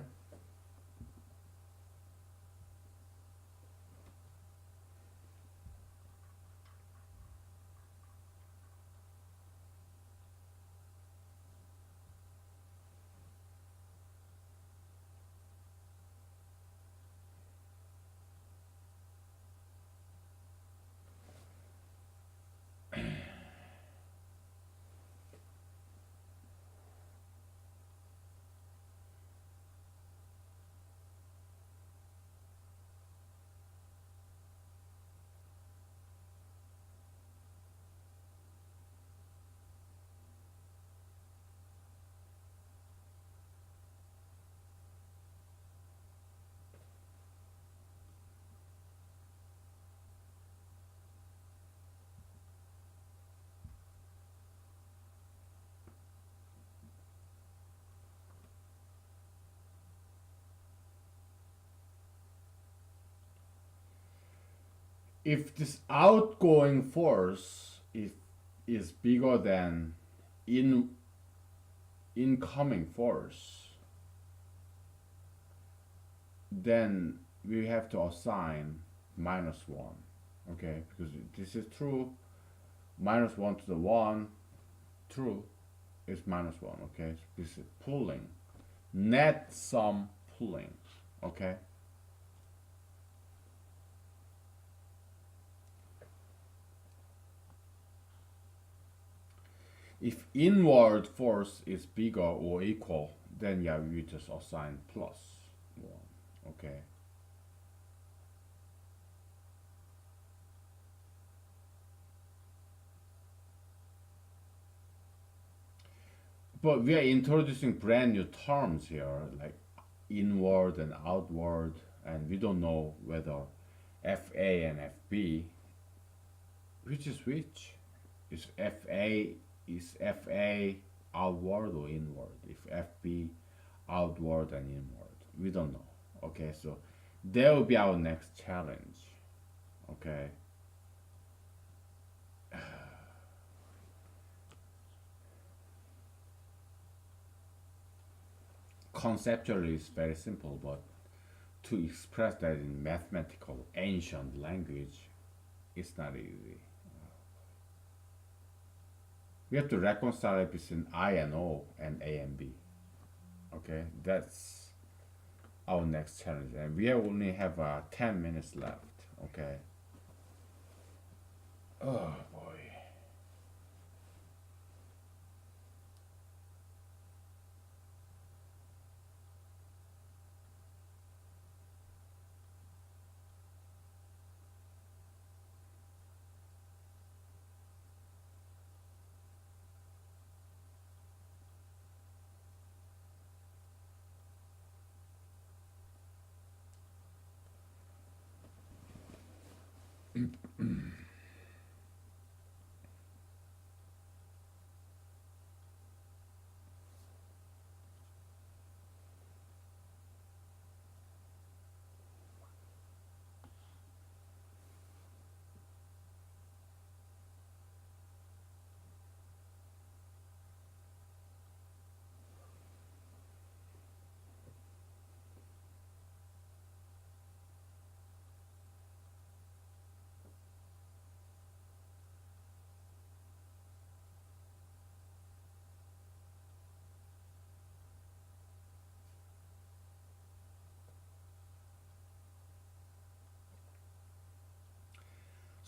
if this outgoing force is bigger than in incoming force, then we have to assign -1. Okay, because this is true. -1 to the 1, true, is -1. Okay, so this is pulling. Net sum pulling. Okay. If inward force is bigger or equal, then yeah, we just assign +1. Okay. But we are introducing brand new terms here, like inward and outward, and we don't know whether FA and FB, which is which? Is FA outward or inward? If FB outward and inward, we don't know. Okay, so that will be our next challenge. Okay. Conceptually, it's very simple, but to express that in mathematical ancient language, it's not easy. We have to reconcile it between I and O and A and B. Okay, that's our next challenge, and we only have 10 minutes left. Okay. Oh boy.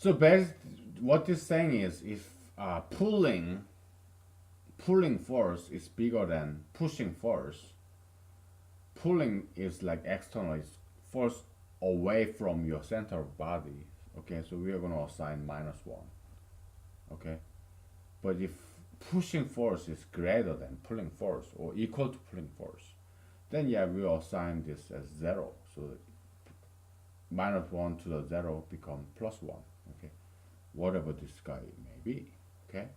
So what this saying is, if pulling force is bigger than pushing force, pulling is like external, it's force away from your center of body. Okay, so we are going to assign -1. Okay, but if pushing force is greater than pulling force or equal to pulling force, then yeah, we will assign this as 0. So -1 to the 0 become +1. Okay, whatever this guy may be. Okay,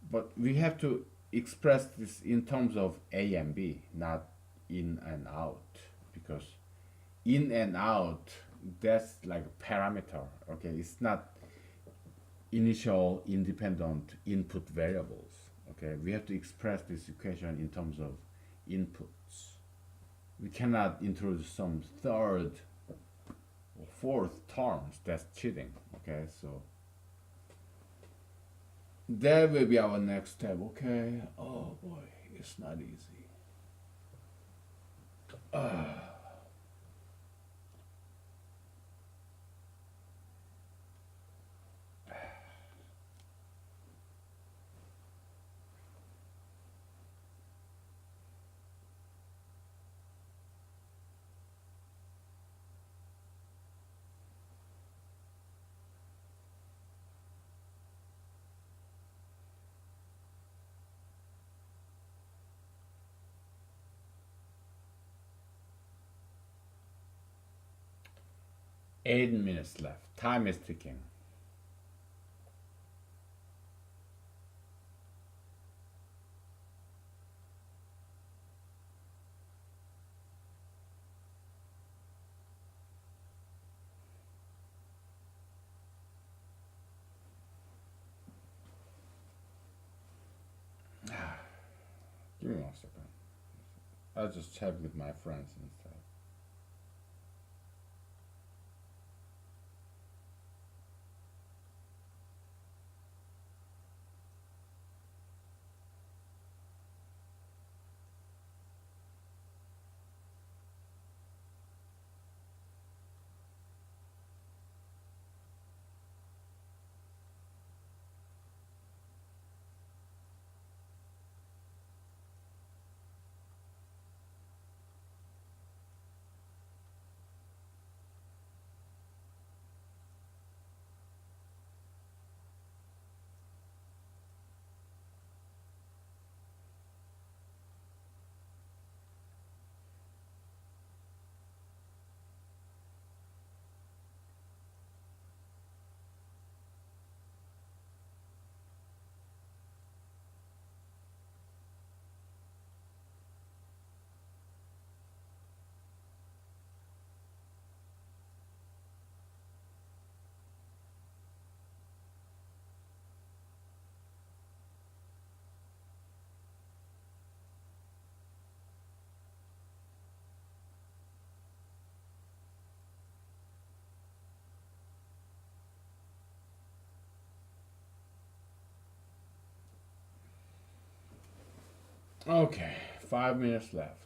but we have to express this in terms of A and B, not in and out, because in and out, that's like a parameter. Okay, it's not initial independent input variables. Okay, we have to express this equation in terms of inputs. We cannot introduce some third or fourth terms. That's cheating. Okay, so that will be our next step. Okay. Oh boy, it's not easy. Uh, 8 minutes left. Time is ticking. a second. I'll just chat with my friends instead. Okay, 5 minutes left.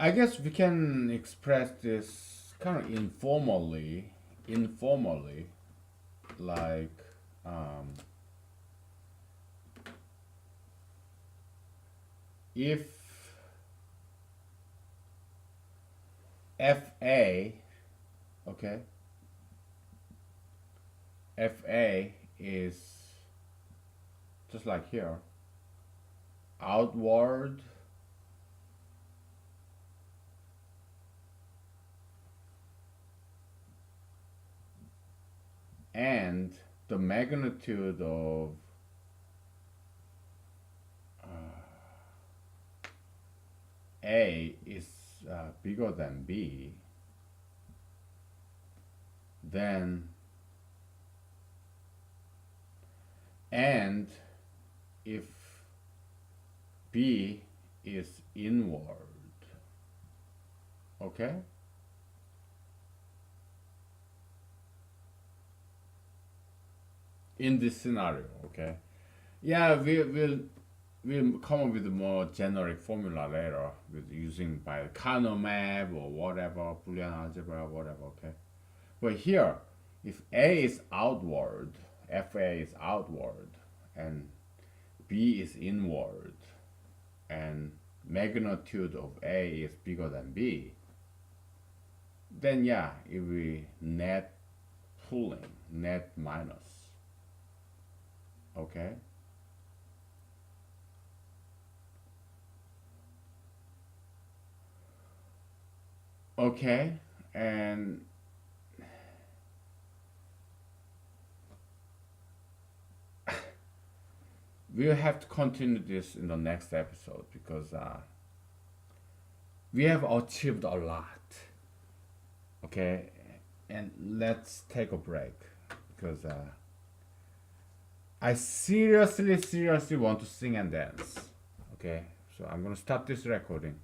I guess we can express this kind of informally, like um, if FA, okay, FA is just like here, outward and the magnitude of A is bigger than B, then and if B is inward, okay? In this scenario, okay? Yeah, we'll come up with a more generic formula later with using by Kano map or whatever, Boolean algebra, whatever, okay? But here, if A is outward, FA is outward, and B is inward, and magnitude of A is bigger than B, then yeah, it will be net pulling, net minus, okay? Okay, and we'll have to continue this in the next episode because we have achieved a lot. Okay, and let's take a break because I seriously want to sing and dance. Okay, so I'm gonna stop this recording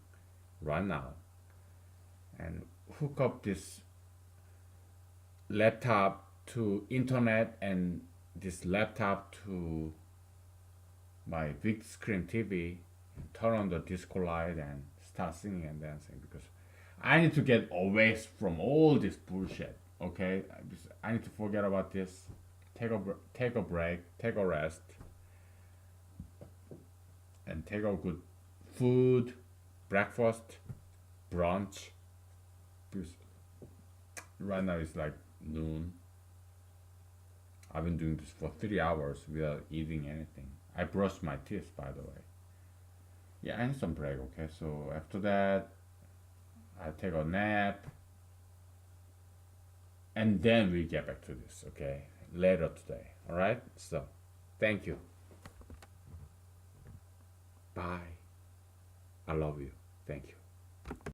right now and hook up this laptop to internet and this laptop to my big screen TV, turn on the disco light and start singing and dancing because I need to get away from all this bullshit. Okay, I need to forget about this. Take a break, take a rest, and take a good food, breakfast, brunch. Because right now it's like noon. I've been doing this for 3 hours without eating anything. I brushed my teeth, by the way. Yeah, I need some break, okay? So after that, I take a nap, and then we get back to this, okay? Later today, all right? So, thank you. Bye. I love you. Thank you.